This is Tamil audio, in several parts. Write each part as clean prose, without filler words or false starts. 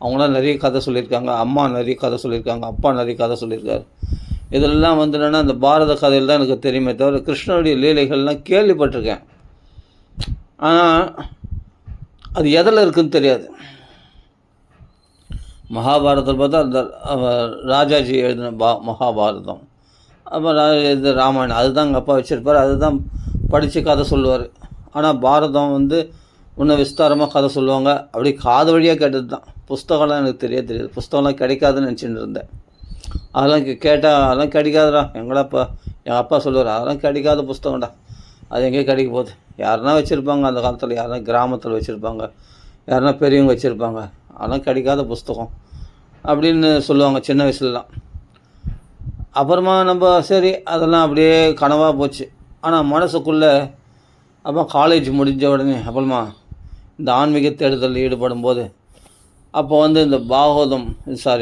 அவங்களாம் நிறைய கதை சொல்லியிருக்காங்க, அம்மா நிறைய கதை சொல்லியிருக்காங்க, அப்பா நிறைய கதை சொல்லியிருக்காரு. இதெல்லாம் வந்து என்னென்னா அந்த பாரத கதையில் தான் எனக்கு தெரியுமே தவிர கிருஷ்ணனுடைய லீலைகள்லாம் கேள்விப்பட்டிருக்கேன். ஆனால் அது எதில் இருக்குதுன்னு தெரியாது. மகாபாரதத்தில் பார்த்தா அந்த ராஜாஜி எழுதின மகாபாரதம், அப்புறம் இது ராமாயணம், அதுதான் எங்கள் அப்பா வச்சுருப்பார், அதுதான் படித்து கதை சொல்லுவார். ஆனால் பாரதம் வந்து இன்னும் விஸ்தாரமாக கதை சொல்லுவாங்க. அப்படி காது வழியாக கேட்டது தான். புஸ்தகம்லாம் எனக்கு தெரியாது. புஸ்தகம்லாம் கிடைக்காதுன்னு நினச்சிட்டு இருந்தேன். அதெல்லாம் கேட்டால் அதெல்லாம் கிடைக்காதுடா எங்கடாப்பா, எங்கள் அப்பா சொல்லுவார், அதெல்லாம் கிடைக்காத புஸ்தகம்டா, அது எங்கேயும் கிடைக்க போகுது. யாருன்னா வச்சுருப்பாங்க அந்த காலத்தில், யாருன்னா கிராமத்தில் வச்சுருப்பாங்க, யாருன்னா பெரியவங்க வச்சுருப்பாங்க, அதெல்லாம் கிடைக்காத புஸ்தகம் அப்படின்னு சொல்லுவாங்க சின்ன வயசுலலாம். அப்புறமா நம்ம சரி அதெல்லாம் அப்படியே கனவாக போச்சு. ஆனால் மனசுக்குள்ளே அப்போ காலேஜ் முடிஞ்ச உடனே அப்புறமா இந்த ஆன்மீக தேடுதலில் ஈடுபடும் போது அப்போ வந்து இந்த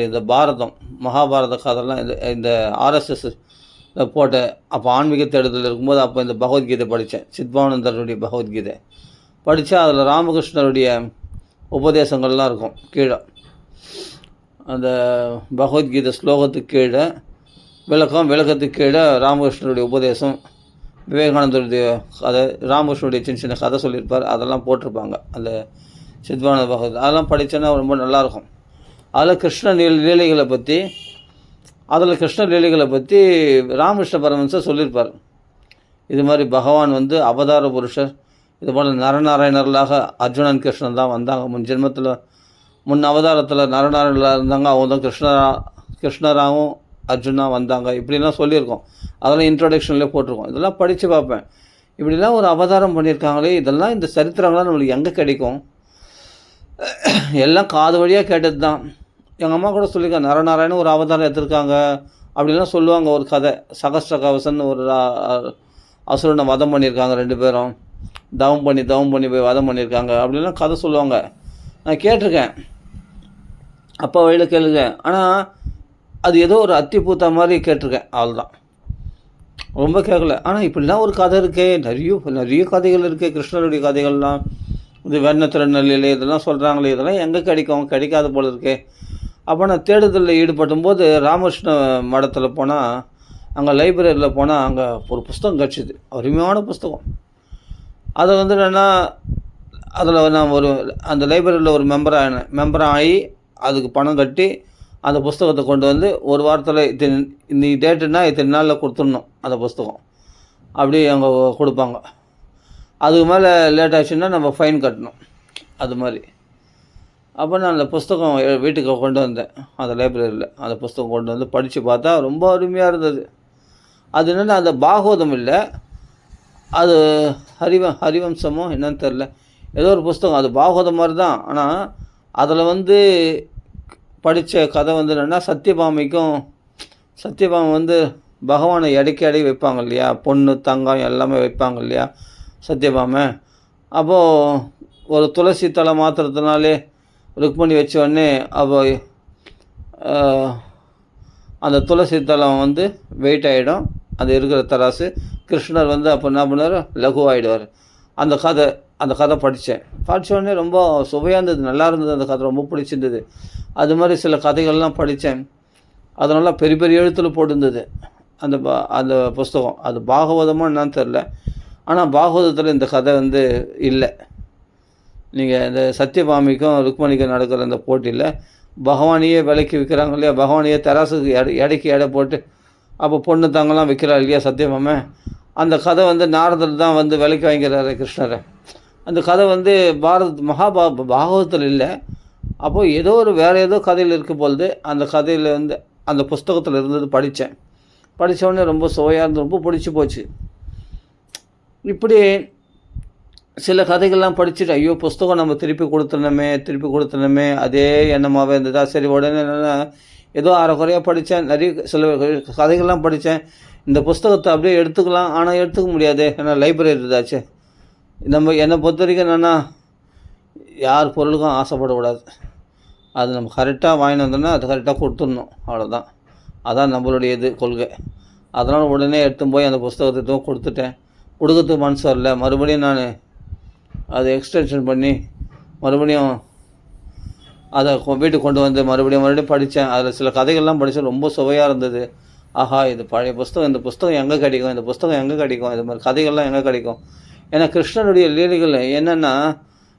இந்த பாரதம் மகாபாரத கதைலாம் இந்த ஆர்எஸ்எஸ் போட்ட அப்போ ஆன்மீக தேடுதல் இருக்கும்போது அப்போ இந்த பகவத்கீதை படித்தேன். சித்பவானந்தருடைய பகவத்கீதை படித்தா அதில் ராமகிருஷ்ணருடைய உபதேசங்கள்லாம் இருக்கும். கீழே அந்த பகவத்கீதை ஸ்லோகத்துக்கு கீழே விளக்கத்துக்கு கீழே ராமகிருஷ்ணருடைய உபதேசம், விவேகானந்தருடைய கதை, ராமகிருஷ்ணனுடைய சின்ன சின்ன கதை சொல்லியிருப்பார், அதெல்லாம் போட்டிருப்பாங்க அந்த சித்பவானந்த பகவத். அதெல்லாம் படித்தோன்னா ரொம்ப நல்லாயிருக்கும். அதில் கிருஷ்ண லீலைகளை பற்றி ராமகிருஷ்ண பரமஹம்சர் சொல்லியிருப்பார். இது மாதிரி பகவான் வந்து அவதார புருஷர், இது போல் நரநாராயணர்களாக அர்ஜுனன் கிருஷ்ணன் தான் வந்தாங்க. முன் அவதாரத்தில் நரநாராயணர்களாக இருந்தாங்க, அவங்க தான் கிருஷ்ணராகவும் அர்ஜுனா வந்தாங்க, இப்படிலாம் சொல்லியிருக்கோம். அதெல்லாம் இன்ட்ரோடக்ஷன்லேயே போட்டிருக்கோம். இதெல்லாம் படித்து பார்ப்பேன். இப்படிலாம் ஒரு அவதாரம் பண்ணியிருக்காங்களே, இதெல்லாம் இந்த சரித்திரங்கள்லாம் நம்மளுக்கு எங்கே கிடைக்கும்? எல்லாம் காது வழியாக கேட்டது தான். எங்கள் அம்மா கூட சொல்லியிருக்காங்க, நரநாராயணன் ஒரு அவதாரம் எடுத்திருக்காங்க அப்படின்லாம் சொல்லுவாங்க. ஒரு கதை, சகஸ்ர கவசன் ஒரு அசுரனை வதம் பண்ணியிருக்காங்க, 2 பேரும் தவம் பண்ணி போய் வதம் பண்ணியிருக்காங்க அப்படின்லாம் கதை சொல்லுவாங்க. நான் கேட்டிருக்கேன், அப்பா வழியில் கேளுங்க. ஆனால் அது ஏதோ ஒரு அத்தி பூத்த மாதிரி கேட்டிருக்கேன், அவ்வளோதான், ரொம்ப கேட்கல. ஆனால் இப்படிலாம் ஒரு கதை இருக்கே, நிறைய கதைகள் இருக்குது, கிருஷ்ணருடைய கதைகள்லாம். இது வெண்ணத்திறநெல்லியில் இதெல்லாம் சொல்கிறாங்களே, இதெல்லாம் எங்கே கிடைக்காத போல் இருக்கே. அப்போ நான் தேடுதலில் ஈடுபடும் போது ராமகிருஷ்ண மடத்தில் போனால், அங்கே லைப்ரரியில் போனால் அங்கே ஒரு புஸ்தகம் கிடச்சிது, அருமையான புஸ்தகம். அதை வந்து அதில் நான் அந்த லைப்ரரியில் ஒரு மெம்பராகி அதுக்கு பணம் கட்டி அந்த புஸ்தகத்தை கொண்டு வந்து ஒரு வாரத்தில் இன்னைக்கு டேட்டுன்னா இத்தனை நாளில் கொடுத்துடணும் அந்த புஸ்தகம், அப்படி அங்கே கொடுப்பாங்க. அதுக்கு மேலே லேட் ஆச்சுன்னா நம்ம ஃபைன் கட்டணும், அது மாதிரி. அப்போ நான் அந்த புஸ்தகம் வீட்டுக்கு கொண்டு வந்தேன், அந்த லைப்ரரியில் அந்த புஸ்தகம் கொண்டு வந்து படித்து பார்த்தா ரொம்ப அருமையாக இருந்தது. அது என்னென்னா அந்த பாகவதம் இல்லை, அது ஹரிவம்சமோ என்னன்னு தெரில, ஏதோ ஒரு புஸ்தகம், அது பாகவதம் மாதிரி தான். ஆனால் அதில் வந்து படித்த கதை வந்து என்னென்னா சத்யபாமை வந்து பகவானை எடை வைப்பாங்க இல்லையா, பொண்ணு தங்கம் எல்லாமே வைப்பாங்க இல்லையா சத்யபாமை. அப்போது ஒரு துளசி தலை மாத்திரத்தினாலே ருக்மணி வச்ச உடனே அப்போ அந்த துளசி தலம் வந்து வெயிட் ஆகிடும், அது இருக்கிற தராசு. கிருஷ்ணர் வந்து அப்போ என்ன பண்ணுவார், லகுவாகிடுவார். அந்த கதை படித்தேன். உடனே ரொம்ப சுவையாக இருந்தது, நல்லா இருந்தது, அந்த கதை ரொம்ப பிடிச்சிருந்தது. அது மாதிரி சில கதைகள்லாம் படித்தேன், அதனால் பெரிய பெரிய எழுத்தில் போட்டிருந்தது அந்த புஸ்தகம். அது பாகவதமாக என்னான்னு தெரில, ஆனால் பாகவதத்தில் இந்த கதை வந்து இல்லை. நீங்கள் இந்த சத்யபாமிக்கும் ருக்மணிக்கும் நடக்கிற அந்த போட்டியில் பகவானையே விலைக்கு விற்கிறாங்க இல்லையா, பகவானையே தராசுக்கு எடைக்கு எடை போட்டு அப்போ பொண்ணு தாங்கலாம் விற்கிறா இல்லையா சத்யபாமை. அந்த கதை வந்து நாரதர் தான் வந்து விலைக்கு வாங்கிக்கிறாரு கிருஷ்ணரை. அந்த கதை வந்து பாகவதத்தில் இல்லை. அப்போது ஏதோ வேறு ஏதோ கதையில் இருக்க பொழுது அந்த கதையில் வந்து அந்த புஸ்தகத்தில் இருந்தது படித்த உடனே ரொம்ப சுவையாக இருந்து ரொம்ப பிடிச்சி போச்சு. இப்படி சில கதைகள்லாம் படிச்சுட்டு ஐயோ புஸ்தகம் நம்ம திருப்பி கொடுத்துனமே அதே எண்ணமாகவே இருந்ததா. சரி உடனே என்னென்னா ஏதோ அரைக்குறையாக படித்தேன், சில கதைகள்லாம் படித்தேன். இந்த புஸ்தகத்தை அப்படியே எடுத்துக்கலாம், ஆனால் எடுத்துக்க முடியாது, ஏன்னா லைப்ரரி இருந்தாச்சு. என்னை பொறுத்த வரைக்கும் என்னென்னா யார் பொருளுக்கும் ஆசைப்படக்கூடாது. அது நம்ம கரெக்டாக வாங்கிட்டு வந்தோன்னா அது கரெக்டாக கொடுத்துடணும், அவ்வளோதான். அதான் நம்மளுடைய கொள்கை. அதனால் உடனே எடுத்து போய் அந்த புஸ்தகத்தை கொடுத்துட்டேன். கொடுக்கறதுக்கு மனசு வரல, மறுபடியும் நான் அதை எக்ஸ்டென்ஷன் பண்ணி மறுபடியும் அதை வீட்டுக்கு கொண்டு வந்து மறுபடியும் படித்தேன். அதில் சில கதைகள்லாம் படித்தேன், ரொம்ப சுவையாக இருந்தது. ஆஹா, இது பழைய புஸ்தகம், இந்த புஸ்தகம் எங்கே கிடைக்கும், இந்த புஸ்தகம் எங்கே கிடைக்கும், இது மாதிரி கதைகள்லாம் எங்கே கிடைக்கும். ஏன்னா கிருஷ்ணனுடைய லீலைகள் என்னென்னா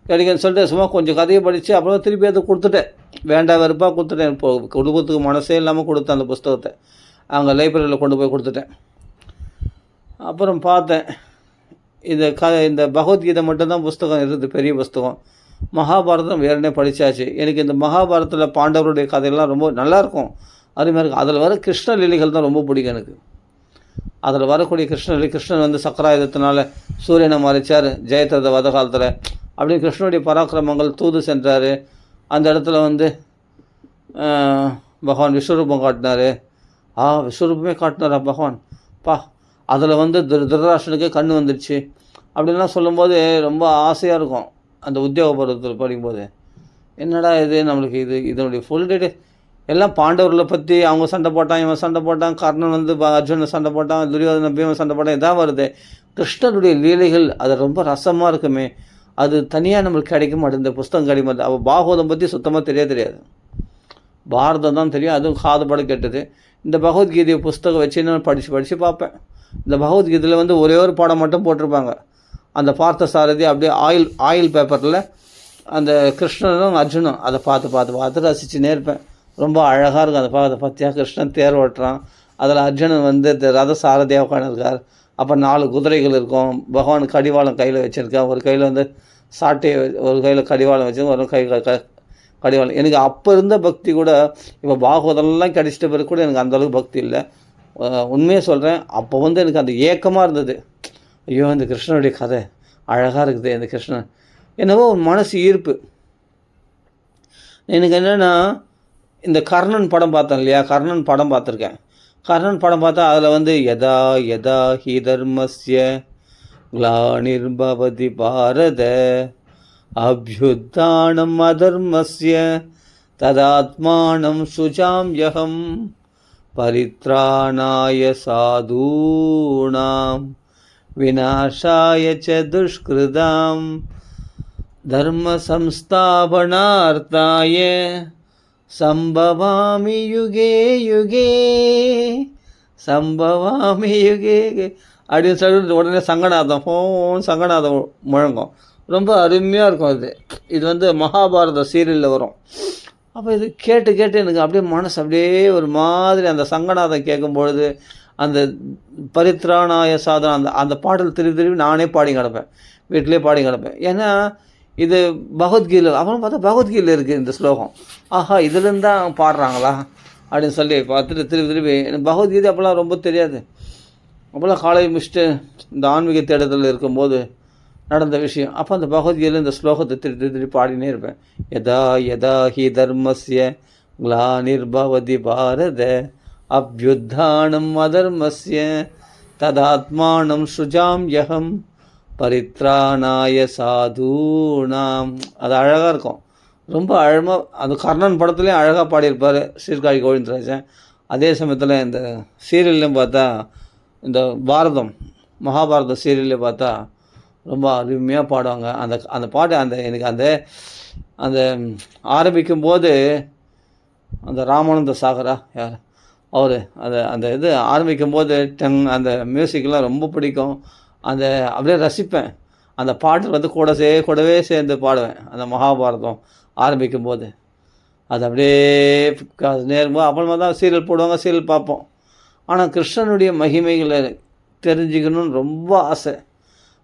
கிடைக்குன்னு சொல்லிட்டு சும்மா கொஞ்சம் கதையை படித்து அப்புறம் திருப்பி அதை கொடுத்துட்டேன். வேண்டாம் வெறுப்பாக கொடுத்துட்டேன். இப்போ கொடுக்கறதுக்கு மனசே இல்லாமல் கொடுத்தேன் அந்த புஸ்தகத்தை. அங்கே லைப்ரரியில் கொண்டு போய் கொடுத்துட்டேன். அப்புறம் பார்த்தேன், இந்த பகவத்கீதை மட்டும்தான் புஸ்தகம் இருக்குது, பெரிய புஸ்தகம். மகாபாரதம் வேறுனே படித்தாச்சு. எனக்கு இந்த மகாபாரதத்தில் பாண்டவருடைய கதையெல்லாம் ரொம்ப நல்லாயிருக்கும், அருமையாக இருக்கும். அதில் வர கிருஷ்ண லீலைகள் தான் ரொம்ப பிடிக்கும் எனக்கு. அதில் வரக்கூடிய கிருஷ்ணன் வந்து சக்கராயுதத்தினால சூரியனை மறைச்சார் ஜெயத்ரத வத காலத்தில். அப்படியே கிருஷ்ணனுடைய பராக்கிரமங்கள் தூது சென்றார். அந்த இடத்துல வந்து பகவான் விஸ்வரூபம் காட்டினார். விஸ்வரூபமே காட்டினாரா பகவான் அதில் வந்து திருதராஷ்டிரனுக்கே கண் வந்துடுச்சு அப்படின்லாம் சொல்லும்போது ரொம்ப ஆசையாக இருக்கும். அந்த உத்தியோக பருவத்தில் படிக்கும்போது என்னடா இது நம்மளுக்கு இதனுடைய ஃபுல் டீட்டெயில் எல்லாம் பாண்டவர்களை பற்றி, அவங்க சண்டை போட்டான், இவன் சண்டை போட்டான், கர்ணன் வந்து அர்ஜுனனை சண்டை போட்டான், துரியோதன பீமன் சண்டை போட்டான், இதான் வருது. கிருஷ்ணனுடைய லீலைகள் அது ரொம்ப ரசமாக இருக்குமே, அது தனியாக நம்மளுக்கு கிடைக்க மாட்டேன். இந்த புஸ்தகம் கிடைக்க மாட்டேன். அவள் பாகவதம் பற்றி சுத்தமாக தெரியாது. பாரதம் தான் தெரியும், அதுவும் காதுபட கேட்டது. இந்த பகவத்கீதை புஸ்தகம் வச்சு நான் படித்து பார்ப்பேன். இந்த பகவத்கீதையில் வந்து ஒரே ஒரு பாடம் மட்டும் போட்டிருப்பாங்க. அந்த பார்த்த சாரதி அப்படியே ஆயில் பேப்பரில் அந்த கிருஷ்ணனும் அர்ஜுனும் அதை பார்த்து ரசிச்சுன்னே இருப்பேன். ரொம்ப அழகாக இருக்கும். அதை பார்த்தியா கிருஷ்ணன் தேர் ஓட்டுறான், அதில் அர்ஜுனன் வந்து ரத சாரதியாக உட்காந்துருக்கார். அப்போ 4 குதிரைகள் இருக்கும். பகவான் கடிவாளம் கையில் வச்சுருக்கேன். ஒரு கையில் வந்து சாட்டை, ஒரு கையில் கடிவாளம் வச்சு, ஒரு கை கடிவாளம். எனக்கு அப்போ இருந்த பக்தி கூட இப்போ பாகவதெல்லாம் கிடைச்சிட்ட பிறகு கூட எனக்கு அந்தளவுக்கு பக்தி இல்லை. உண்மையாக சொல்கிறேன். அப்போ வந்து எனக்கு அந்த ஏக்கமாக இருந்தது. ஐயோ, இந்த கிருஷ்ணனுடைய கதை அழகாக இருக்குது. இந்த கிருஷ்ணன் என்னவோ மனசு ஈர்ப்பு. எனக்கு என்னென்னா, இந்த கர்ணன் படம் பார்த்தேன் இல்லையா, கர்ணன் படம் பார்த்துருக்கேன். கர்ணன் படம் பார்த்தா அதில் வந்து யதா யதா ஹி தர்மஸ்ய க்ளானிர்பவதி பாரத அப்யுத்தானம் அதர்மஸ்ய ததாத்மானம் சுஜாம்யஹம் பரித்ராணாய சாதூனாம் விநாசாய ச துஷ்கிருதாம் தர்ம சம்ஸ்தாபனார்த்தாய சம்பவாமி யுகே யுகே அப்படின்னு சொல்லிட்டு உடனே சங்கநாதம் முழங்கும். ரொம்ப அருமையாக இருக்கும். இது வந்து மகாபாரத சீரியலில் வரும். அப்போ இது கேட்டு எனக்கு அப்படியே மனசு அப்படியே ஒரு மாதிரி அந்த சங்கநாதம் கேட்கும்பொழுது அந்த பரித்ராணாய சாதனம் அந்த பாடல் திருப்பி நானே பாடி கிடப்பேன், வீட்டிலே பாடி கிடப்பேன். ஏன்னா இது பகவத்கீதை. அப்புறம் பார்த்தா பகவத்கீதையில் இருக்குது இந்த ஸ்லோகம். ஆஹா, இதுலேருந்து தான் பாடுறாங்களா அப்படின்னு சொல்லி பார்த்துட்டு திருப்பி எனக்கு பகவத்கீதை அப்போல்லாம் ரொம்ப தெரியாது. அப்போல்லாம் காலேஜ் முடிச்சுட்டு இந்த ஆன்மீக தேடுதல் இருக்கும்போது நடந்த விஷயம். அப்போ அந்த பகவத்கீதையில் இந்த ஸ்லோகத்தை திருப்பி பாடினே இருப்பேன். யதா யதா ஹி தர்மஸ்ய க்ளானிர்பவதி பாரத அப்யுத்தானம் அதர்மஸ்ய ததாத்மானம் சுஜாம்யஹம் பரித்ராணாய சாதூனாம். அது அழகாக இருக்கும், ரொம்ப அழகாக. அது கர்ணன் படத்துலேயும் அழகாக பாடியிருப்பார் சீர்காழி கோவிந்தராஜன். அதே சமயத்தில் இந்த சீரியல்லையும் பார்த்தா, இந்த மகாபாரத சீரியல்லையும் பார்த்தா ரொம்ப அருமையாக பாடுவாங்க. அந்த பாட்டு எனக்கு அந்த ஆரம்பிக்கும் போது அந்த ராமானந்த சாகரா யார் அவர் அந்த இது ஆரம்பிக்கும் போது அந்த மியூசிக்லாம் ரொம்ப பிடிக்கும். அப்படியே ரசிப்பேன். அந்த பாட்டு வந்து கூடவே சேர்ந்து பாடுவேன். அந்த மகாபாரதம் ஆரம்பிக்கும் போது அது அப்படியே நேரும்போது அப்புறமா தான் சீரியல் போடுவாங்க, சீரியல் பார்ப்போம். ஆனால் கிருஷ்ணனுடைய மகிமைகளை தெரிஞ்சுக்கணுன்னு ரொம்ப ஆசை,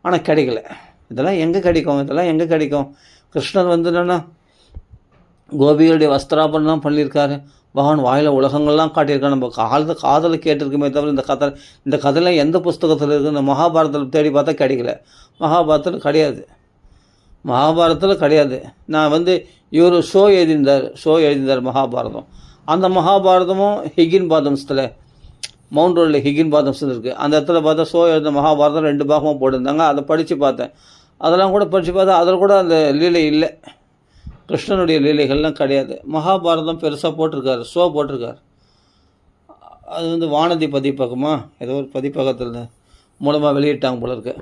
ஆனால் கிடைக்கல. இதெல்லாம் எங்கே கிடைக்கும்? கிருஷ்ணன் வந்து என்னென்னா கோபிகளுடைய வஸ்திராபரணம் பண்ணியிருக்காரு. பகவான் வாயில் உலகங்கள்லாம் காட்டியிருக்காரு. நம்ம காதலை கேட்டிருக்குமே தவிர இந்த கதையெல்லாம் எந்த புஸ்தகத்தில் இருக்குது? இந்த மகாபாரதத்தில் தேடி பார்த்தா கிடைக்கல. மகாபாரதத்தில் கிடையாது. நான் வந்து இவர் ஷோ எழுதியிருந்தார் மகாபாரதம். அந்த மகாபாரதமும் ஹிகின் பாதம்ஸில் மவுண்ட் ரோடில் ஹிகின் பாதம்ஸ் இருக்குது. அந்த இடத்துல பார்த்தா ஷோ எழுதின மகாபாரதம் 2 பாகமாக போட்டிருந்தாங்க. அதை படித்து பார்த்தேன். அதெல்லாம் கூட படித்து பார்த்தா அதில் கூட அந்த லீலை இல்லை, கிருஷ்ணனுடைய லீலைகள்லாம் கிடையாது. மகாபாரதம் பெருசாக போட்டிருக்காரு, ஷோ போட்டிருக்காரு. அது வந்து வானதி பதிப்பகமா ஏதோ ஒரு பதிப்பகத்தில் மூலமாக வெளியிட்டாங்க போல இருக்கு.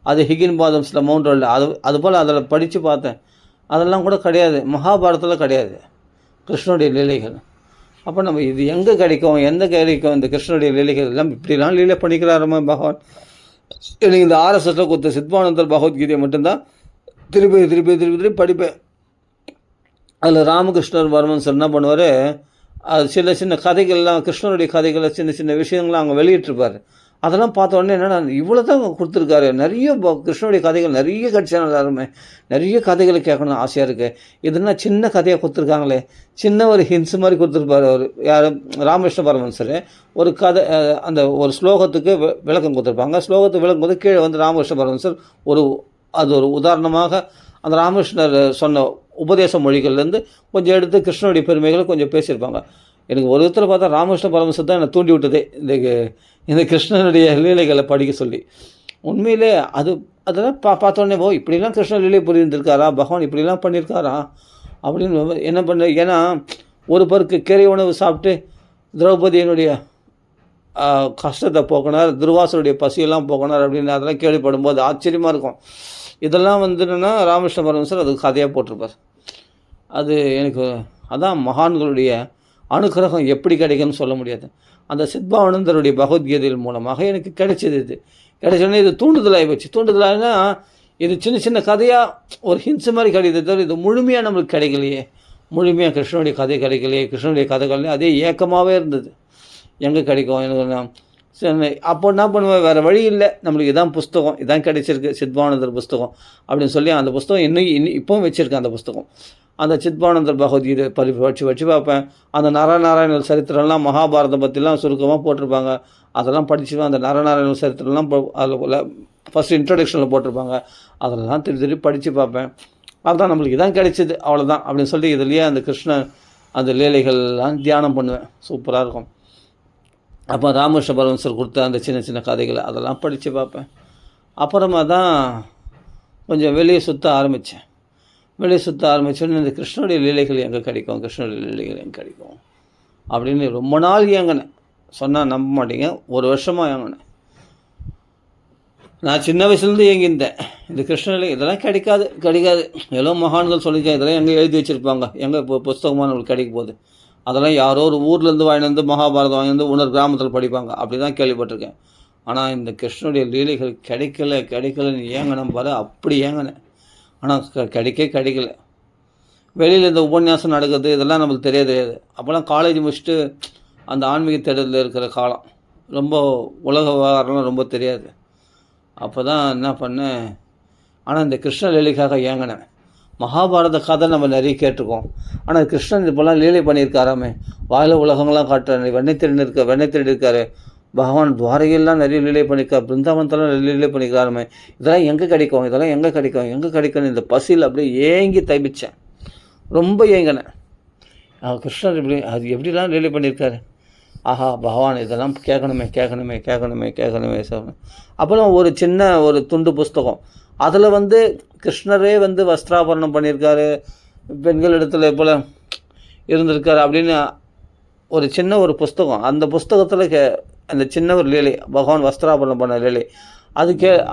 அது ஹிகின் பாதம்ஸில் மவுண்ட் ரோடில் அது போல் அதில் படித்து பார்த்தேன். அதெல்லாம் கூட கிடையாது, மகாபாரதத்தில் கிடையாது கிருஷ்ணனுடைய லீலைகள். அப்போ நம்ம இது எங்கே கிடைக்கும், எந்த கிடைக்கும் இந்த கிருஷ்ணனுடைய லீலைகள் எல்லாம்? இப்படிலாம் லீலை பண்ணிக்கிறாரம்மா பகவான். எனக்கு இந்த ஆர்எஸ்எஸில் கொடுத்த சித்மானந்தர் பகவத்கீதையை மட்டும்தான் திருப்பி திருப்பி திருப்பி திருப்பி படிப்பேன். அதில் ராமகிருஷ்ணர் பரமஹம்சர் என்ன பண்ணுவார், அது சின்ன சின்ன கதைகள்லாம், கிருஷ்ணனுடைய கதைகளை சின்ன சின்ன விஷயங்கள்லாம் அவங்க வெளியிட்டிருப்பார். அதெல்லாம் பார்த்த உடனே என்னென்னா இவ்வளோ தான் கொடுத்துருக்காரு, நிறைய கிருஷ்ணனுடைய கதைகள் நிறைய கிடச்சா எல்லாருமே, நிறைய கதைகளை கேட்கணும்னு ஆசையாக இருக்குது. இதுனா சின்ன கதையாக கொடுத்துருக்காங்களே, சின்ன ஒரு ஹின்ஸ் மாதிரி கொடுத்துருப்பார் அவர், யார், ராமகிருஷ்ண பரமஹம்சர். ஒரு கதை, அந்த ஒரு ஸ்லோகத்துக்கு விளக்கம் கொடுத்துருப்பாங்க. ஸ்லோகத்துக்கு விளக்கம் போது கீழே வந்து ராமகிருஷ்ண பரமஹம்சர் அது ஒரு உதாரணமாக அந்த ராமகிருஷ்ணர் சொன்ன உபதேச மொழிகள்லேருந்து கொஞ்சம் எடுத்து கிருஷ்ணனுடைய பெருமைகளை கொஞ்சம் பேசியிருப்பாங்க. எனக்கு ஒரு விதத்தில் பார்த்தா ராமகிருஷ்ண பரமஹம்சர் தான் என்னை தூண்டி விட்டதே இந்த கிருஷ்ணனுடைய லீலைகளை படிக்க சொல்லி. உண்மையிலே அதெல்லாம் பார்த்தோன்னே இப்படிலாம் கிருஷ்ண லீலை புரிந்திருக்காரா, பகவான் இப்படிலாம் பண்ணியிருக்காரா அப்படின்னு என்ன பண்ண. ஏன்னா ஒரு பருக்கு கீரை உணவு சாப்பிட்டு திரௌபதியினுடைய கஷ்டத்தை போக்கினார், துர்வாசனுடைய பசியெல்லாம் போக்கினார் அப்படின்னு அதெல்லாம் கேள்விப்படும்போது ஆச்சரியமாக இருக்கும். இதெல்லாம் என்னென்னா ராமகிருஷ்ண பரமஹம்சர் அது கதையாக போட்டிருப்பார். அது எனக்கு அதான் மகான்களுடைய அனுக்கிரகம் எப்படி கிடைக்குன்னு சொல்ல முடியாது. அந்த சித்பானந்தருடைய பகவத்கீதையின் மூலமாக எனக்கு கிடைச்சது. இது கிடைச்சோடனே இது தூண்டுதலாகி போச்சு. தூண்டுதலாகினா இது சின்ன சின்ன கதையாக ஒரு ஹின்ஸ் மாதிரி கிடையாது தவிர இது முழுமையாக நம்மளுக்கு கிடைக்கலையே, முழுமையாக கிருஷ்ணனுடைய கதை கிடைக்கலையே. கிருஷ்ணனுடைய கதைகள்லேயும் அதே ஏக்கமாகவே இருந்தது, எங்கே கிடைக்கும் எனக்கு. சரி, அப்போ என்ன பண்ணுவேன், வேறு வழி இல்லை, நம்மளுக்கு இதான் புஸ்தகம், இதான் கிடைச்சிருக்கு சித்பானந்தர் புஸ்தகம் அப்படின்னு சொல்லி அந்த புஸ்தகம் இன்னும் இப்போவும் வச்சுருக்கேன். அந்த புஸ்தகம், அந்த சித்பானந்தர் பகவத்கீதை வச்சு பார்ப்பேன். அந்த நரநாராயணர் சரித்திரம்லாம் மகாபாரதம் பற்றிலாம் சுருக்கமாக போட்டிருப்பாங்க, அதெல்லாம் படிச்சுவேன். அந்த நரநாராயணர் சரித்திரம்லாம் அதில் ஃபஸ்ட்டு இன்ட்ரடக்ஷனில் போட்டிருப்பாங்க, அதெல்லாம் திருப்பி படித்து பார்ப்பேன். அதுதான் நம்மளுக்கு இதான் கிடைச்சிது அவ்வளோதான் அப்படின்னு சொல்லி இதுலேயே அந்த கிருஷ்ணன் அந்த லீலைகள்லாம் தியானம் பண்ணுவேன். சூப்பராக இருக்கும். அப்போ ராமகிருஷ்ண பரமஹம்சர் கொடுத்த அந்த சின்ன சின்ன கதைகளை அதெல்லாம் படித்து பார்ப்பேன். அப்புறமா தான் கொஞ்சம் வெளியே சுற்ற ஆரம்பித்தேன். வெளியே சுற்ற ஆரம்பித்தோன்னு இந்த கிருஷ்ணனுடைய லீலைகள் எங்கே கிடைக்கும், கிருஷ்ணனுடைய லீலைகள் எங்கே கிடைக்கும் அப்படின்னு ரொம்ப நாள் ஏங்கினேன். சொன்னால் நம்ப மாட்டீங்க, ஒரு வருஷமாக ஏங்கினேன். நான் சின்ன வயசுலேருந்து ஏங்கியிருந்தேன், இந்த கிருஷ்ணலீலை இதெல்லாம் கிடைக்காது. எவ்வளோ மகான்கள் சொல்லியிருக்கேன், இதெல்லாம் எங்கே எழுதி வச்சுருப்பாங்க, எங்கே இப்போ புஸ்தகமாக நம்மளுக்கு கிடைக்க போகுது. அதெல்லாம் யாரோ ஒரு ஊர்லேருந்து வாங்கிட்டு மகாபாரதம் வாங்கிட்டு இன்னொரு கிராமத்தில் படிப்பாங்க, அப்படி தான் கேள்விப்பட்டிருக்கேன். ஆனால் இந்த கிருஷ்ணனுடைய லீலைகள் கிடைக்கலன்னு ஏங்கினேன் பாரு, அப்படி ஏங்கினேன். ஆனால் கிடைக்கல. வெளியில் இந்த உபன்யாசம் நடக்குது, இதெல்லாம் நம்மளுக்கு தெரியாது. அப்போல்லாம் காலேஜ் முடிச்சுட்டு அந்த ஆன்மீக தேடலில் இருக்கிற காலம், ரொம்ப உலக விவகாரம்லாம் ரொம்ப தெரியாது. அப்போ தான் என்ன பண்ணேன், ஆனால் இந்த கிருஷ்ண லீலைக்காக ஏங்கினேன். மகாபாரத கதை நம்ம நிறைய கேட்டிருக்கோம், ஆனால் கிருஷ்ணன் இப்போல்லாம் லீலை பண்ணியிருக்காராமே, வாயில உலகங்கள்லாம் காட்டுறாரு, வெண்ணெய் திருடி இருக்காரு. பகவான் துவாரகையெல்லாம் நிறைய லீலை பண்ணியிருக்கார், பிருந்தாவனத்தெல்லாம் நிறைய லீலை பண்ணியிருக்காருமே. இதெல்லாம் எங்கே கிடைக்கும் இந்த பசியில் அப்படியே ஏங்கி தைப்பிச்சேன், ரொம்ப ஏங்கினேன். கிருஷ்ணர் எப்படிலாம் லீலை பண்ணியிருக்காரு, ஆஹா பகவான் இதெல்லாம் கேட்கணுமே சொல்லணும். அப்புறம் ஒரு துண்டு புஸ்தகம், அதில் கிருஷ்ணரே வஸ்திராபரணம் பண்ணியிருக்காரு, பெண்கள் இடத்துல போல் இருந்திருக்காரு அப்படின்னு ஒரு புஸ்தகம். அந்த புஸ்தகத்தில் அந்த சின்ன ஒரு லீலை, பகவான் வஸ்திராபரணம் பண்ண லீலை,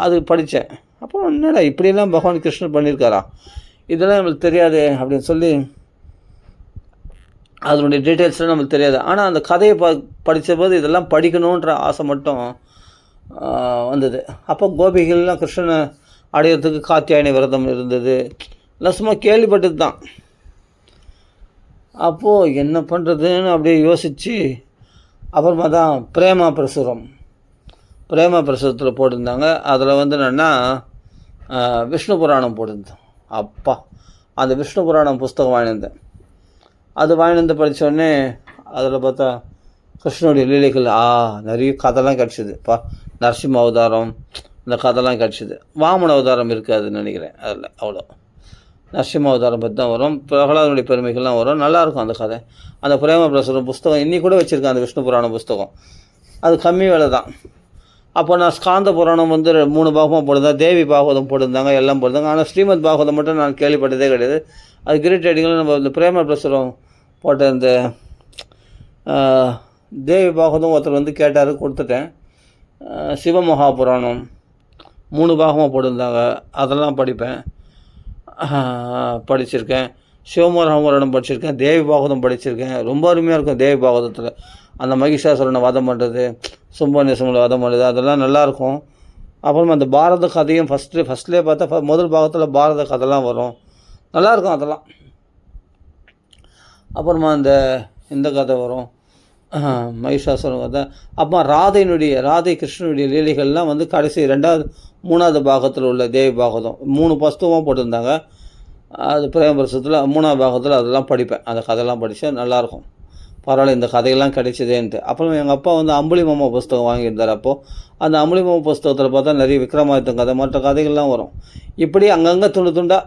அது படித்தேன். அப்புறம் என்னடா இப்படியெல்லாம் பகவான் கிருஷ்ணர் பண்ணியிருக்காரா, இதெல்லாம் நம்மளுக்கு தெரியாது அப்படின்னு சொல்லி அதனுடைய டீட்டெயில்ஸ்லாம் நம்மளுக்கு தெரியாது. ஆனால் அந்த கதையை படித்த போது இதெல்லாம் படிக்கணுன்ற ஆசை மட்டும் வந்தது. அப்போ கோபிகள்லாம் கிருஷ்ணனை அடையிறதுக்கு காத்தியாயனி விரதம் இருந்தது, எல்லாம் சும்மா கேள்விப்பட்டது தான். அப்போது என்ன பண்ணுறதுன்னு அப்படியே யோசித்து அப்புறமா தான் பிரேமா பிரசுரத்தில் போட்டிருந்தாங்க. அதில் என்னென்னா விஷ்ணு புராணம் போட்டிருந்தேன். அப்பா அந்த விஷ்ணு புராணம் புஸ்தகம் வாங்கியிருந்தேன். அது வாங்கிட்டு படித்தோடனே அதில் பார்த்தா கிருஷ்ணனுடைய லீலைகள் நிறைய கதைலாம் கிடச்சிதுப்பா. நரசிம்ம அவதாரம் இந்த கதைலாம் கிடச்சிது. வாமன அவதாரம் இருக்காதுன்னு நினைக்கிறேன், அதில் அவ்வளோ. நரசிம்ம அவதாரம் பற்றி தான் வரும், பிரகலாதனுடைய பெருமைகள்லாம் வரும், நல்லாயிருக்கும் அந்த கதை. அந்த பிரேம பிரசுரம் புஸ்தகம் இன்னி கூட வச்சுருக்கேன், அந்த விஷ்ணு புராணம் புஸ்தகம். அது கம்மி விலை தான். அப்போ நான் ஸ்காந்த புராணம் 3 பாகமாக போட்டிருந்தேன், தேவி பாகவதம் போட்டிருந்தாங்க, எல்லாம் போட்டிருந்தாங்க. ஆனால் ஸ்ரீமத் பாகவதம் மட்டும் நான் கேள்விப்பட்டதே கிடையாது. அது கிரேட் ரைட்டிங்கில் நம்ம இந்த பிரேம பிரசுரம் போட்ட இந்த தேவி பாகவதம் ஒருத்தர் கேட்டார், கொடுத்துட்டேன். சிவமகாபுராணம் 3 பாகமாக போட்டிருந்தாங்க, அதெல்லாம் படிப்பேன். படிச்சிருக்கேன். சிவமராமரணம் படிச்சிருக்கேன். தேவி பாகவதம் படிச்சிருக்கேன். ரொம்ப அருமையாக இருக்கும் தேவி பாகவதத்தில். அந்த மகிஷாசுரனை வதம் பண்ணுறது, சும்பநேசங்களை வதம் பண்ணுறது, அதெல்லாம் நல்லாயிருக்கும். அப்புறமா அந்த பாரத கதையும் ஃபஸ்ட்லேயே பார்த்தா முதல் பாகத்தில் பாரத கதைலாம் வரும், நல்லாயிருக்கும் அதெல்லாம். அப்புறமா இந்த கதை வரும், மகிஷாசுரன் கதை. அப்புறமா ராதை கிருஷ்ணனுடைய லீலைகள்லாம் கடைசி 2வது 3வது பாகத்தில் உள்ள தேவி பாகவதம் 3 புஸ்தகமாக போட்டிருந்தாங்க. அது பிரேம பிரசத்தில் 3வது பாகத்தில் அதெல்லாம் படிப்பேன். அந்த கதையெல்லாம் படித்தேன், நல்லாயிருக்கும். பரவாயில்ல இந்த கதையெல்லாம் கிடைச்சதேன்ட்டு. அப்புறம் எங்கள் அப்பா அம்புலி மாமா புஸ்தகம் வாங்கியிருந்தார். அப்போது அந்த அம்புலி மாமா புஸ்தகத்தில் பார்த்தா நிறைய விக்ரமாதித்தன் கதை, மற்ற கதைகள்லாம் வரும். இப்படி அங்கங்கே துண்டாக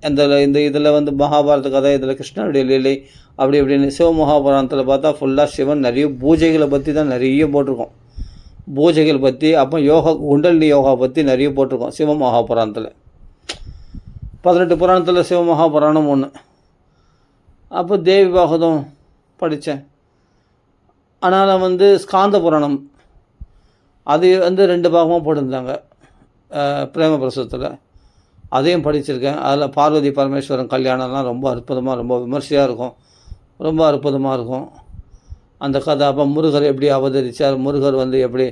இந்த இதில் மகாபாரத கதை, இதில் கிருஷ்ணனுடைய லீலை, அப்படி இப்படின்னு. சிவமகாபுராணத்தில் பார்த்தா ஃபுல்லாக சிவன் நிறைய பூஜைகளை பற்றி தான் நிறைய போட்டிருக்கோம். பூஜைகள் பற்றி, அப்போ குண்டலினி யோகா பற்றி நிறைய போட்டிருக்கோம் சிவமகாபுராணத்தில். 18 புராணத்தில் சிவமகாபுராணம் ஒன்று. அப்போ தேவி பாகவதம் படித்தேன். ஆனால் ஸ்காந்த புராணம் அது 2 பாகமாக போட்டிருந்தாங்க பிரேம பிரசவத்தில், அதையும் படிச்சிருக்கேன். அதில் பார்வதி பரமேஸ்வரன் கல்யாணம்லாம் ரொம்ப அற்புதமாக, ரொம்ப விமர்சையாக இருக்கும், ரொம்ப அற்புதமாக இருக்கும் அந்த கதை. அப்போ முருகர் எப்படி அவதரித்தார், முருகர் எப்படி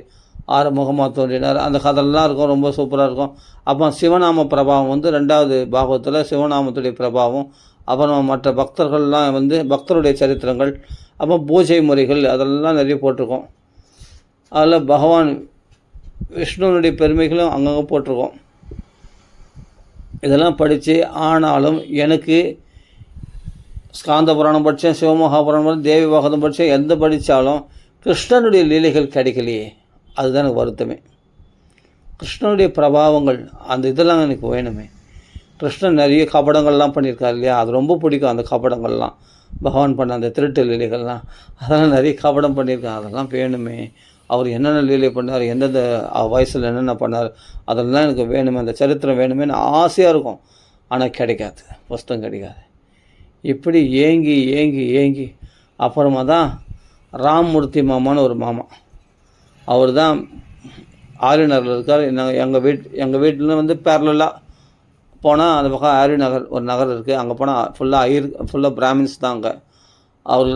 ஆறுமுகமாக தோன்றினார், அந்த கதையெல்லாம் இருக்கும், ரொம்ப சூப்பராக இருக்கும். அப்போ சிவநாம பிரபாவம் 2வது பாகவத்தில் சிவநாமத்துடைய பிரபாவம், அப்புறம் மற்ற பக்தர்கள்லாம் பக்தருடைய சரித்திரங்கள், அப்போ பூஜை முறைகள், அதெல்லாம் நிறைய போட்டிருக்கோம். அதில் பகவான் விஷ்ணுனுடைய பெருமைகளும் அங்கங்கே போட்டிருக்கோம். இதெல்லாம் படித்து, ஆனாலும் எனக்கு ஸ்காந்த புராணம் படித்தேன், சிவமகாபுராணம் படித்தேன், தேவி பாகவதம் படித்தேன், எந்த படித்தாலும் கிருஷ்ணனுடைய லீலைகள் கிடைக்கலையே, அதுதான் எனக்கு வருத்தமே. கிருஷ்ணனுடைய பிரபாவங்கள் அந்த இதெல்லாம் எனக்கு வேணுமே. கிருஷ்ணன் நிறைய கபடங்கள்லாம் பண்ணியிருக்காரு இல்லையா, அது ரொம்ப பிடிக்கும். அந்த கபடங்கள்லாம் பகவான் பண்ண அந்த திருட்டு லீலைகள்லாம், அதெல்லாம் நிறைய கபடம் பண்ணியிருக்காங்க, அதெல்லாம் வேணுமே. அவர் என்னென்ன லீலை பண்ணார், எந்தெந்த வயசில் என்னென்ன பண்ணார், அதெல்லாம் எனக்கு வேணுமே, அந்த சரித்திரம் வேணுமேன்னு ஆசையாக இருக்கும். ஆனால் கிடைக்காது, புஸ்தகம் கிடைக்காது. இப்படி ஏங்கி ஏங்கி ஏங்கி அப்புறமா தான் ராமமூர்த்தி மாமான்னு ஒரு மாமா, அவர் தான் ஆரியநகரில் இருக்கார். எங்கள் வீட்டில் பேரலாக போனால் அந்த பக்கம் ஆரிய நகர் ஒரு நகர் இருக்குது, அங்கே போனால் ஃபுல்லாக பிராமின்ஸ் தான். அங்கே அவர்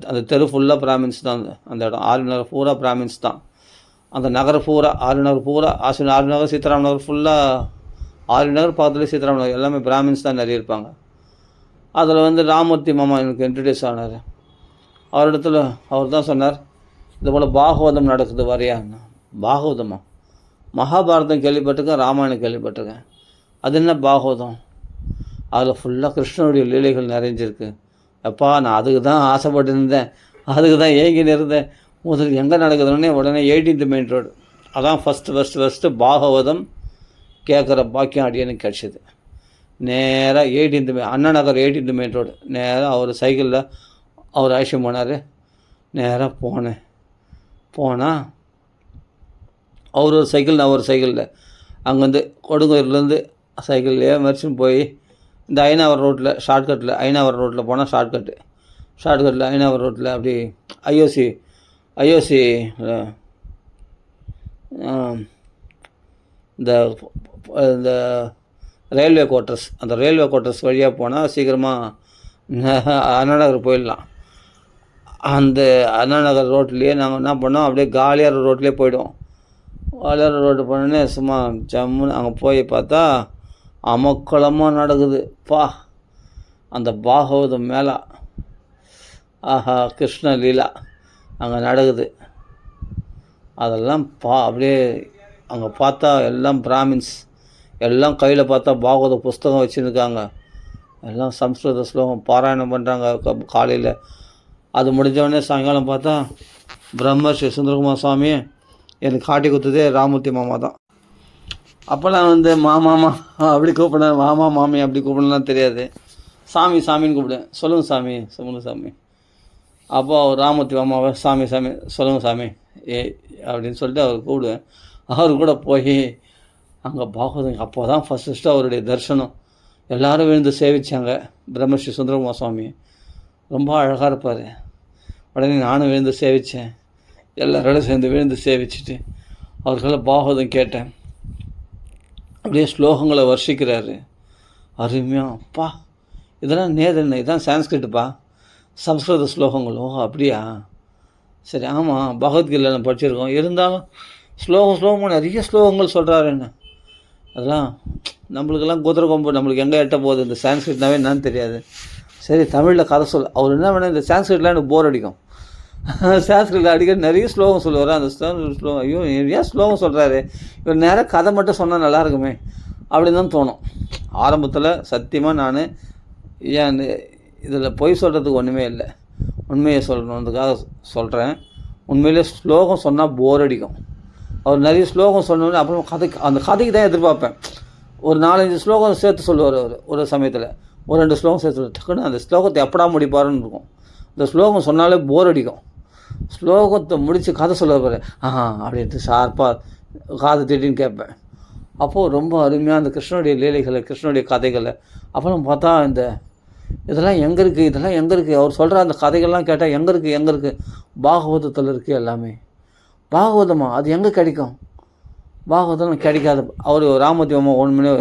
அந்த தெரு ஃபுல்லாக பிராமின்ஸ் தான். அந்த இடம் ஆரிய நகர் பூரா பிராமின்ஸ் தான். அந்த நகர் பூரா ஆரிய நகர் பூரா ஆரிய நகர், சீதாராம் நகர் ஃபுல்லாக ஆரிய நகர் பக்கத்துலேயே சீதாராம் நகர், எல்லாமே பிராமின்ஸ் தான் நிறைய இருப்பாங்க. அதில் ராமமூர்த்தி மாமா எனக்கு இன்ட்ரடியூஸ் ஆனார். அவரிடத்துல அவர் தான் சொன்னார், இது போல் பாகவதம் நடக்குது வரையான்னு. பாகவதமா? மகாபாரதம் கேள்விப்பட்டிருக்கேன், ராமாயணம் கேள்விப்பட்டிருக்கேன், அது என்ன பாகவதம்? அதில் ஃபுல்லாக கிருஷ்ணனுடைய லீலைகள் நிறைஞ்சிருக்கு. அப்பா நான் அதுக்கு தான் ஆசைப்பட்டு இருந்தேன், அதுக்கு தான் ஏங்கின்னு இருந்தேன். முதல் எங்கே நடக்குதுன்னே உடனே 18th மெயின் ரோடு, அதான் ஃபஸ்ட்டு பாகவதம் கேட்குற பாக்கியம் அடியனுக்கு கிடச்சிது. நேராக 18th Anna Nagar 18th main road, நேராக அவர் சைக்கிளில் அவர் ஆக்ஷன் போனார். நேராக போனால் அவர் ஒரு சைக்கிள், நான் ஒரு சைக்கிளில் அங்கேருந்து கொடுங்கூர்லேருந்து சைக்கிள்லேயே மறிச்சுன்னு போய் இந்த ஐநாவரம் ரோட்டில் ஷார்ட்கட்டில், ஐநாவரம் ரோட்டில் போனால் ஷார்ட்கட்டில் ஐநாவரம் ரோட்டில் அப்படி ஐஓசி இந்த ரயில்வே குவார்ட்டர்ஸ், அந்த ரயில்வே குவார்ட்டர்ஸ் வழியாக போனால் சீக்கிரமாக அண்ணா நகர் போயிடலாம். அந்த அண்ணா நகர் ரோட்லேயே நாங்கள் என்ன பண்ணோம், அப்படியே காலியார் ரோட்லேயே போய்டுவோம். காலியார் ரோடு போனோடனே சும்மா ஜம்முன்னு அங்கே போய் பார்த்தா அமக்களமாக நடக்குது. அந்த பாகவதம் மேலே ஆஹா கிருஷ்ண லீலா அங்கே நடக்குது. அதெல்லாம் அப்படியே அங்கே பார்த்தா எல்லாம் பிராமின்ஸ், எல்லாம் கையில் பார்த்தா பாகவத புஸ்தகம் வச்சுருக்காங்க, எல்லாம் சம்ஸ்கிருத ஸ்லோகம் பாராயணம் பண்ணுறாங்க காலையில். அது முடிஞ்சவொடனே சாயங்காலம் பார்த்தா பிரம்மஸ்ரீ சுந்தரகுமார் சுவாமி எனக்கு காட்டி கொடுத்ததே ராமமூர்த்தி மாமா தான். அப்போல்லாம் மாமாமா அப்படி கூப்பிடுவேன், மாமா மாமி அப்படி கூப்பிடலாம் தெரியாது, சாமின்னு கூப்பிடுவேன். சொல்லுங்கள் சாமி. அப்போ அவர் ராமமூர்த்தி மாமாவை சாமி சொல்லுங்கள் சாமி அப்படின்னு சொல்லிட்டு அவர் கூப்பிடுவேன். அவர் கூட போய் அங்கே பாகவதம் அப்போ தான் ஃபஸ்ட்டு அவருடைய தரிசனம். எல்லோரும் விழுந்து சேவிச்சாங்க பிரம்மஸ்ரீ சுந்தரகுமார் சுவாமி, ரொம்ப அழகாக இருப்பார். உடனே நானும் விழுந்து சேவித்தேன், எல்லாரோட சேர்ந்து விழுந்து சேவிச்சுட்டு அவர்களை பாகவதம் கேட்டேன். அப்படியே ஸ்லோகங்களை வர்ஷிக்கிறாரு. அருமையாக அப்பா இதெல்லாம் நேதன் இதுதான் சான்ஸ்கிரிட்டுப்பா, சம்ஸ்கிருத ஸ்லோகங்கள். ஓ அப்படியா, சரி. ஆமாம், பகவத்கீதையில் நம்ம படிச்சிருக்கோம். இருந்தாலும் ஸ்லோகமாக நிறைய ஸ்லோகங்கள் சொல்கிறாரு என்ன. அதெல்லாம் நம்மளுக்கெல்லாம் குதிரை கொம்பு, நம்மளுக்கு எங்கே எட்ட போகுது. இந்த சான்ஸ்கிரிட்னாவே என்னன்னு தெரியாது. சரி, தமிழில் கதை சொல். அவர் என்ன வேணும், இந்த சான்ஸ்கிரிட்லாம் எனக்கு போர் அடிக்கும். சான்ஸ்கிரிட்டில் அடிக்கடி நிறைய ஸ்லோகம் சொல்லுவார். அந்த ஸ்லோகம் ஐயோ ஏன் ஸ்லோகம் சொல்கிறாரு, இவர் நேராக கதை மட்டும் சொன்னால் நல்லா இருக்குமே அப்படின்னு தான் தோணும். ஆரம்பத்தில் சத்தியமாக நான் ஏன் இதில் பொய் சொல்கிறதுக்கு ஒன்றுமே இல்லை, உண்மையை சொல்லணுன்றதுக்காக சொல்கிறேன். உண்மையிலே ஸ்லோகம் சொன்னால் போர் அடிக்கும். அவர் நிறைய ஸ்லோகம் சொன்னோன்னே அப்புறம் அந்த கதைக்கு தான் எதிர்பார்ப்பேன். ஒரு 4-5 ஸ்லோகம் சேர்த்து சொல்லுவார் அவர். ஒரு சமயத்தில் ஒரு 2 ஸ்லோகம் சேர்த்து டக்குன்னு அந்த ஸ்லோகத்தை எப்படா முடிப்பாருன்னு இருக்கும். இந்த ஸ்லோகம் சொன்னாலே போர் அடிக்கும். ஸ்லோகத்தை முடித்து கதை சொல்லுவார், அப்படின்ட்டு ஷார்ப்பாக காது திட்டின்னு கேட்பேன். அப்போது ரொம்ப அருமையாக அந்த கிருஷ்ணனுடைய லீலைகளை, கிருஷ்ணனுடைய கதைகளை அப்புறம் பார்த்தா இதெல்லாம் எங்கே இருக்குது, அவர் சொல்கிற அந்த கதைகள்லாம் கேட்டால் எங்கே இருக்குது, பாகவதத்தில் இருக்குது எல்லாமே. பாகவதமா, அது எங்கே கிடைக்கும், பாகவதம் கிடைக்காது. அவர் ராமதேவமா 1 மணி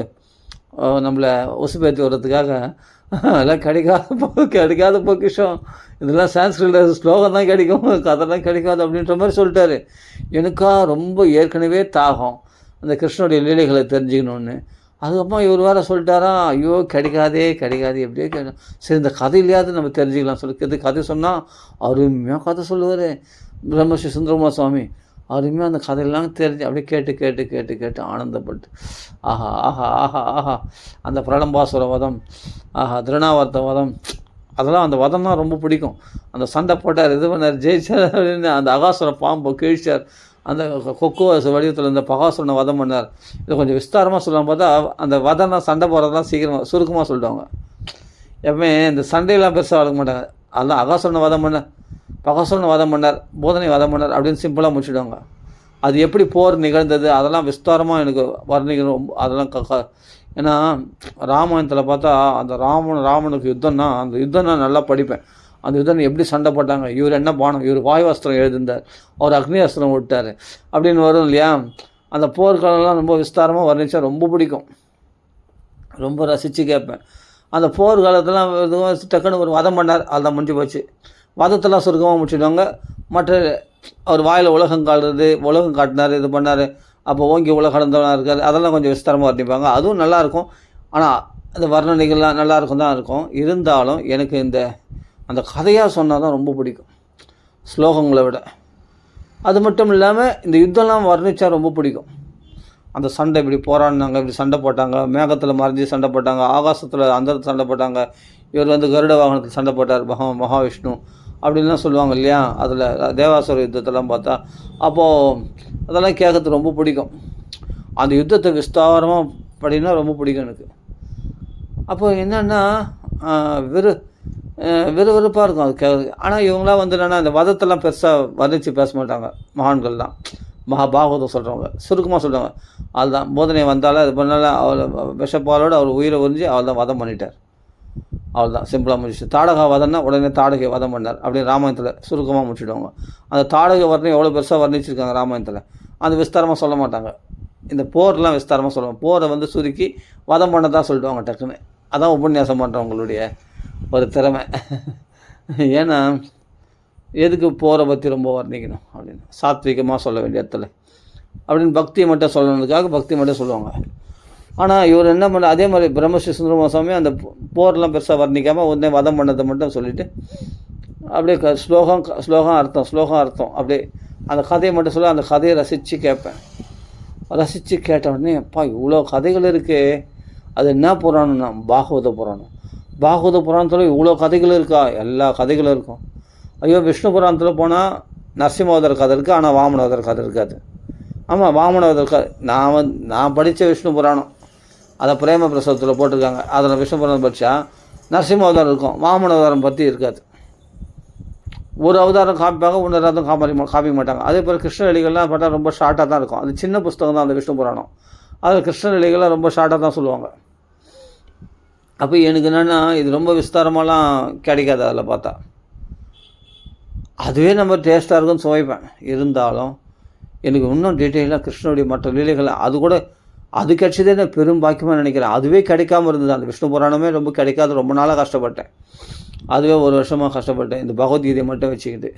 நம்மளை உசுப்பேற்றி வர்றதுக்காக எல்லாம் கிடைக்காத பொக்கிஷம், இதெல்லாம் சான்ஸ்கிரிட் ஸ்லோகம் தான் கிடைக்கும், கதைலாம் கிடைக்காது அப்படின்ற மாதிரி சொல்லிட்டாரு. எனக்கா ரொம்ப ஏற்கனவே தாகம் அந்த கிருஷ்ணனுடைய லீலைகளை தெரிஞ்சுக்கணுன்னு. அதுக்கப்புறம் இவர் வேறு சொல்லிட்டாரா, ஐயோ கிடைக்காதே எப்படியே கிடைக்கும். சரி, இந்த கதையிலையாவது நம்ம தெரிஞ்சுக்கலாம் சொல்லி கதை சொன்னால் அருமையாக கதை சொல்லுவார் பிரம்மஸ்ரீ சுந்தரமா சுவாமி. அருமையாக அந்த கதையெல்லாம் தெரிஞ்சு அப்படியே கேட்டு ஆனந்தப்பட்டு ஆஹா அந்த பிரலம்பாசுர வதம், திருநாவர்த்த வதம், அதெல்லாம் அந்த வதம்லாம் ரொம்ப பிடிக்கும். அந்த சண்டை போட்டார், இது பண்ணார், ஜெயிச்சார் அப்படின்னு அந்த அகாசுர பாம்பை கிழிச்சார், அந்த கொக்கோ வடிவத்தில் இந்த பகாசுரனை வதம் பண்ணார். இதை கொஞ்சம் விஸ்தாரமாக சொல்லலாம். பார்த்தா அந்த வதம்லாம் சண்டை போடுறதுலாம் சீக்கிரமாக சுருக்கமாக சொல்லிட்டாங்க. எப்பவுமே இந்த சண்டையெல்லாம் பெருசாக வளர்க்க மாட்டாங்க. அதெல்லாம் அகாசுரனை வதம் பண்ண, பகாசுரனை வதம் பண்ணார், போதனை வதம் பண்ணார் அப்படின்னு சிம்பிளாக முடிச்சுடுவாங்க. அது எப்படி போர் நிகழ்ந்தது அதெல்லாம் விஸ்தாரமாக எனக்கு வர்ணிக்கணும். அதெல்லாம் ஏன்னா ராமாயணத்தில் பார்த்தா அந்த ராமனுக்கு யுத்தம்னா, அந்த யுத்தம் நான் நல்லா படிப்பேன். அந்த யுத்தம் எப்படி சண்டை போட்டாங்க, இவர் என்ன பானம், இவர் வாயுவஸ்திரம் எழுதிருந்தார், அவர் அக்னி அஸ்திரம் விட்டார் அப்படின்னு வரும் இல்லையா. அந்த போர்க்காலம்லாம் ரொம்ப விஸ்தாரமாக வர்ணித்தா ரொம்ப பிடிக்கும், ரொம்ப ரசித்து கேட்பேன். அந்த போர் காலத்தெல்லாம் டக்குன்னு ஒரு வதம் பண்ணார், அதுதான் முடிஞ்சு போச்சு. வதத்தெல்லாம் சுருக்கமாக முடிச்சுடுவாங்க. மற்ற அவர் வாயில் உலகம் காட்டினார், இது பண்ணார், அப்போ ஓங்கி உலகம் கடந்தவனாக இருக்கார், அதெல்லாம் கொஞ்சம் விஸ்தாரமாக வர்ணிப்பாங்க. அதுவும் நல்லாயிருக்கும். ஆனால் அந்த வர்ணனைகள்லாம் நல்லாயிருக்கும் தான் இருக்கும். இருந்தாலும் எனக்கு அந்த கதையாக சொன்னால் தான் ரொம்ப பிடிக்கும் ஸ்லோகங்களை விட. அது மட்டும் இல்லாமல் இந்த யுத்தம்லாம் வர்ணித்தா ரொம்ப பிடிக்கும். அந்த சண்டை இப்படி போராடினாங்க, இப்படி சண்டை போட்டாங்க, மேகத்தில் மறைஞ்சி சண்டை போட்டாங்க, ஆகாசத்தில் அந்த சண்டை போட்டாங்க, இவர் கருட வாகனத்தில் சண்டை போட்டார் மகாவிஷ்ணு அப்படின்லாம் சொல்லுவாங்க இல்லையா. அதில் தேவாசுர யுத்தத்தெல்லாம் பார்த்தா அப்போது அதெல்லாம் கேட்கறதுக்கு ரொம்ப பிடிக்கும். அந்த யுத்தத்தை விஸ்தாரமாக படினா ரொம்ப பிடிக்கும் எனக்கு. அப்போ என்னென்னா விறுவிறுப்பாக இருக்கும் அது கேட்குறது. ஆனால் இவங்களாம் என்னென்னா இந்த வதத்தெல்லாம் பெருசாக வர்ணித்து பேச மாட்டாங்க மகான்கள்லாம். பாகவதம் சொல்கிறவங்க சுருக்கமாக சொல்கிறாங்க, அதுதான் போதனை வந்தாலும் இது பண்ணாலும் அவளை விஷப்பாலோடு அவர் உயிரை உறிஞ்சி அவள் தான் வதம் பண்ணிட்டார், அவள் தான் சிம்பிளாக முடிச்சு. தாடகா வதம்னா உடனே தாடகை வதம் பண்ணார் அப்படின்னு ராமாயணத்தில் சுருக்கமாக முடிச்சுடுவாங்க. அந்த தாடகை வர்ணம் எவ்வளோ பெருசாக வர்ணிச்சிருக்காங்க ராமாயணத்தில், அந்த விஸ்தாரமாக சொல்ல மாட்டாங்க. இந்த போர்லாம் விஸ்தாரமாக சொல்லுவாங்க, போரை சுருக்கி வதம் பண்ண தான் சொல்லிடுவாங்க டக்குன்னு. அதான் உபன்யாசம் பண்ணுறவங்களுடைய ஒரு திறமை. ஏன்னா எதுக்கு போரை பற்றி ரொம்ப வர்ணிக்கணும் அப்படின்னு, சாத்விகமாக சொல்ல வேண்டிய இடத்துல அப்படின்னு பக்தியை மட்டும் சொல்லணுன்றதுக்காக பக்தி மட்டும் சொல்லுவாங்க. ஆனால் இவர் என்ன பண்ண, அதே மாதிரி பிரம்மஸ்ரீ சுந்தரமா சுவாமி அந்த போர்லாம் பெருசாக வர்ணிக்காமல் உடனே வதம் பண்ணதை மட்டும் சொல்லிவிட்டு அப்படியே ஸ்லோகம் அர்த்தம் அப்படியே அந்த கதையை மட்டும் சொல்ல, அந்த கதையை ரசித்து கேட்பேன். ரசித்து கேட்ட உடனே அப்பா இவ்வளோ கதைகள் இருக்குது, அது என்ன புராணம்னா பாகவத புராணம். பாகவத புராணத்தில் இவ்வளோ கதைகள் இருக்கா, எல்லா கதைகளும் இருக்கும். ஐயோ விஷ்ணு புராணத்தில் போனால் நரசிம்மவதர் கதை இருக்குது, ஆனால் வாமனவதர் கதை இருக்காது. ஆமாம், வாமனவதர் கதை நான் படித்த விஷ்ணு புராணம் அதை பிரேம பிரசவத்தில் போட்டிருக்காங்க. அதில் விஷ்ணு புராணம் படித்தா நரசிம்மவதாரம் இருக்கும், வாமனவதாரம் பற்றி இருக்காது. ஒரு அவதாரம் காமிப்பாங்க, இன்னொரு அவதாரம் காமிக்க மாட்டாங்க. அதே போல் கிருஷ்ணலீலைகள்லாம் பார்த்தா ரொம்ப ஷார்ட்டாக தான் இருக்கும். அது சின்ன புஸ்தகம் தான் அந்த விஷ்ணு புராணம். அதில் கிருஷ்ணலீலைகள்லாம் ரொம்ப ஷார்ட்டாக தான் சொல்லுவாங்க. அப்போ எனக்கு என்னென்னா இது ரொம்ப விஸ்தாரமாலாம் கிடைக்காது. அதில் பார்த்தா அதுவே நம்ம டேஸ்ட்டாக இருக்குன்னு சுவைப்பேன். இருந்தாலும் எனக்கு இன்னும் டீட்டெயிலாக கிருஷ்ணனுடைய மற்ற லீலைகள் அது கூட அது கிடைச்சதே நான் பெரும் பாக்கியமாக நினைக்கிறேன். அதுவே கிடைக்காம இருந்தது. அந்த விஷ்ணு புராணமே ரொம்ப கிடைக்காது, ரொம்ப நாளாக கஷ்டப்பட்டேன். அதுவே ஒரு வருஷமாக கஷ்டப்பட்டேன். இந்த பகவத்கீதையை மட்டும் வச்சுக்கிட்டு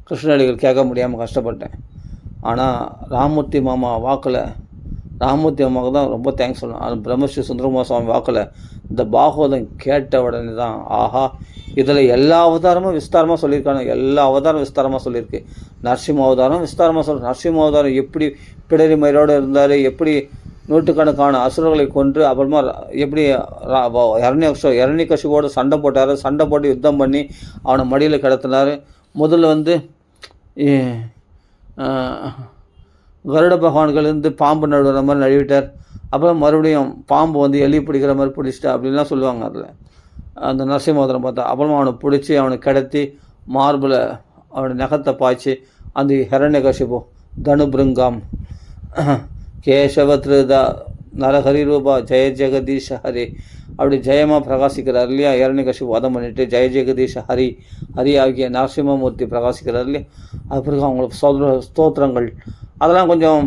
கிருஷ்ணடிகள் கேட்க முடியாமல் கஷ்டப்பட்டேன். ஆனால் ராமமூர்த்தி மாமா வாக்கில், ராமமூர்த்தி மாமாவுக்கு தான் ரொம்ப தேங்க்ஸ் சொல்லணும். அது பிரம்மஸ்ரீ சுந்தரகுமார சுவாமி வாக்கில் இந்த பாகவதம் கேட்ட உடனே தான் ஆஹா, இதில் எல்லா அவதாரமும் விஸ்தாரமாக சொல்லியிருக்காங்க. எல்லா அவதாரம் விஸ்தாரமாக சொல்லியிருக்கு. நரசிம்ம அவதாரம் விஸ்தாரமாக நரசிம்ம அவதாரம் எப்படி பிடரி மயிரோடு இருந்தார், எப்படி நூற்றுக்கணக்கான அசுரர்களை கொன்று, அப்புறமா எப்படி இரண்யகசிபோடு சண்டை போட்டார், சண்டை போட்டு யுத்தம் பண்ணி அவனை மடியில் கிடத்தினார். முதல்ல கருட பகவான்கள் பாம்பு நடுவுற மாதிரி நழுவிட்டார். அப்புறம் மறுபடியும் பாம்பு எலி பிடிக்கிற மாதிரி பிடிச்சிட்டா அப்படின்லாம் சொல்லுவாங்க. அதில் அந்த நரசிம்மோதரம் பார்த்தா அப்புறமா அவனை பிடிச்சி அவனை கிடத்தி மார்பில் அவனை நகத்தை பாய்ச்சி அந்த ஹிரண்யகசிபு தனுபிருங்காம் கேசவத்ருதா நரஹரி ரூபா ஜெய ஜெகதீஷ ஹரி அப்படி ஜெயமாக பிரகாசிக்கிறார் இல்லையா. ஹிரண்யகசிபு வதம் பண்ணிவிட்டு ஜெய ஜெகதீஷ ஹரி ஹரி ஆகிய நரசிம்மமூர்த்தி பிரகாசிக்கிறார் இல்லையா. அது பிறகு அவங்களுக்கு ஸ்தோத்திரங்கள் அதெல்லாம் கொஞ்சம்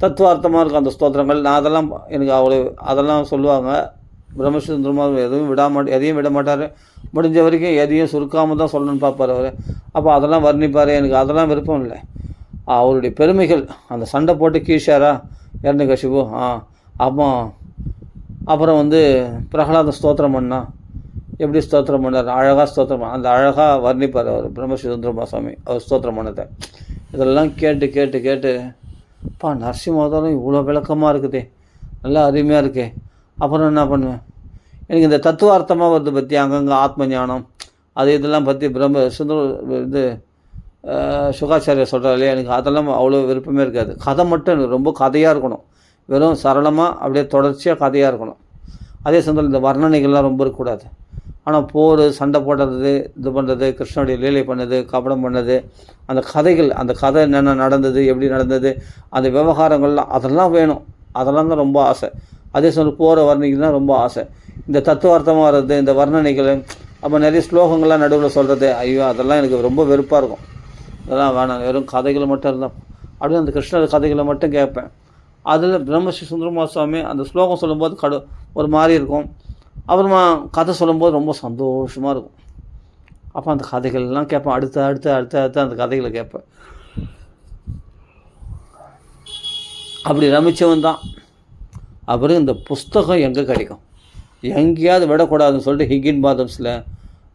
தத்துவார்த்தமாக இருக்கும். அந்த ஸ்தோத்திரங்கள் நான் அதெல்லாம் எனக்கு அதெல்லாம் சொல்லுவாங்க. பிரம்மஸ்ரீ சுந்தரகுமார் எதையும் விட மாட்டார். முடிஞ்ச வரைக்கும் எதையும் சுருக்காமல் தான் சொல்லணும்னு பார்ப்பார் அவர். அப்போ அதெல்லாம் வர்ணிப்பார். எனக்கு அதெல்லாம் விருப்பம் இல்லை. அவருடைய பெருமைகள் அந்த சண்டை போட்டு கீழ்ஷாரா ஹிரண்யகசிபு அப்புறம் பிரகலாத ஸ்தோத்திரம் பண்ணா எப்படி ஸ்தோத்திரம் பண்ணார், அழகாக ஸ்தோத்திரம் அந்த அழகாக வர்ணிப்பார் அவர் பிரம்மஸ்ரீ சுந்தரகுமார சுவாமி அவர் ஸ்தோத்திரம் பண்ணதை. இதெல்லாம் கேட்டு கேட்டு கேட்டு நரசிம்ம அவதாரம் இவ்வளோ விளக்கமாக இருக்குதே, நல்லா அருமையாக இருக்கே. அப்புறம் என்ன பண்ணுவேன், எனக்கு இந்த தத்துவார்த்தமாக வருது பற்றி அங்கங்கே ஆத்ம ஞானம் இதெல்லாம் பற்றி சுகாச்சாரியா சொல்கிறார் இல்லையா, எனக்கு அதெல்லாம் அவ்வளோ விருப்பமே இருக்காது. கதை மட்டும் எனக்கு ரொம்ப கதையாக இருக்கணும், வெறும் சரளமாக அப்படியே தொடர்ச்சியாக கதையாக இருக்கணும். அதே சமயத்தில் இந்த வர்ணனைகள்லாம் ரொம்ப இருக்கக்கூடாது. ஆனால் போர் சண்டை போடுறது இது பண்ணுறது, கிருஷ்ணனுடைய லீலை பண்ணது, கபடம் பண்ணது, அந்த கதைகள், அந்த கதை என்னென்ன நடந்தது, எப்படி நடந்தது, அந்த விவகாரங்கள்லாம் அதெல்லாம் வேணும். அதெல்லாம் தான் ரொம்ப ஆசை. அதே சமயம் போகிற வர்ணிகள்லாம் ரொம்ப ஆசை. இந்த தத்துவார்த்தமாக வர்றது, இந்த வர்ணனைகள், அப்போ நிறைய ஸ்லோகங்கள்லாம் நடுவில் சொல்கிறது, ஐயோ அதெல்லாம் எனக்கு ரொம்ப வெறுப்பாக இருக்கும். அதெல்லாம் வேணாம், வெறும் கதைகள் மட்டும் இருந்தால் அப்படியே அந்த கிருஷ்ணர் கதைகளை மட்டும் கேட்பேன். அதில் பிரம்மஸ்ரீ சுந்தரகுமார சுவாமி அந்த ஸ்லோகம் சொல்லும்போது ஒரு மாதிரி இருக்கும். அப்புறமா கதை சொல்லும்போது ரொம்ப சந்தோஷமாக இருக்கும். அப்போ அந்த கதைகள்லாம் கேட்பேன். அடுத்த அந்த கதைகளை கேட்பேன். அப்படி ரமிச்சவன் தான். அப்புறம் இந்த புஸ்தகம் எங்கே கிடைக்கும், எங்கேயாவது விடக்கூடாதுன்னு சொல்லிட்டு ஹிகின் பாதம்ஸில்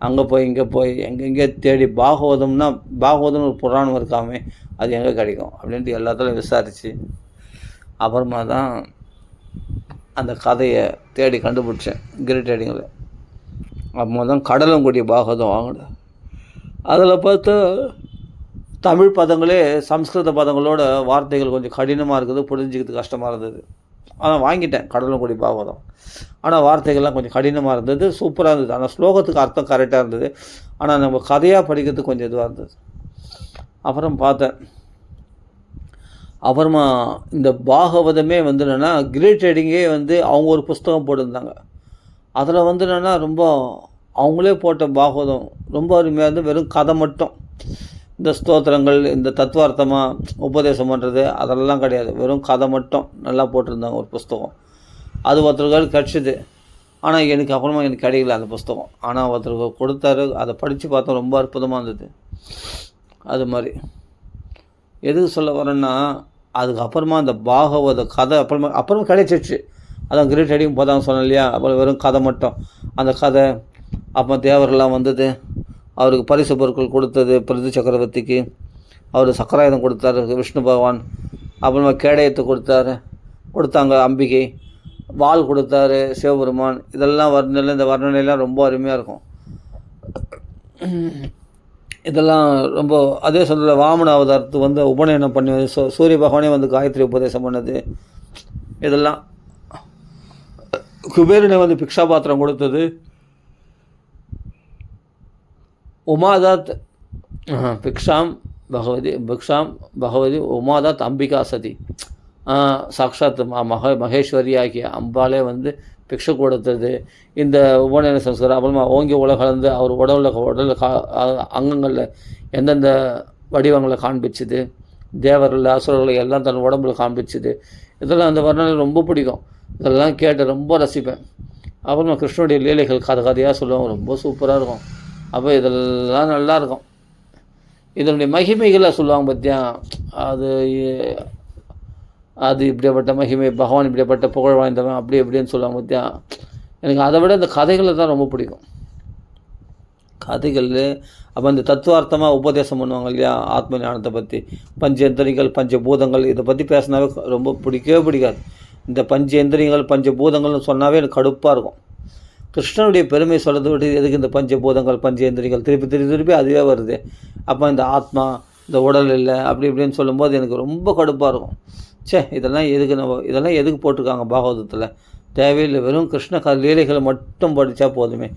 அங்கே போய் இங்கே போய் எங்கெங்கே தேடி பாகவதம்னு ஒரு புராணம் இருக்காமே அது எங்கே கிடைக்கும் அப்படின்ட்டு எல்லாத்துலையும் விசாரித்து அப்புறமா தான் அந்த கதையை தேடி கண்டுபிடிச்சேன் கிரிட்டேடிங்கில். அப்புறமா தான் கடலங்குடி பாகவதம் வாங்கினேன். அதில் பார்த்தா தமிழ் பதங்களே சம்ஸ்கிருத பதங்களோட வார்த்தைகள் கொஞ்சம் கடினமாக இருக்குது, புரிஞ்சிக்கிறது கஷ்டமாக இருந்தது. ஆனால் வாங்கிட்டேன் கடலங்குடி பாகவதம். ஆனால் வார்த்தைகள்லாம் கொஞ்சம் கடினமாக இருந்தது, சூப்பராக இருந்தது. ஆனால் ஸ்லோகத்துக்கு அர்த்தம் கரெக்டாக இருந்தது. ஆனால் நம்ம கதையாக படிக்கிறதுக்கு கொஞ்சம் இதுவாக இருந்தது. அப்புறம் பார்த்தேன். அப்புறமா இந்த பாகவதமே என்னென்னா கிரேட் ட்ரேடிங்கே அவங்க ஒரு புஸ்தகம் போட்டிருந்தாங்க. அதில் என்னென்னா ரொம்ப அவங்களே போட்ட பாகவதம் ரொம்ப அருமையாக இருந்து வெறும் கதை மட்டும், இந்த ஸ்தோத்திரங்கள் இந்த தத்துவார்த்தமாக உபதேசம் பண்ணுறது அதெல்லாம் கிடையாது, வெறும் கதை மட்டும் நல்லா போட்டிருந்தாங்க ஒரு புஸ்தகம். அது ஒருத்தருக்கு கிடச்சிது. ஆனால் எனக்கு அப்புறமா எனக்கு கிடைக்கல அந்த புஸ்தகம். ஆனால் ஒருத்தருக்கு கொடுத்தாரு, அதை படித்து பார்த்தோம், ரொம்ப அற்புதமாக இருந்தது. அது மாதிரி எதுக்கு சொல்ல வரேன்னா, அதுக்கப்புறமா அந்த பாகவத கதை அப்புறமா கிடைச்சிச்சு. அதான் கிரேட் ரைடிங் போதாங்க சொன்னேன் இல்லையா. அப்புறம் வெறும் கதை மட்டும், அந்த கதை. அப்போ தேவரெல்லாம் அவருக்கு பரிசு பொருட்கள் கொடுத்தது பிருது சக்கரவர்த்திக்கு. அவர் சக்கராயுதம் கொடுத்தாரு விஷ்ணு பகவான். அப்புறமா கேடயத்தை கொடுத்தாங்க அம்பிகை. வாள் கொடுத்தாரு சிவபெருமான். இதெல்லாம் இந்த வர்ணனைலாம் ரொம்ப அருமையாக இருக்கும். இதெல்லாம் ரொம்ப அதே சொல்ல வாமன அவதாரத்து உபநயனம் பண்ணி சூரிய பகவானே காயத்ரி உபதேசம் பண்ணது. இதெல்லாம் குபேரனை பிக்ஷாபாத்திரம் கொடுத்தது. உமாதாத் பிக்ஷாம் பகவதி உமாதாத் அம்பிகா சதி. சாக்ஷாத் மகேஸ்வரி ஆகிய அம்பாலே பிக்ஷை கொடுத்தது. இந்த உபநயன சம்ஸ்காரம் அப்புறமா ஓங்கி உலகளந்து அவர் உடலில் அங்கங்களில் எந்தெந்த வடிவங்களை காண்பிச்சுது தேவர்கள் அசுரர்களை எல்லாம் தன் உடம்புல காண்பிச்சுது. இதெல்லாம் அந்த வர்ணனை ரொம்ப பிடிக்கும். இதெல்லாம் கேட்டு ரொம்ப ரசிப்பேன். அப்புறமா கிருஷ்ணனுடைய லீலைகள் கதை கதையாக சொல்லுவாங்க, ரொம்ப சூப்பராக இருக்கும். அப்போ இதெல்லாம் நல்லாயிருக்கும். இதனுடைய மகிமைகளை சொல்லுவாங்க பார்த்தியா, அது அது இப்படிப்பட்ட மகிமை, பகவான் இப்படிப்பட்ட புகழ் வாய்ந்தவன், அப்படி இப்படின்னு சொல்லுவாங்க பார்த்தியா. எனக்கு அதை விட இந்த கதைகளை தான் ரொம்ப பிடிக்கும். கதைகள் அப்போ இந்த தத்துவார்த்தமாக உபதேசம் பண்ணுவாங்க இல்லையா, ஆத்ம ஞானத்தை பற்றி, பஞ்சேந்திரியங்கள் பஞ்சபூதங்கள் இதை பற்றி பேசினாவே ரொம்ப பிடிக்கவே பிடிக்காது. இந்த பஞ்சேந்திரியங்கள் பஞ்சபூதங்கள்னு சொன்னாவே எனக்கு கடுப்பாக இருக்கும். கிருஷ்ணனுடைய பெருமை சொல்கிறத விட்டு எதுக்கு இந்த பஞ்சபூதங்கள் பஞ்சேந்திரியங்கள் திருப்பி திருப்பி திருப்பி அதுவே வருது. அப்போ இந்த ஆத்மா இந்த உடல் இல்லை அப்படி இப்படின்னு சொல்லும்போது எனக்கு ரொம்ப கடுப்பாக இருக்கும். இதெல்லாம் எதுக்கு இதெல்லாம் எதுக்கு போட்டிருக்காங்க பாகவதத்தில், தேவையில்லை. வெறும் கிருஷ்ண லீலைகளை மட்டும் படித்தா போதுமே.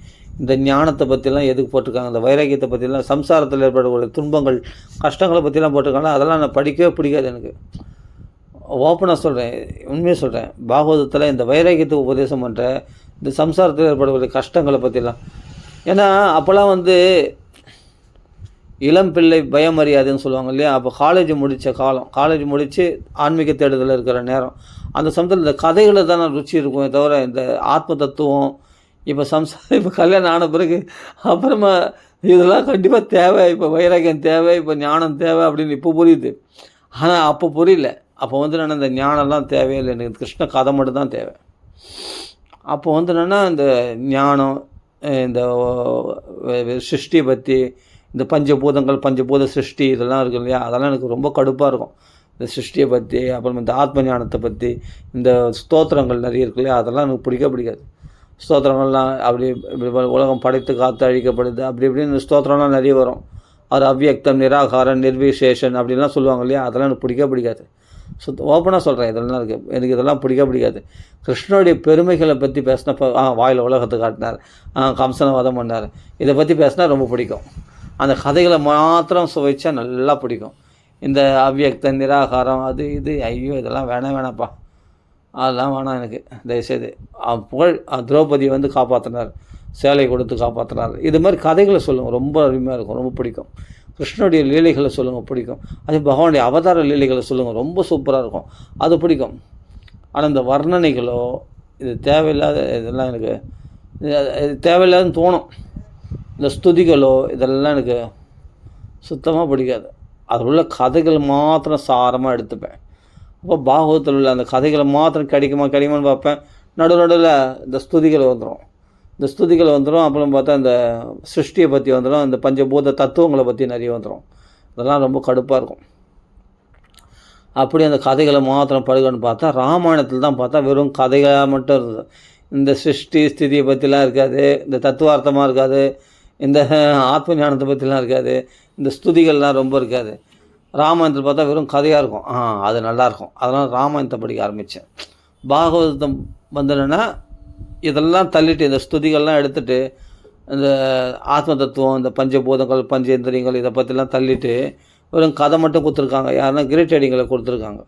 இந்த ஞானத்தை பற்றிலாம் எதுக்கு போட்டிருக்காங்க, இந்த வைராக்கியத்தை பற்றிலாம், சம்சாரத்தில் ஏற்படக்கூடிய துன்பங்கள் கஷ்டங்களை பற்றிலாம் போட்டிருக்காங்களா, அதெல்லாம் நான் படிக்கவே பிடிக்காது எனக்கு. ஓப்பனாக சொல்கிறேன், உண்மையாக சொல்கிறேன். பாகவதத்தில் இந்த வைராக்கியத்தை உபதேசம் பண்ணுற இந்த சம்சாரத்தில் ஏற்படக்கூடிய கஷ்டங்களை பற்றிலாம். ஏன்னா அப்போல்லாம் இளம் பிள்ளை பயமறியாதுன்னு சொல்லுவாங்க இல்லையா. அப்போ காலேஜ் முடித்த காலம், காலேஜ் முடித்து ஆன்மீக தேடுதலில் இருக்கிற நேரம். அந்த சமயத்தில் இந்த கதைகளை தான் நான் ருச்சி இருக்குமே தவிர இந்த ஆத்ம தத்துவம் இப்போ இப்போ கல்யாணம் ஆன பிறகு அப்புறமா இதெல்லாம் கண்டிப்பாக தேவை, இப்போ வைராக்கியம் தேவை, இப்போ ஞானம் தேவை அப்படின்னு இப்போ புரியுது. ஆனால் அப்போ புரியல. அப்போ நான் இந்த ஞானம்லாம் தேவையில்லை, எனக்கு கிருஷ்ண கதை மட்டும் தான் தேவை. அப்போ என்னென்னா இந்த ஞானம், இந்த சிருஷ்டியை பற்றி, இந்த பஞ்சபூதங்கள் பஞ்சபூத சிருஷ்டி இதெல்லாம் இருக்குது இல்லையா, அதெல்லாம் எனக்கு ரொம்ப கடுப்பாக இருக்கும். இந்த சிருஷ்டியை பற்றி, அப்புறம் இந்த ஆத்ம ஞானத்தை பற்றி, இந்த ஸ்தோத்திரங்கள் நிறைய இருக்கு இல்லையா, அதெல்லாம் எனக்கு பிடிக்காது. ஸ்தோத்திரங்கள்லாம் அப்படி உலகம் படைத்து காத்து அழிக்கப்படுது அப்படி இப்படின்னு ஸ்தோத்திரம்லாம் நிறைய வரும். அது அவ்வியக்தம், நிராகாரம், நிர்விசேஷன் அப்படின்லாம் சொல்லுவாங்க இல்லையா, அதெல்லாம் எனக்கு பிடிக்காது. ஓப்பனாக சொல்கிறேன், இதெல்லாம் எனக்கு இதெல்லாம் பிடிக்காது. கிருஷ்ணனுடைய பெருமைகளை பற்றி பேசினப்போ வாயில் உலகத்தை காட்டினார், கம்சனை வதம் பண்ணார், இதை பற்றி பேசினா ரொம்ப பிடிக்கும். அந்த கதைகளை மாத்திரம் சுவைச்சா நல்லா பிடிக்கும். இந்த அவ்வியக்தம், நிராகாரம், அது இது ஐயோ இதெல்லாம் வேணாப்பா, அதெல்லாம் வேணாம் எனக்கு தயவுசெய்து. புகழ் திரௌபதி காப்பாற்றினார், சேலை கொடுத்து காப்பாற்றினார், இது மாதிரி கதைகளை சொல்லுங்கள், ரொம்ப அருமையாக இருக்கும், ரொம்ப பிடிக்கும். கிருஷ்ணனுடைய லீலைகளை சொல்லுங்கள், பிடிக்கும். அதே பகவானுடைய அவதார லீலைகளை சொல்லுங்கள், ரொம்ப சூப்பராக இருக்கும், அது பிடிக்கும். ஆனால் இந்த வர்ணனைகளோ இது தேவையில்லாத, இதெல்லாம் எனக்கு தேவையில்லாதுன்னு தோணும். இந்த ஸ்துதிகளோ இதெல்லாம் எனக்கு சுத்தமாக பிடிக்காது. அதில் உள்ள கதைகள் மாத்திரம் சாரமாக எடுத்துப்பேன். அப்போ பாகவத்தில் உள்ள அந்த கதைகளை மாத்திரம் கிடைக்குமான்னு பார்ப்பேன். நடுவில் இந்த ஸ்துதிகள் வந்துடும். அப்புறம் பார்த்தா இந்த சிருஷ்டியை பற்றி வந்துடும், இந்த பஞ்சபூத தத்துவங்களை பற்றி நிறைய வந்துடும். இதெல்லாம் ரொம்ப கடுப்பாக இருக்கும். அப்படி அந்த கதைகளை மாத்திரம் படுகன்னு பார்த்தா ராமாயணத்தில் தான் பார்த்தா வெறும் கதைகளாக மட்டும் இருந்தது. இந்த சிருஷ்டி ஸ்திதியை பற்றிலாம் இருக்காது, இந்த தத்துவார்த்தமாக இருக்காது, இந்த ஆத்ம ஞானத்தை பற்றிலாம் இருக்காது, இந்த ஸ்துதிகள்லாம் ரொம்ப இருக்காது. ராமாயணத்தில் பார்த்தா வெறும் கதையாக இருக்கும். அது நல்லாயிருக்கும். அதனால் ராமாயணத்தை படிக்க ஆரம்பித்தேன். பாகவதம் என்னென்னா இதெல்லாம் தள்ளிட்டு, இந்த ஸ்துதிகள்லாம் எடுத்துகிட்டு, இந்த ஆத்ம தத்துவம், இந்த பஞ்சபூதங்கள் பஞ்சேந்திரியங்கள் இதை பற்றிலாம் தள்ளிட்டு வெறும் கதை மட்டும் கொடுத்துருக்காங்க. யாருன்னா கிரேட் ரைடிங்களை கொடுத்துருக்காங்க.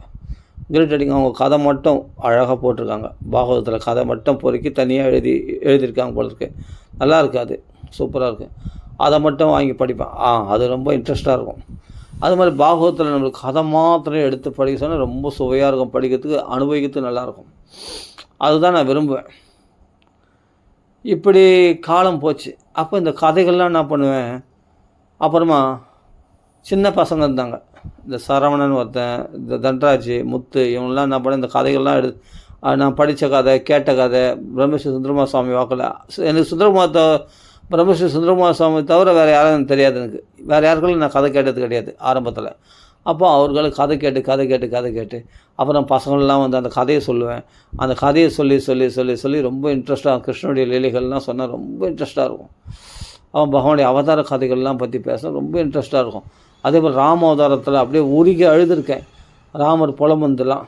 கிரேட் ரைடிங் அவங்க கதை மட்டும் அழகாக போட்டிருக்காங்க. பாகவதத்தில் கதை மட்டும் பொறுக்கி தனியாக எழுதியிருக்காங்க போல இருக்குது. நல்லா இருக்காது, சூப்பராக இருக்குது. அதை மட்டும் வாங்கி படிப்பேன். அது ரொம்ப இன்ட்ரெஸ்ட்டாக இருக்கும். அது மாதிரி பாகவதத்தில் நம்மளுக்கு கதை மாத்திரம் எடுத்து படிக்க சொன்னால் ரொம்ப சுவையாக இருக்கும், படிக்கிறதுக்கு அனுபவிக்கிறதுக்கு நல்லாயிருக்கும். அதுதான் நான் விரும்புவேன். இப்படி காலம் போச்சு. அப்போ இந்த கதைகள்லாம் என்ன பண்ணுவேன், அப்புறமா சின்ன பசங்க இருந்தாங்க, இந்த சரவணன் ஒருத்தன், இந்த தன்ராஜ், முத்து, இவங்கெல்லாம் என்ன பண்ண இந்த கதைகள்லாம் நான் படித்த கதை, கேட்ட கதை, பிரம்மஸ்ரீ சுந்தரகுமார சுவாமி வாக்கில் எனக்கு பிரம்மஸ்ரீ சுந்தரகுமார சுவாமி தவிர வேறு யாரும் எனக்கு தெரியாது. எனக்கு வேறு யாருக்கும் நான் கதை கேட்டது கிடையாது ஆரம்பத்தில். அப்போ அவர்களுக்கு கதை கேட்டு அப்புறம் பசங்கள்லாம் அந்த கதையை சொல்லுவேன். அந்த கதையை சொல்லி ரொம்ப இன்ட்ரெஸ்ட்டாக கிருஷ்ணனுடைய லீலைகள்லாம் சொன்னால் ரொம்ப இன்ட்ரெஸ்ட்டாக இருக்கும். அவன் பகவானுடைய அவதார கதைகள்லாம் பற்றி பேச ரொம்ப இன்ட்ரெஸ்ட்டாக இருக்கும். அதே போல் ராம அவதாரத்தில் அப்படியே உருகி அழுதுருக்கேன். ராமர் புலம்புந்தெல்லாம்.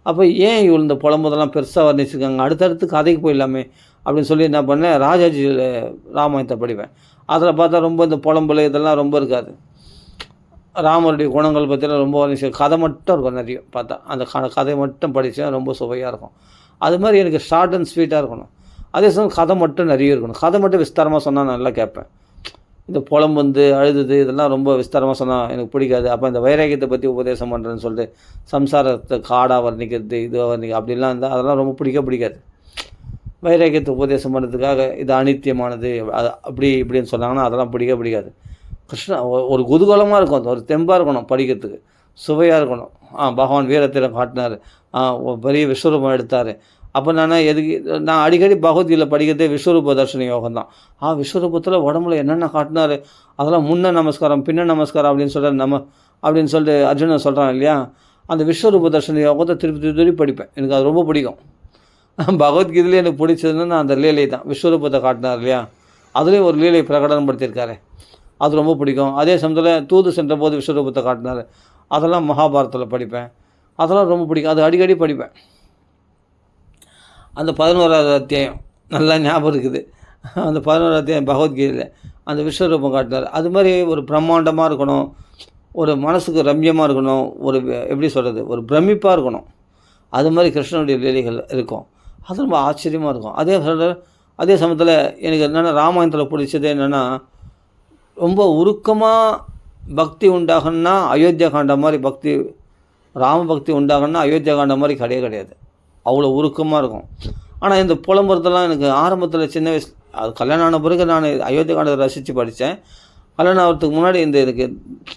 அப்போ ஏன் இவ்வளோ இந்த புலம்புதெல்லாம் பெருசாக வர்ணிச்சிருக்காங்க, அடுத்தடுத்து கதைக்கு போயிடலாமே அப்படின்னு சொல்லி என்ன பண்ணேன், ராஜாஜியில் ராமாயணத்தை படிப்பேன். அதில் பார்த்தா ரொம்ப இந்த புலம்புல இதெல்லாம் ரொம்ப இருக்காது. ராமருடைய குணங்கள் பற்றிலாம் ரொம்ப வர்ணிச்சு கதை மட்டும் இருக்கும் நிறைய. பார்த்தா அந்த கதை மட்டும் படித்தா ரொம்ப சுவையாக இருக்கும். அது மாதிரி எனக்கு ஷார்ட் அண்ட் ஸ்வீட்டாக இருக்கணும். அதே சமயம் கதை மட்டும் நிறைய இருக்கணும். கதை மட்டும் விஸ்தாரமாக சொன்னால் நல்லா கேட்பேன். இந்த புலம்பு அழுது இதெல்லாம் ரொம்ப விஸ்தாரமாக சொன்னால் எனக்கு பிடிக்காது. அப்போ இந்த வைராக்கியத்தை பற்றி உபதேசம் பண்ணுறேன்னு சொல்லிட்டு சம்சாரத்தை காடாக வர்ணிக்கிறது இது அப்படிலாம் இருந்தால் அதெல்லாம் ரொம்ப பிடிக்காது. வைராக்கியத்தை உபதேசம் பண்ணுறதுக்காக இது அனித்தியமானது அப்படி இப்படின்னு சொன்னாங்கன்னா அதெல்லாம் பிடிக்காது. கிருஷ்ணா ஒரு குதூகலமாக இருக்கும், ஒரு தெம்பாக இருக்கணும், படிக்கிறதுக்கு சுவையாக இருக்கணும். பகவான் வீரத்தில் காட்டினார், பெரிய விஸ்வரூபம் எடுத்தார். அப்போ நான் அடிக்கடி பகவத்கீதையில் படிக்கிறதே விஸ்வரூப தர்ஷன யோகம் தான். விஸ்வரூபத்தில் உடம்புல என்னென்ன காட்டினார், அதெல்லாம் முன்ன நமஸ்காரம் பின்ன நமஸ்காரம் அப்படின்னு சொல்லிட்டு அர்ஜுனன் சொல்கிறான் இல்லையா. அந்த விஸ்வரூப தர்ஷன யோகத்தை திருப்பி படிப்பேன். எனக்கு அது ரொம்ப பிடிக்கும். பகவத்கீதையிலே எனக்கு பிடிச்சதுன்னா அந்த லீலை தான். விஸ்வரூபத்தை காட்டினார் இல்லையா, அதுலேயும் ஒரு லீலை பிரகடனப்படுத்தியிருக்காரு, அது ரொம்ப பிடிக்கும். அதே சமயத்தில் தூது சென்ற போது விஸ்வரூபத்தை காட்டினார், அதெல்லாம் மகாபாரதத்தில் படிப்பேன், அதெல்லாம் ரொம்ப பிடிக்கும். அது அடிக்கடி படிப்பேன். அந்த 11வது அத்தியாயம் நல்லா ஞாபகம் இருக்குது. அந்த 11வது அத்தியாயம் பகவத்கீதையில் அந்த விஸ்வரூபம் காட்டினார். அது மாதிரி ஒரு பிரம்மாண்டமாக இருக்கணும், ஒரு மனசுக்கு ரம்யமாக இருக்கணும், ஒரு எப்படி சொல்கிறது, ஒரு பிரமிப்பாக இருக்கணும். அது மாதிரி கிருஷ்ணனுடைய லீலைகள் இருக்கும். அது ரொம்ப ஆச்சரியமாக இருக்கும். அதே சமயத்தில் எனக்கு என்னென்னா ராமாயணத்தில் பிடிச்சது என்னென்னா, ரொம்ப உருக்கமாக பக்தி உண்டாகணும்னா அயோத்தியா காண்டம் மாதிரி பக்தி, ராம பக்தி உண்டாகணும்னா அயோத்தியா காண்டம் மாதிரி கிடையாது. அவ்வளோ உருக்கமாக இருக்கும். ஆனால் இந்த புலம்புறதெல்லாம் எனக்கு ஆரம்பத்தில் சின்ன வயசு, அது கல்யாணம் ஆன பிறகு நான் அயோத்தியா காண்டத்தை ரசித்து படித்தேன். கல்யாணம் ஆகிறதுக்கு முன்னாடி எனக்கு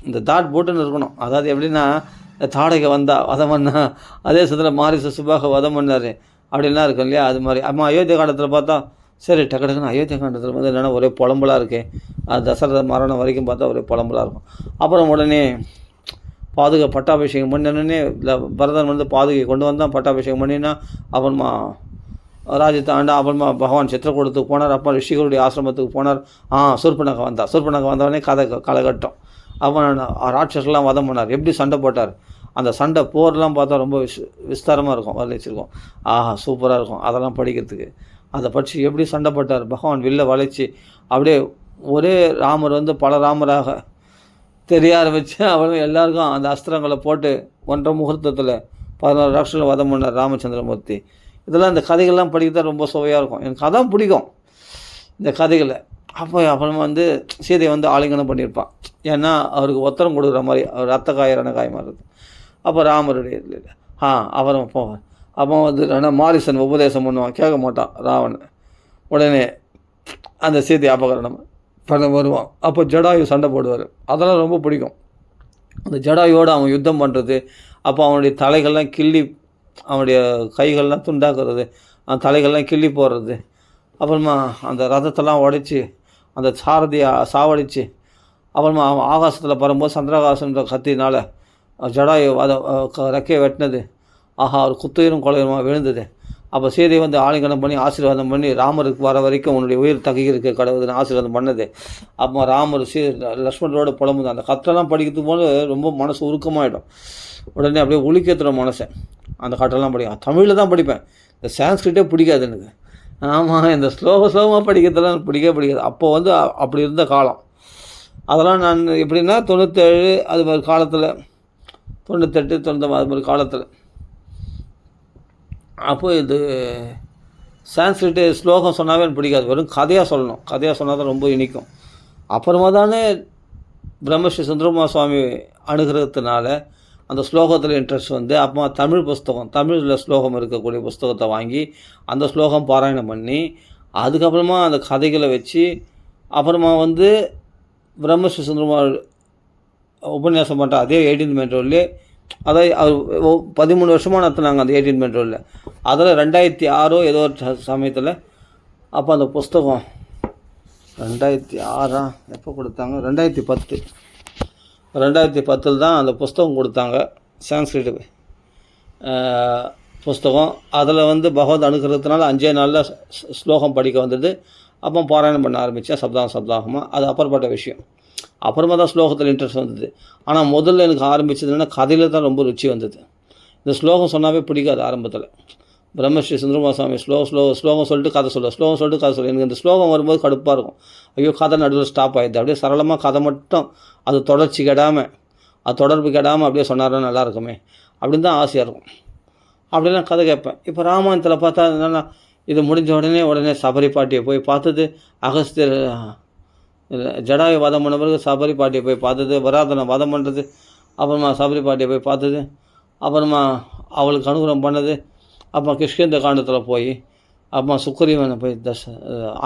இந்த தாட் போட்டுன்னு இருக்கணும். அதாவது எப்படின்னா, தாடகை வந்தால் வதம் பண்ணா, அதே சமயத்தில் மாரிச சுபாக வதம் பண்ணார் அப்படின்லாம் இருக்கும் இல்லையா. அது மாதிரி அயோத்தியா காண்டத்தில் பார்த்தா சரி டக்குன்னு அயோத்தியா காண்டத்தில் வந்து என்னென்னா ஒரே புலம்பலாக இருக்குது. தசரத மரணம் வரைக்கும் பார்த்தா ஒரே புலம்பலாக இருக்கும். அப்புறம் உடனே பட்டாபிஷேகம் பண்ணினே பரதன் வந்து பாதுகை கொண்டு வந்தான், பட்டாபிஷேகம் பண்ணினா அப்புறமா ராஜ்யத்தை ஆண்டா. அப்புறமா பகவான் சித்திரக்கூடத்துக்கு போனார், அப்போ ரிஷிகளுடைய ஆசிரமத்துக்கு போனார். சூர்பனகை வந்தவொடனே களைகட்டும். அப்போ ராட்சஸ்லாம் வதம் பண்ணார், எப்படி சண்டை போட்டார், அந்த சண்டை போர்லாம் பார்த்தா ரொம்ப விஸ்தாரமாக இருக்கும், வளைச்சிருக்கும். சூப்பராக இருக்கும் அதெல்லாம் படிக்கிறதுக்கு. அதை படித்து எப்படி சண்டை போட்டார், பகவான் வில்ல வளைச்சி அப்படியே ஒரே ராமர் வந்து பல ராமராக தெரிய ஆரம்பித்து அவளும் எல்லாருக்கும் அந்த அஸ்திரங்களை போட்டு 1.5 முகூர்த்தத்தில் 16 ராட்சஸை வதம் பண்ணார் ராமச்சந்திரமூர்த்தி. இதெல்லாம் இந்த கதைகள்லாம் படிக்கிறதா ரொம்ப சுவையாக இருக்கும். எனக்கு அதான் பிடிக்கும் இந்த கதைகளை. அப்புறமா வந்து சீதையை வந்து ஆலிங்கனம் பண்ணியிருப்பான், ஏன்னா அவருக்கு உத்தரம் கொடுக்குற மாதிரி, அவர் ரத்த காய ரணகாயமாக இருக்குது. அப்போ ராமருடைய அப்புறம் போவார். அப்போ வந்து மாரிசன் உபதேசம் பண்ணுவான், கேட்க மாட்டான் ராவணன். உடனே அந்த சீதை அபகரணம் பண்ண வருவான். அப்போ ஜடாயு சண்டை போடுவார், அதெல்லாம் ரொம்ப பிடிக்கும். அந்த ஜடாயோடு அவன் யுத்தம் பண்ணுறது, அப்போ அவனுடைய தலைகள்லாம் கிள்ளி, அவனுடைய கைகள்லாம் துண்டாக்குறது, அந்த தலைகள்லாம் கிள்ளி போடுறது. அப்புறமா அந்த ரதத்தெல்லாம் உடைச்சி அந்த சாரதியை சாவடித்து, அப்புறமா அவன் ஆகாசத்தில் பரும்போது சந்திரகாசன்ற கத்தினால் ஜடாயு அதை ரெக்கையை வெட்டினது. அவர் குத்துயிரும் கொலையுமா விழுந்தது. அப்போ சீதையை வந்து ஆலிங்கனம் பண்ணி ஆசீர்வாதம் பண்ணி, ராமருக்கு வர வரைக்கும் உன்னுடைய உயிர் தகிருக்கு கடவுள்னு ஆசீர்வாதம் பண்ணது. அப்போ ராமர் லக்ஷ்மணரோட புலம்புது. அந்த கட்டெல்லாம் படிக்கிறதுக்கு போது ரொம்ப மனசு உருக்கமாகிடும். உடனே அப்படியே உலுக்கேற்றுற மனசை அந்த கட்டெல்லாம் படிக்கும். தமிழில் தான் படிப்பேன், இந்த சான்ஸ்கிரிட்டே பிடிக்காது எனக்கு. இந்த ஸ்லோகமாக படிக்கிறதுலாம் பிடிக்காது. அப்போ வந்து அப்படி இருந்த காலம். அதெல்லாம் நான் எப்படின்னா 97 அது மாதிரி காலத்தில், 98 99 அது மாதிரி காலத்தில். அப்போ இது சான்ஸ்கிரிட்டு ஸ்லோகம் சொன்னாவே எனக்கு பிடிக்காது, வெறும் கதையாக சொல்லணும். கதையாக சொன்னால் தான் ரொம்ப இனிக்கும். அப்புறமா தானே பிரம்மஸ்ரீ சுந்தரமா சுவாமி அணுகிறதுனால அந்த ஸ்லோகத்தில் இன்ட்ரெஸ்ட் வந்து, அப்போ தமிழ் புஸ்தகம், தமிழில் ஸ்லோகம் இருக்கக்கூடிய புஸ்தகத்தை வாங்கி அந்த ஸ்லோகம் பாராயணம் பண்ணி, அதுக்கப்புறமா அந்த கதைகளை வச்சு, அப்புறமா வந்து பிரம்மஸ்ரீ சுந்தரமா உபன்யாசம் பண்ணுற அதே 18 மெயின் ரோட்லேயே, அதாவது அவர் 13 வருஷமாக நடத்துனாங்க அந்த 18 மெயின் ரோடில். அதில் 2006 ஏதோ ஒரு சமயத்தில், அப்போ அந்த புஸ்தகம் 2006 எப்போ கொடுத்தாங்க, 2010 தான் அந்த புஸ்தகம் கொடுத்தாங்க, சான்ஸ்கிரிட் புஸ்தகம். அதில் வந்து பகவத் அனுகிரகத்தினால 5 நாளில் ஸ்லோகம் படிக்க வந்தது. அப்போ பாராயணம் பண்ண ஆரம்பித்தேன் சப்தாகமாக. அது அப்புறப்பட்ட விஷயம். அப்புறமா தான் ஸ்லோகத்தில் இன்ட்ரெஸ்ட் வந்தது. ஆனால் முதல்ல எனக்கு ஆரம்பித்ததுன்னா கதையில் தான் ரொம்ப ருச்சி வந்தது. இந்த ஸ்லோகம் சொன்னாவே பிடிக்காது ஆரம்பத்தில். பிரம்மஸ்ரீ சுந்தரமா சுவாமி ஸ்லோகம் சொல்லிட்டு கதை சொல்ல எனக்கு இந்த ஸ்லோகம் வரும்போது கடுப்பாக இருக்கும். ஐயோ கதை நடுவில் ஸ்டாப் ஆகிடுது. அப்படியே சரளமாக கதை மட்டும், அது தொடர்ச்சி கெடாமல், அது தொடர்பு கெடாமல் அப்படியே சொன்னார்னா நல்லா இருக்குமே அப்படின்னு தான் ஆசையாக இருக்கும். அப்படிலாம் கதை கேட்பேன். இப்போ ராமாயணத்தில் பார்த்தா என்னென்னா, இது முடிஞ்ச உடனே சபரி பாட்டியை போய் பார்த்தது, அகஸ்தியர் ஜடாயு வதம் பண்ண பிறகு சபரி பாட்டியை போய் பார்த்தது, வராதனை வதம் பண்ணுறது, அப்புறமா சபரி பாட்டியை போய் பார்த்தது, அப்புறமா அவளுக்கு அனுகிரகம் பண்ணது, அப்புறம் கிஷ்கிந்த காண்டத்தில் போய் அப்புறமா சுக்ரீவனை போய்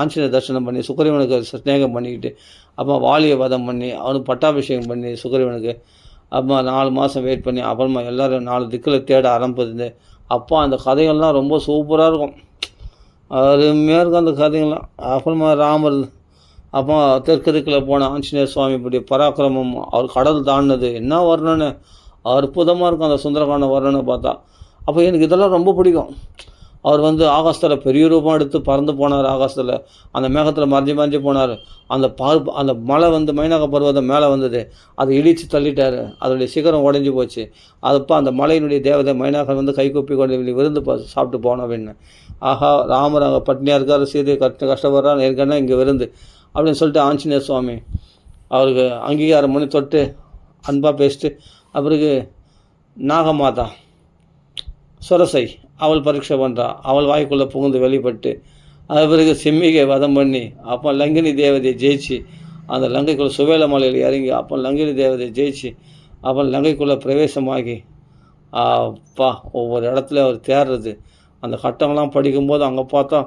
ஆஞ்சநேயர் தரிசனம் பண்ணி சுக்ரீவனுக்கு ஸ்நேகம் பண்ணிக்கிட்டு, அப்புறம் வாலியை வதம் பண்ணி அவனுக்கு பட்டாபிஷேகம் பண்ணி சுக்ரீவனுக்கு, அப்புறமா 4 மாதம் வெயிட் பண்ணி அப்புறமா எல்லோரும் 4 திக்கில் தேட ஆரம்பிது. அப்போ அந்த கதைகள்லாம் ரொம்ப சூப்பராக இருக்கும், அருமையாக இருக்கும் அந்த கதைகள்லாம். அப்புறமா ராமர் அப்போ தெற்கு திக்கில் போன ஆஞ்சநேயர் சுவாமி இப்படி பராக்கிரமம், அவர் கடல் தாண்டினது என்ன வர்ணனை அற்புதமாக இருக்கும் அந்த சுந்தரகாண்ட வர்ணனை பார்த்தா. அப்போ எனக்கு இதெல்லாம் ரொம்ப பிடிக்கும். அவர் ஆகாசத்தில் பெரிய ரூபம் எடுத்து பறந்து போனார், ஆகாசத்தில் அந்த மேகத்தில் மறைஞ்சு போனார். அந்த மலை மைனாக பருவதம் மேலே வந்தது, அதை இடித்து தள்ளிட்டார், அதனுடைய சிகரம் உடஞ்சி போச்சு. அதுப்போ அந்த மலையினுடைய தேவதை மைனாக கைகூப்பி கொண்டு விருந்து சாப்பிட்டு போனோம் அப்படின்னு. ஆஹா, ராமர் அங்கே பட்னியாக இருக்கார், சீதை கஷ்டப்படுறார், ஏற்கனவே இங்கே விருந்து அப்படின்னு சொல்லிட்டு ஆஞ்சநேயர் சுவாமி அவருக்கு அங்கீகாரம் பண்ணி தொட்டு அன்பாக பேசிட்டு, அப்பிறகு நாகமாதா சுரசை அவள் பரீட்சை பண்ணுறா, அவள் வாய்க்குள்ளே புகுந்து வெளிப்பட்டு, அது பிறகு செம்மிகை வதம் பண்ணி அப்போ லங்கினி தேவதையை ஜெயிச்சு அந்த லங்கைக்குள்ளே சுவேல மலையில் இறங்கி அப்போ லங்கினி தேவதையை ஜெயிச்சு அப்போ லங்கைக்குள்ளே பிரவேசமாகி அப்பா ஒவ்வொரு இடத்துல அவர் தேடுறது. அந்த கட்டங்கள்லாம் படிக்கும்போது அங்கே பார்த்தா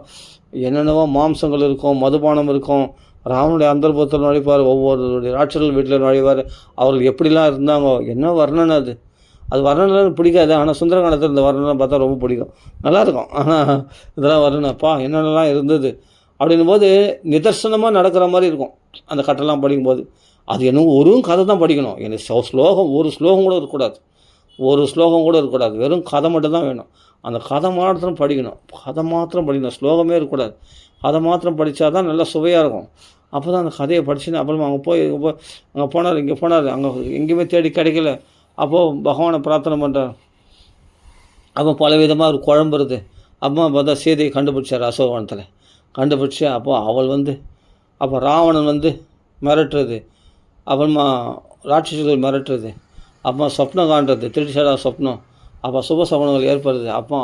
என்னென்னவோ மாம்சங்கள் இருக்கும், மதுபானம் இருக்கும். ராமனுடைய அந்தர்புரத்தில் நுழைப்பார், ஒவ்வொருடைய ராட்சர்கள் வீட்டில் நுழைவார். அவர்கள் எப்படிலாம் இருந்தாங்க, என்ன வர்ணனை அது வர்ணனை பிடிக்காது. ஆனால் சுந்தரகாண்டத்தில் இந்த வர்ணனை பார்த்தா ரொம்ப பிடிக்கும், நல்லாயிருக்கும். ஆனால் இதெல்லாம் வர்ணனைப்பா என்னென்னலாம் இருந்தது அப்படின்னும் போது நிதர்சனமாக நடக்கிற மாதிரி இருக்கும் அந்த கட்டெல்லாம் படிக்கும்போது. அது இன்னும் ஒரு கதை தான் படிக்கணும், எனக்கு ஸ்லோகம் ஒரு ஸ்லோகம் கூட இருக்கக்கூடாது, வெறும் கதை மட்டும் தான் வேணும். அந்த கதை மாத்திரம் படிக்கணும், ஸ்லோகமே இருக்கக்கூடாது. கதை மாத்திரம் படித்தா தான் நல்லா சுவையாக இருக்கும். அப்போ தான் அந்த கதையை படிச்சுன்னு அப்புறமா அங்கே போனார், இங்கே போனார், அங்கே எங்கேயுமே தேடி கிடைக்கல. அப்போது பகவானை பிரார்த்தனை பண்ணுறார். அப்போ பலவிதமாக ஒரு குழம்புறது. அப்போ பார்த்தா சீதையை கண்டுபிடிச்சார் அசோகவனத்தில். கண்டுபிடிச்சி அப்போ அவள் அப்போ ராவணன் மிரட்டுறது, அப்புறமா ராட்சசர்கள் மிரட்டுறது, அப்போ சொப்னம் காண்றது, திருடிச்சடா சொப்னம், அப்போ சுப சபனங்கள் ஏற்படுறது. அப்போ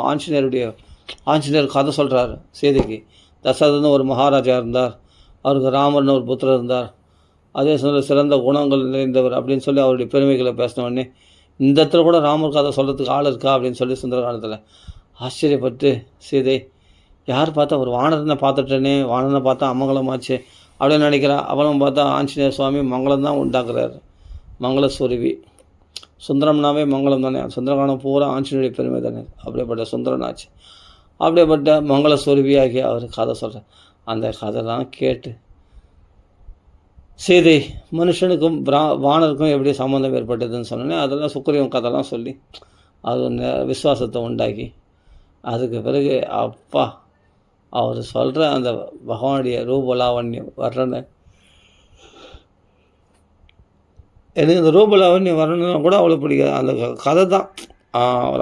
ஆஞ்சநேயர் கதை சொல்கிறார் சீதைக்கு. தசரதன்னு ஒரு மகாராஜா இருந்தார், அவருக்கு ராமர்னு ஒரு புத்திரர் இருந்தார், அதே சமயத்தில் சிறந்த குணங்கள் நிறைந்தவர் அப்படின்னு சொல்லி அவருடைய பெருமைகளை பேசினோடனே இந்த இடத்துல கூட ராமர் கதை சொல்கிறதுக்கு ஆள் இருக்கா அப்படின்னு சொல்லி சுந்தரகாண்டத்தில் ஆச்சரியப்பட்டு சீதை யார் பார்த்தா ஒரு வானரனை பார்த்துட்டேனே, வானரனை பார்த்தா அமங்கலமாச்சு அப்படின்னு நினைக்கிறா. அப்புறம் பார்த்தா ஆஞ்சநேயர் சுவாமி மங்களம் தான் உண்டாக்குறாரு, மங்களஸ்வரூபி. சுந்தரம்னாவே மங்களம் தானே, சுந்தரகாண்டம் பூரா ஆஞ்சநேயுடைய பெருமை தானே. அப்படியேப்பட்ட சுந்தரனாச்சு, அப்படியேப்பட்ட மங்களஸ்வரூபியாகி அவர் கதை சொல்கிறார். அந்த கதைலாம் கேட்டு சீதை மனுஷனுக்கும் வானருக்கும் எப்படி சம்மந்தம் ஏற்பட்டதுன்னு சொன்னோன்னே அதெல்லாம் சுக்ரீவன் கதைலாம் சொல்லி அது விசுவாசத்தை உண்டாக்கி, அதுக்கு பிறகு அப்பா அவர் சொல்கிற அந்த பகவானுடைய ரூபலாவண்யம் வர்றன, எனக்கு இந்த ரூபலாவண்யம் வரணுன்னா கூட அவ்வளோ பிடிக்காது. அந்த கதை தான்.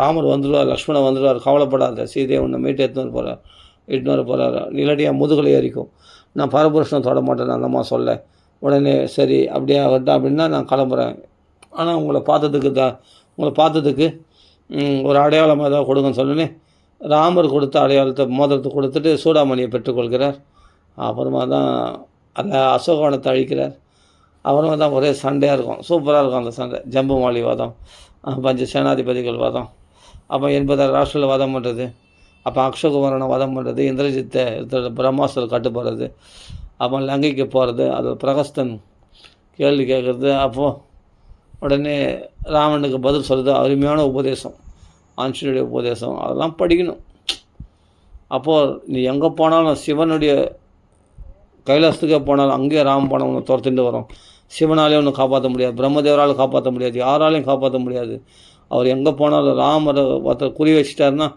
ராமர் வந்துடுவார், லக்ஷ்மணன் வந்துடுவார், கவலைப்படாத, சீதையை ஒன்று மீட்டு இட்டுன்னு வர போகிறாரு, நிலடியாக முதுகலை ஏறிக்கும், நான் பரபுருஷனை தொட மாட்டேன் அந்தம்மா சொல்ல. உடனே சரி அப்படியே வரட்டா அப்படின்னா நான் கிளம்புறேன், ஆனால் உங்களை பார்த்ததுக்கு ஒரு அடையாளமாக தான் கொடுங்கன்னு சொன்னோன்னே ராமர் கொடுத்த அடையாளத்தை மோதிரத்தை கொடுத்துட்டு சூடாமணியை பெற்றுக்கொள்கிறார். அப்புறமா தான் அந்த அசோகவனத்தை அழிக்கிறார். அப்புறமா தான் ஒரே சண்டையாக இருக்கும், சூப்பராக இருக்கும் அந்த சண்டை. ஜம்புமாலி வாதம், பஞ்ச சேனாதிபதிகள் வாதம், அப்போ 80 ராஷ்டிரில் வாதம் பண்ணுறது, அப்போ அக்ஷகுமாரனை வதம் பண்ணுறது, இந்திரஜித்தை பிரம்மாஸ்திரம் கட்டுப்படுறது, அப்போ லங்கைக்கு போகிறது, அது பிரகஸ்தன் கேள்வி கேட்குறது, அப்போது உடனே ராவனுக்கு பதில் சொல்கிறது. அருமையான உபதேசம், ஆஞ்சநேயுடைய உபதேசம், அதெல்லாம் படிக்கணும். அப்போது நீ எங்கே போனாலும் சிவனுடைய கைலாசத்துக்கே போனாலும் அங்கேயே ராமபானம் ஒன்று துரத்துட்டு வரும். சிவனாலே ஒன்று காப்பாற்ற முடியாது, பிரம்மதேவரால் காப்பாற்ற முடியாது, யாராலையும் காப்பாற்ற முடியாது. அவர் எங்கே போனாலும் ராமரை ஒருத்தர் குறி வச்சிட்டாருன்னா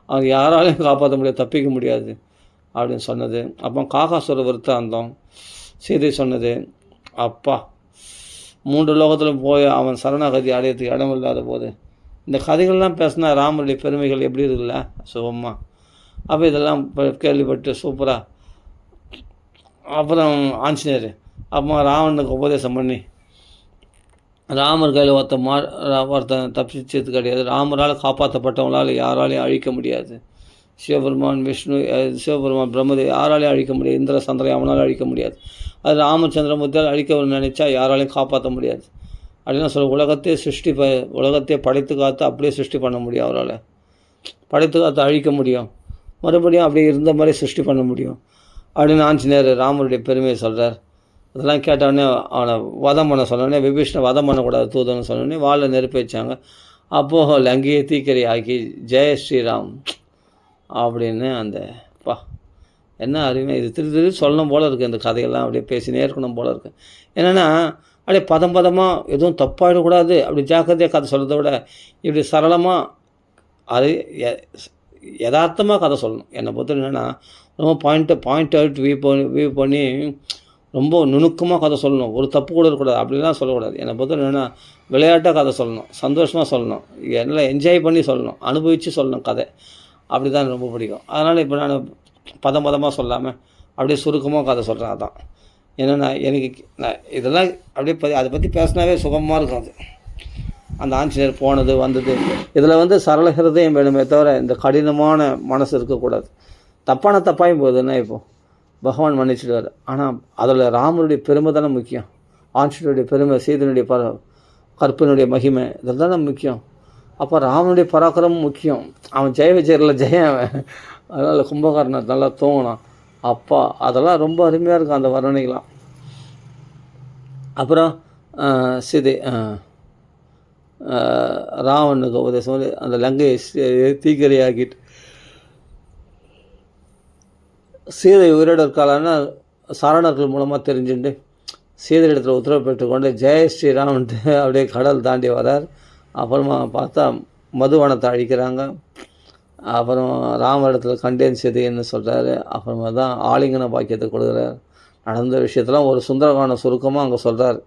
அவர் யாராலையும் காப்பாற்ற முடியாது, தப்பிக்க முடியாது அப்படின்னு சொன்னது. அப்போ காகாசுர விருத்தாந்தம் சீதை சொன்னது. அப்பா 3 லோகத்தில் போய் அவன் சரணாகதி அடையிறதுக்கு இடம் இல்லாத போது இந்த கதைகள்லாம் பேசினா ராமருடைய பெருமைகள் எப்படி இருக்குல்ல சுகமாக. அப்போ இதெல்லாம் கேள்விப்பட்டு சூப்பராக அப்புறம் ஆஞ்சநேயர் அப்போ ராவனுக்கு உபதேசம் பண்ணி ராமர் கையில் ஒருத்தன் தப்பிச்சது கிடையாது, ராமரால் காப்பாற்றப்பட்டவங்களால் யாராலையும் அழிக்க முடியாது. சிவபெருமான் விஷ்ணு, சிவபெருமான் பிரம்மதேவி யாராலையும் அழிக்க முடியாது. இந்திர சந்திரன் அவனால் அழிக்க முடியாது. அது ராமச்சந்திரமூர்த்தியால் அழிக்க நினைச்சா யாராலையும் காப்பாற்ற முடியாது. அப்படின்னா சொல்ல உலகத்தையே படைத்து காத்து அப்படியே சிருஷ்டி பண்ண முடியும். அவரால் படைத்து காத்து அழிக்க முடியும், மறுபடியும் அப்படியே இருந்த மாதிரி சிருஷ்டி பண்ண முடியும் அப்படின்னு ஆஞ்சநேயர் ராமருடைய பெருமையை சொல்கிறார். அதெல்லாம் கேட்டவுடனே அவனை வதம் பண்ண சொன்னோடனே, விபீஷணை வதம் பண்ணக்கூடாது தூதன்னு சொன்னோடனே வாளில் நெருப்பு வச்சாங்க. அப்போது லங்கையை தீக்கரை ஆக்கி ஜெய ஸ்ரீராம் அப்படின்னு என்ன அருமை. இது திரு சொல்லணும் போல் இருக்குது. இந்த கதையெல்லாம் அப்படியே பேசினே இருக்கணும் போல் இருக்குது. என்னென்னா அப்படியே பதமாக எதுவும் தப்பாயிடக்கூடாது, அப்படி ஜாக்கிரதையாக கதை சொல்கிறத விட இப்படி சரளமாக அது யதார்த்தமாக கதை சொல்லணும். என்னை பொறுத்த என்னென்னா ரொம்ப பாயிண்ட் அவுட் வியூ பண்ணி ரொம்ப நுணுக்கமாக கதை சொல்லணும். ஒரு தப்பு கூட இருக்கக்கூடாது, அப்படிலாம் சொல்லக்கூடாது. என்னை பொறுத்த என்னென்னா விளையாட்டாக கதை சொல்லணும், சந்தோஷமாக சொல்லணும், எல்லாம் என்ஜாய் பண்ணி சொல்லணும், அனுபவித்து சொல்லணும் கதை. அப்படி தான் ரொம்ப பிடிக்கும். அதனால் இப்போ நான் பதமாக சொல்லாமல் அப்படியே சுருக்கமாக கதை சொல்கிறேன். அதான் என்னென்னா நான் இதெல்லாம் அப்படியே அதை பற்றி பேசினாவே சுகமாக இருக்கும். அது அந்த ஆஞ்சநேயர் போனது வந்தது இதில் சரள ஹிருதயம் வேணுமே தவிர இந்த கடினமான மனசு இருக்கக்கூடாது. தப்பாயும் போகுதுன்னா இப்போது பகவான் மன்னிச்சிடுவார். ஆனால் அதில் ராமருடைய பெருமை தானே முக்கியம், ஆஞ்சநேயருடைய பெருமை, சீதனுடைய கற்பினுடைய மகிமை, இதில் தானே முக்கியம். அப்போ ராமனுடைய பராக்கிரமும் முக்கியம். அவன் விஜயரில் ஜெயம். அதனால் கும்பகர்ணன் நல்லா தூங்கினான். அப்பா அதெல்லாம் ரொம்ப அருமையாக இருக்கும் அந்த வர்ணனைகளாம். அப்புறம் சீதை ராவனுக்கு உபதேசம் அந்த லங்கையை தீக்கிரையாக்கிட்டு சீதை உயிரோடு இருக்காளான்னு சரணர்கள் மூலமாக தெரிஞ்சுட்டு சீதை இடத்துல உத்தரவு பெற்றுக்கொண்டு ஜெய ஸ்ரீராமன்ட்டு அப்படியே கடல் தாண்டி வரார். அப்புறமா பார்த்தா மதுவனத்தை அழிக்கிறாங்க. அப்புறம் ராமரிடத்தில் கண்டேன் சீதைன்னு சொல்கிறாரு. அப்புறமா தான் ஆலிங்கன பாக்கியத்தை கொடுக்குறார். நடந்த விஷயத்தெல்லாம் ஒரு சுந்தரகான சுருக்கமாக அங்கே சொல்கிறார்.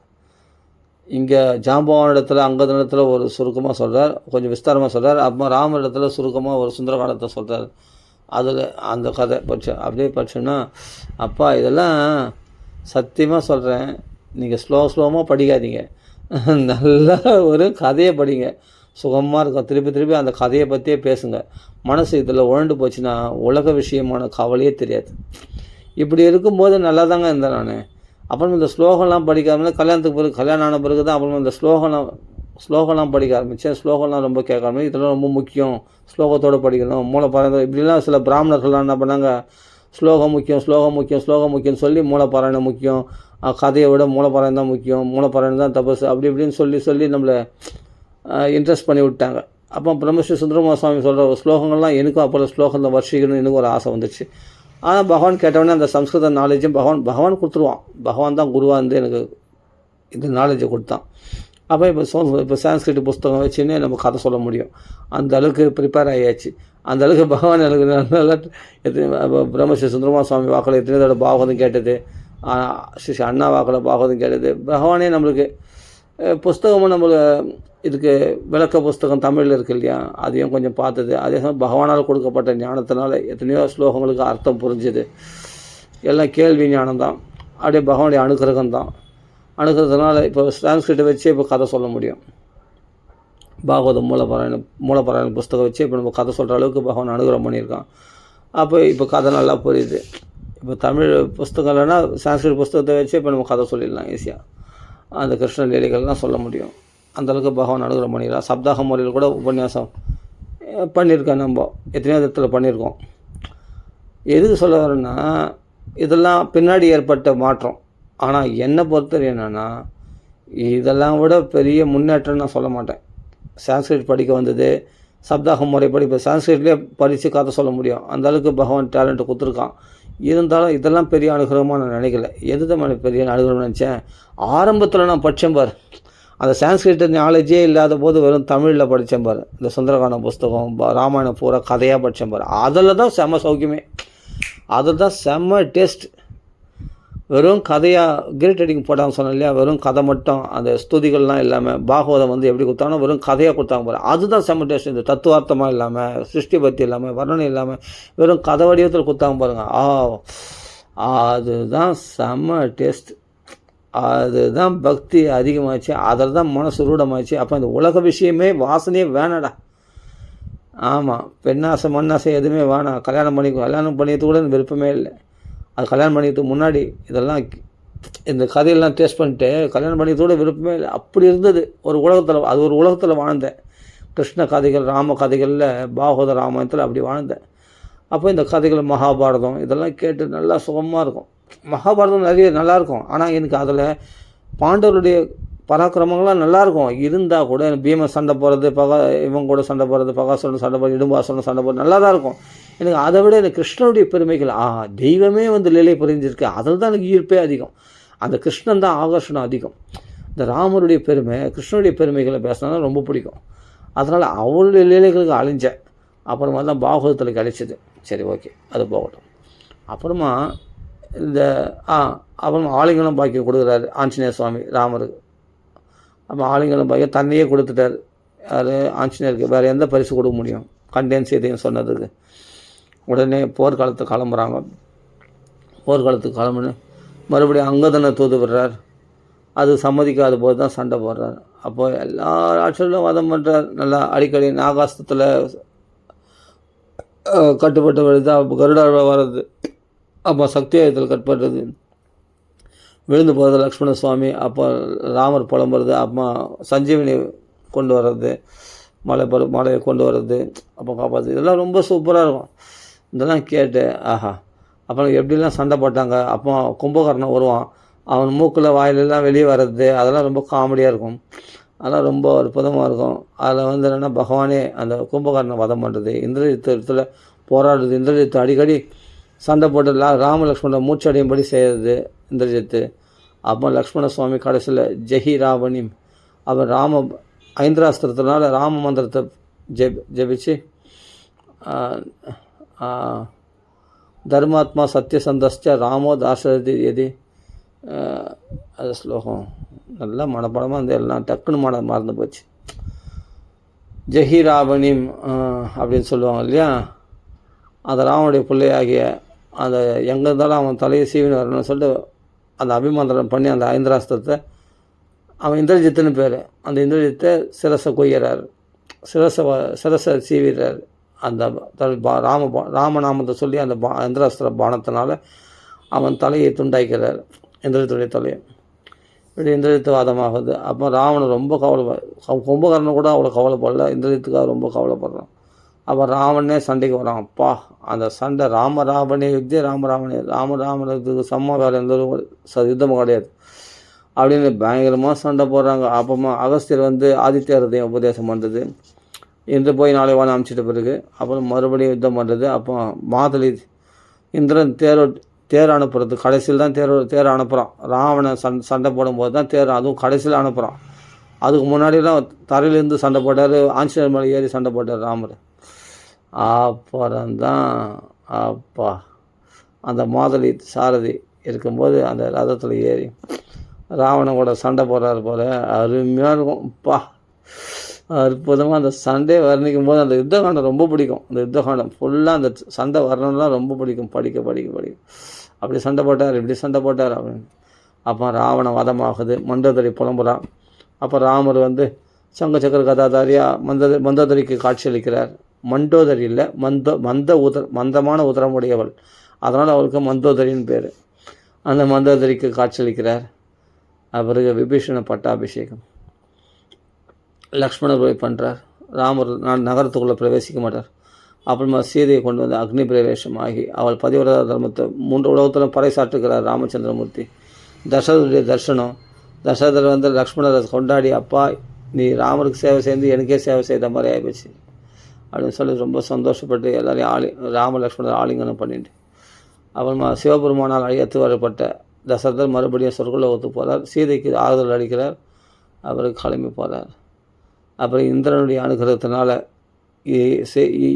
இங்கே ஜாம்பவானிடத்தில் அங்கதனிடத்தில் ஒரு சுருக்கமாக சொல்கிறார், கொஞ்சம் விஸ்தாரமாக சொல்கிறார். அப்புறமா ராமரிடத்தில் சுருக்கமாக ஒரு சுந்தரகாண்டத்தை சொல்கிறார். அதில் அந்த கதை அப்படியே படிச்சோன்னா அப்பா இதெல்லாம் சத்தியமாக சொல்கிறேன், நீங்கள் ஸ்லோவாக படிக்காதீங்க, நல்லா ஒரு கதையை படிங்க, சுகமாக இருக்கும். திருப்பி அந்த கதையை பற்றியே பேசுங்க. மனசு இதில் உழண்டு போச்சுன்னா உலக விஷயமான கவலையே தெரியாது. இப்படி இருக்கும்போது நல்லா தாங்க இருந்தேன் நான். அப்புறம் இந்த ஸ்லோகம்லாம் படிக்காமல் கல்யாணம் ஆன பிறகு தான் அப்புறமா இந்த ஸ்லோகம்லாம் படிக்க ஆரம்பித்தேன். ஸ்லோகம்லாம் ரொம்ப கேட்க ஆரம்பிச்சு. இதெல்லாம் ரொம்ப முக்கியம், ஸ்லோகத்தோடு படிக்கணும், மூலப்பாராயணம். இப்படிலாம் சில பிராமணர்கள்லாம் என்ன பண்ணாங்க, ஸ்லோகம் முக்கியம் சொல்லி மூலப்பாராயணம் முக்கியம், கதையை விட மூலப்பாராயணம் தான் முக்கியம், மூலப்பாராயணம் தான் தபசு, அப்படி இப்படின்னு சொல்லி நம்மளை இன்ட்ரெஸ்ட் பண்ணி விட்டாங்க. அப்போ பிரம்மஸ்ரீ சுந்தரமூர்த்தி சுவாமி சொல்கிற ஸ்லோகங்கள்லாம் எனக்கும் அப்போ ஸ்லோகத்தை வர்ஷிக்கணும் எனக்கு ஒரு ஆசை வந்துச்சு. ஆனால் பகவான் கேட்டவுடனே அந்த சம்ஸ்கிருத நாலேஜும் பகவான் கொடுத்துருவான். பகவான் தான் குருவாக இருந்து எனக்கு இந்த நாலேஜை கொடுத்தான். அப்போ இப்போ சான்ஸ்கிரிட் புஸ்தகம் வச்சுன்னே நம்ம கதை சொல்ல முடியும். அந்த அளவுக்கு ப்ரிப்பேர் ஆகியாச்சு. அந்த அளவுக்கு பகவான் எனக்கு நல்லா பிரம்மஸ்ரீ சுந்தரமூர்த்தி சுவாமி வாக்கில் எத்தனை தடவை பாகவதம் கேட்டது, ஸ்ரீ அண்ணா வாக்கில் பாகவதம் கேட்டது. பகவானே நம்மளுக்கு புஸ்தகமும் நம்மளுக்கு இதுக்கு விளக்க புஸ்தகம் தமிழில் இருக்குது இல்லையா, அதையும் கொஞ்சம் பார்த்தது. அதே சமயம் பகவானால் கொடுக்கப்பட்ட ஞானத்தினால எத்தனையோ ஸ்லோகங்களுக்கு அர்த்தம் புரிஞ்சுது. எல்லாம் கேள்வி ஞானம் தான், அப்படியே பகவானுடைய அனுகிரகம் தான். அனுகிரகத்தினால இப்போ சான்ஸ்கிரிட்டை வச்சு இப்போ கதை சொல்ல முடியும். பாகவதம் மூலப்பாராயணம் புஸ்தகம் வச்சு இப்போ நம்ம கதை சொல்கிற அளவுக்கு பகவான் அனுகிரகம் பண்ணியிருக்கான். அப்போ இப்போ கதை நல்லா புரியுது. இப்போ தமிழ் புஸ்தகம் இல்லைன்னா சான்ஸ்கிரிட் புஸ்தகத்தை வச்சு இப்போ நம்ம கதை சொல்லிடலாம் ஈஸியாக. அந்த கிருஷ்ண லீலைகள்லாம் சொல்ல முடியும். அந்தளவுக்கு பகவான் அனுகிரகம் பண்ணிடலாம். சப்தாக முறையில் கூட உபன்யாசம் பண்ணியிருக்கேன், நம்ம எத்தனையோ விதத்தில் பண்ணியிருக்கோம். எதுக்கு சொல்ல வரேன்னா இதெல்லாம் பின்னாடி ஏற்பட்ட மாற்றம். ஆனால் என்னை பொறுத்தவரை என்னென்னா இதெல்லாம் விட பெரிய முன்னேற்றம் நான் சொல்ல மாட்டேன். சான்ஸ்கிரிட் படிக்க வந்தது, சப்தாக முறைப்படி இப்போ சான்ஸ்கிரிட்லேயே படித்து கதை சொல்ல முடியும். அந்தளவுக்கு பகவான் டேலண்ட்டை கொடுத்துருக்கான். இருந்தாலும் இதெல்லாம் பெரிய அனுகிரகமாக நான் நினைக்கல. எது தான் பெரிய அனுகிரகம் நினச்சேன், ஆரம்பத்தில் நான் படித்தேன் பார், அந்த சான்ஸ்கிரிட் நாலேஜே இல்லாத போது வெறும் தமிழில் படித்தேன் பார். இந்த சுந்தரகாண்ட புஸ்தகம், ராமாயணம் பூரா கதையாக படித்தேன் பார். அதில் தான் செம்ம சௌக்கியமே, அதில் தான் செம்ம டேஸ்ட். வெறும் கதையாக கிரேட் ரைட்டிங் போட்டாங்க சொன்னேன் இல்லையா, வெறும் கதை மட்டும், அந்த ஸ்துதிகள்லாம் இல்லாமல் பாகவதம் எப்படி கொடுத்தாங்கன்னா வெறும் கதையாக கொடுத்தாங்க பாரு, அதுதான் செம்ம டேஸ்ட். இந்த தத்துவார்த்தமாக இல்லாமல், சிருஷ்டி பற்றி இல்லாமல், வர்ணனை இல்லாமல் வெறும் கதை வடிவத்தில் கொடுத்தாங்க பாருங்கள். அதுதான் செம்ம டேஸ்ட். அதுதான் பக்தி அதிகமாச்சு, அதில் தான் மனசு ரூடமாச்சு. அப்போ இந்த உலக விஷயமே வாசனையே வேணடா, ஆமாம், பெண்ணாசை மண்ணாசை எதுவுமே வேணாம், கல்யாணம் பண்ணிக்கிறது கூட எனக்கு விருப்பமே இல்லை. அது கல்யாணம் பண்ணிக்கிறதுக்கு முன்னாடி இதெல்லாம் இந்த கதையெல்லாம் டேஸ்ட் பண்ணிட்டு கல்யாணம் பண்ணிக்கிறது கூட விருப்பமே இல்லை. அப்படி இருந்தது ஒரு உலகத்தில். அது ஒரு உலகத்தில் வாழ்ந்தேன். கிருஷ்ண கதைகள், ராம கதைகளில், பாகவத ராமாயணத்தில் அப்படி வாழ்ந்தேன். அப்போ இந்த கதைகள், மகாபாரதம் இதெல்லாம் கேட்டு நல்லா சுகமாக இருக்கும். மகாபாரதம் நிறைய நல்லாயிருக்கும். ஆனால் எனக்கு அதில் பாண்டவருடைய பராக்கிரமங்கள்லாம் நல்லாயிருக்கும். இருந்தால் கூட பீமன் சண்டை போடுறது, இவங்க கூட சண்டை போடுறது, பகாசுரன் சண்டை போடுறது, இடும்பாசுரன் சண்டை போடுறது நல்லா தான் இருக்கும். எனக்கு அதை விட எனக்கு கிருஷ்ணனுடைய பெருமைகள், தெய்வமே வந்து லீலை புரிஞ்சிருக்கு, அதில் தான் எனக்கு ஈர்ப்பே அதிகம். அந்த கிருஷ்ணன் தான் ஆகர்ஷணம் அதிகம். இந்த ராமருடைய பெருமை, கிருஷ்ணனுடைய பெருமைகளை பேசினா ரொம்ப பிடிக்கும். அதனால் அவருடைய லீலைகளுக்கு அழிஞ்சேன். அப்புறமா தான் பாகவதத்தில் கிடைச்சிது. சரி, ஓகே, அது போகட்டும். அப்புறமா இந்த அப்புறம் ஆலிங்கனம் பாக்கியம் கொடுக்குறாரு ஆஞ்சநேய சுவாமி ராமருக்கு. அப்போ ஆலிங்கனம் பாக்கியம் தன்னையே கொடுத்துட்டார். யார்? ஆஞ்சநேயருக்கு. வேறு எந்த பரிசு கொடுக்க முடியும் கண்டேன் சீதையும் சொன்னதுக்கு? உடனே போர்க்காலத்துக்கு கிளம்புறாங்க. போர்க்காலத்துக்கு கிளம்புன்னு மறுபடியும் அங்கதனை தூது விடுறார். அது சம்மதிக்காத போது தான் சண்டை போடுறார். அப்போ எல்லா ராட்சர்களும் வதம் பண்ணுறார். நல்லா அடிக்கடி நாகாஸ்தத்தில் கட்டுப்பட்டு வருது. அப்போ கருடாழ்வார் வர்றது. அப்போ சக்தியாயத்தில் கட்டுப்பட்டது. விழுந்து போகிறது லக்ஷ்மண சுவாமி. அப்போ ராமர் புலம்புறது. அப்போ சஞ்சீவினி கொண்டு வர்றது, மலையை கொண்டு வர்றது, அப்போ காப்பாற்று. இதெல்லாம் ரொம்ப சூப்பராக இருக்கும். இதெல்லாம் கேட்டு அப்புறம் எப்படிலாம் சண்டை போட்டாங்க. அப்போ கும்பகர்ணன் வருவான். அவன் மூக்கில் வாயிலெல்லாம் வெளியே வர்றது, அதெல்லாம் ரொம்ப காமெடியாக இருக்கும். அதெல்லாம் ரொம்ப அற்புதமாக இருக்கும். அதில் வந்து என்னென்னா பகவானே அந்த கும்பகர்ணனை வதம் பண்ணுறது, இந்திரஜித்தில் போராடுறது. இந்திரஜித்து அடிக்கடி சண்டை போட்டு ராம லக்ஷ்மணன் மூச்சடையும்படி செய்கிறது இந்திரஜித்து. அப்போ லக்ஷ்மண சுவாமி கடைசியில் ஜெஹி ராவணி அவன் ஐந்திராஸ்திரத்தினால ராம மந்திரத்தை ஜெபிச்சு தர்மாத்மா சத்யசந்தஸ்ச ராமோ தாசரதி எதி, அது ஸ்லோகம் நல்லா மனப்படமாக இருந்து எல்லாம் டக்குன்னு மறந்து போச்சு. ஜெஹி ராவணிம் அப்படின்னு சொல்லுவாங்க இல்லையா? அந்த ராவனுடைய பிள்ளையாகிய அந்த எங்கே இருந்தாலும் அவன் தலையை சீவின்னு வரணும்னு சொல்லிட்டு அந்த அபிமந்திரம் பண்ணி அந்த ஐந்திராஸ்திரத்தை, அவன் இந்திரஜித்துன்னு பேர், அந்த இந்திரஜித்தை சிரசை கொய்யறார், சிரசை சீவிடுறார். அந்த ராமநாமத்தை சொல்லி அந்த இந்திராஸ்திர பானத்தினால அவன் தலையை துண்டாக்கிறார், இந்திரஜித்துடைய தலையை. இப்படி இந்திரஜித்து வாதமாகுது. அப்போ ராவணன் ரொம்ப கும்பகர்ணன் கூட அவ்வளோ கவலைப்படல, இந்திரஜித்துக்காக ரொம்ப கவலைப்படுறான். அப்போ ராவணனே சண்டைக்கு வரான். அப்பா அந்த சண்டை ராமராவணே யுத்தே ராமராவணத்துக்கு சம்ம வேலை எந்த யுத்தமும் கிடையாது அப்படின்னு பயங்கரமாக சண்டை போடுறாங்க. அப்போமா அகஸ்தியர் வந்து ஆதித்ய ஹிருதயம் உபதேசம் பண்ணுறது, இன்று போய் நாளை வாழ அமைச்சிட்ட பிறகு அப்புறம் மறுபடியும் யுத்தம் பண்ணுறது. அப்போ மாதளி இந்திரன் தேர் அனுப்புறது, கடைசியில் தான் தேர் அனுப்புகிறான். ராவணன் சண்டை போடும்போது தான் தேர், அதுவும் கடைசியில் அனுப்புகிறான். அதுக்கு முன்னாடிலாம் தரையிலேருந்து சண்டை போட்டார், ஆஞ்சநேயர் மலை ஏறி சண்டை போட்டார் ராமர். அப்புறம்தான் அந்த மாதளி சாரதி இருக்கும்போது அந்த ரதத்தில் ஏறி ராவணன் கூட சண்டை போடுறாரு போல். அருமையாக இருக்கும். அற்புதமாக அந்த சண்டையை வர்ணிக்கும் போது அந்த யுத்தகாண்டம் ரொம்ப பிடிக்கும். அந்த யுத்தகாண்டம் ஃபுல்லாக அந்த சண்டை வரணும்லாம் ரொம்ப பிடிக்கும். படிக்க அப்படி சண்டை போட்டார், இப்படி சண்டை போட்டார் அப்படின்னு. அப்போ ராவணன் வதமாகுது. மந்தோதரி புலம்புறான். அப்போ ராமர் வந்து சங்க சக்கர கதாதாரியாக மந்தோதரிக்கு காட்சியளிக்கிறார். மண்டோதரி இல்லை, மந்தமான உதரமுடையவள், அதனால் அவருக்கு மந்தோதரின்னு பேர். அந்த மந்தோதரிக்கு காட்சியளிக்கிறார். பிறகு விபீஷண பட்டாபிஷேகம் லக்ஷ்மணர் போய் பண்ணுறார். ராமர் நகரத்துக்குள்ளே பிரவேசிக்க மாட்டார். அப்புறமா சீதையை கொண்டு வந்து அக்னி பிரவேசம் ஆகி அவள் பதிவிரத தர்மத்தை 3 உலகத்திலும் பறைசாற்றுகிறார் ராமச்சந்திரமூர்த்தி. தசரதருடைய தர்சனம், தசரதர் வந்து லக்ஷ்மணரை கொண்டாடி, அப்பா நீ ராமருக்கு சேவை செய்து எனக்கே சேவை செய்த மாதிரி ஆகிப்போச்சு அப்படின்னு சொல்லி ரொம்ப சந்தோஷப்பட்டு எல்லாரையும் ராம லக்ஷ்மணர் ஆலிங்கனம் பண்ணிட்டு அப்புறமா சிவபெருமானால் அழைத்து வரப்பட்ட தசரதர் மறுபடியும் சொர்க்கலோகத்துக்கு போகிறார். சீதைக்கு ஆறுதல் அளிக்கிறார். அவருக்கு கிளம்பி போகிறார். அப்புறம் இந்திரனுடைய அனுகிரகத்தினால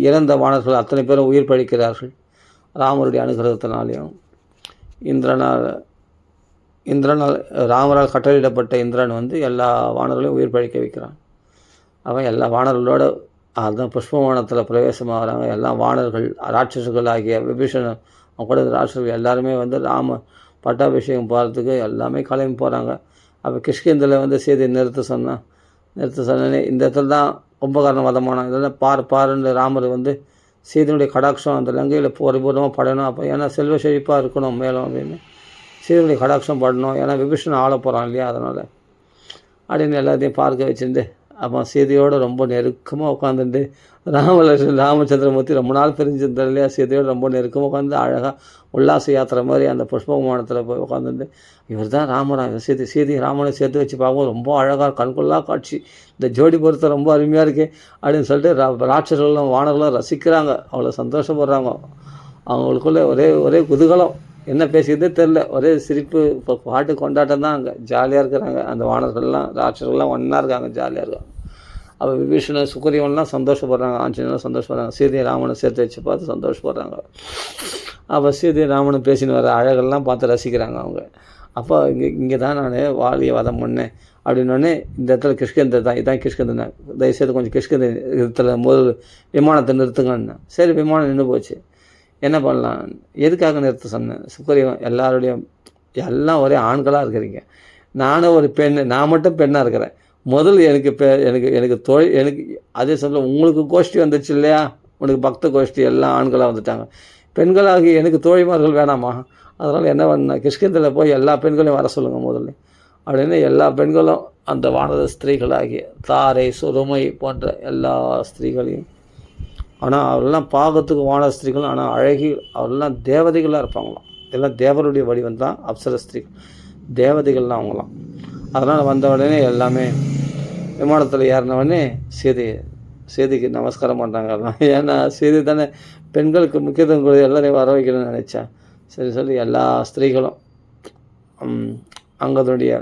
இறந்த வானர்கள் அத்தனை பேரும் உயிர் பழிக்கிறார்கள். ராமருடைய அனுகிரகத்தினாலையும் இந்திரனால் ராமரால் கட்டளையிடப்பட்ட இந்திரன் வந்து எல்லா வானர்களையும் உயிர் பழிக்க வைக்கிறான். அவன் எல்லா வானர்களோட அதுதான் புஷ்பவானத்தில் பிரவேசமாகறாங்க. எல்லாம் வானர்கள், ராட்சசர்கள் ஆகிய விபீஷணன் கூட ராட்சசர்கள் எல்லாருமே வந்து ராம பட்டாபிஷேகம் போகிறதுக்கு எல்லாமே கிளம்பி போகிறாங்க. அப்போ கிஷ்கிந்தில் வந்து சீதை நிறுத்த சொன்னேன். இந்த இடத்துல தான் கும்பகர்ண வதமானம் இதெல்லாம் பாருன்னு ராமர் வந்து சீதையுடைய கடாட்சம் அந்த லங்கையில் பரிபூர்ணமாக படணும். அப்போ ஏன்னா செல்வ செழிப்பாக இருக்கணும் மேலும் அப்படின்னு சீதையுடைய கடாட்சம் படணும். ஏன்னா விபீஷணன் ஆள போகிறான் இல்லையா, அதனால் அப்படின்னு எல்லாத்தையும் பார்க்க வச்சுருந்து அப்போ சீதையோடு ரொம்ப நெருக்கமாக உட்காந்துட்டு ராமச்சந்திரமூர்த்தி ரொம்ப நாள் பிரிஞ்சிருந்தார் இல்லையா, சீதையோடு ரொம்ப நெருக்கமாக உட்காந்து அழகாக உல்லாச யாத்திரை மாதிரி அந்த புஷ்ப விமானத்தில் போய் உட்காந்துட்டு இவர் தான் ராமரா சீதை ராமனை சேர்த்து வச்சு பார்க்கும்போது ரொம்ப அழகாக கண்கொள்ளா காட்சி, இந்த ஜோடி பொறுத்த ரொம்ப அருமையாக இருக்குது அப்படின்னு சொல்லிட்டு ராட்சர்களும் வானர்களும் ரசிக்கிறாங்க, அவ்வளோ சந்தோஷப்படுறாங்க. அவங்களுக்குள்ளே ஒரே குதூகலம், என்ன பேசிக்கிட்டே தெரில, ஒரே சிரிப்பு, இப்போ பாட்டு கொண்டாட்டம் தான் அங்கே ஜாலியாக இருக்கிறாங்க. அந்த வானர்கள்லாம் ராட்சர்கள்லாம் ஒன்றா இருக்காங்க, ஜாலியாக இருக்காங்க. அப்போ விபீஷணன் சுக்ரீவன்லாம் சந்தோஷப்படுறாங்க, ஆஞ்சநேயர்லாம் சந்தோஷப்படுறாங்க, சீதையை ராமனை சேர்த்து வச்சு பார்த்து சந்தோஷப்படுறாங்க. அப்போ சீதையை ராமனை பேசின்னு வர அழகெல்லாம் பார்த்து ரசிக்கிறாங்க அவங்க. அப்போ இங்கே தான் நான் வாலியை வதம் பண்ணேன் அப்படின்னோடனே இந்த இடத்துல கிஷ்கிந்தர் தான், இதான் கிஷ்கிந்தன், தயவுசெய்து கொஞ்சம் கிஷ்கிந்த இடத்துல முதல் விமானத்தை நிறுத்துங்கன்னு. சரி, விமானம் நின்று போச்சு, என்ன பண்ணலாம், எதுக்காக நிறுத்த சொன்னேன். சுக்ரீவன் எல்லாம் ஒரே ஆண்களாக இருக்கிறீங்க, நானும் ஒரு பெண், நான் மட்டும் பெண்ணாக இருக்கிறேன், முதல் எனக்கு தொழில் எனக்கு அதே சமயம் உங்களுக்கு கோஷ்டி வந்துச்சு இல்லையா, உனக்கு பக்த கோஷ்டி எல்லாம் ஆண்களாக வந்துட்டாங்க, பெண்களாகி எனக்கு தோழிமார்கள் வேணாமா, அதனால் என்ன பண்ண கிஷ்கிந்தில் போய் எல்லா பெண்களையும் வர சொல்லுங்கள் முதல்ல அப்படின்னு எல்லா பெண்களும் அந்த வானர ஸ்திரீகளாகிய தாரை சுருமை போன்ற எல்லா ஸ்திரீகளையும், ஆனால் அவரெல்லாம் பாகத்துக்கு வானர ஸ்திரீகளும், ஆனால் அழகி அவரெல்லாம் தேவதைகளாக இருப்பாங்களாம், எல்லாம் தேவருடைய வடிவம் தான் அப்சர ஸ்திரீகள், தேவதைகள்லாம் அவங்களாம். அதனால் வந்த உடனே எல்லாமே விமானத்தில் ஏறினவுடனே சீதைக்கு நமஸ்காரம் பண்ணுறாங்க எல்லாம். ஏன்னா சீதை தானே பெண்களுக்கு முக்கியத்துவம் கொடுத்து எல்லாரையும் வர வைக்கணும்னு நினச்சேன். சரி சொல்லி எல்லா ஸ்திரீகளும் அங்கதனுடைய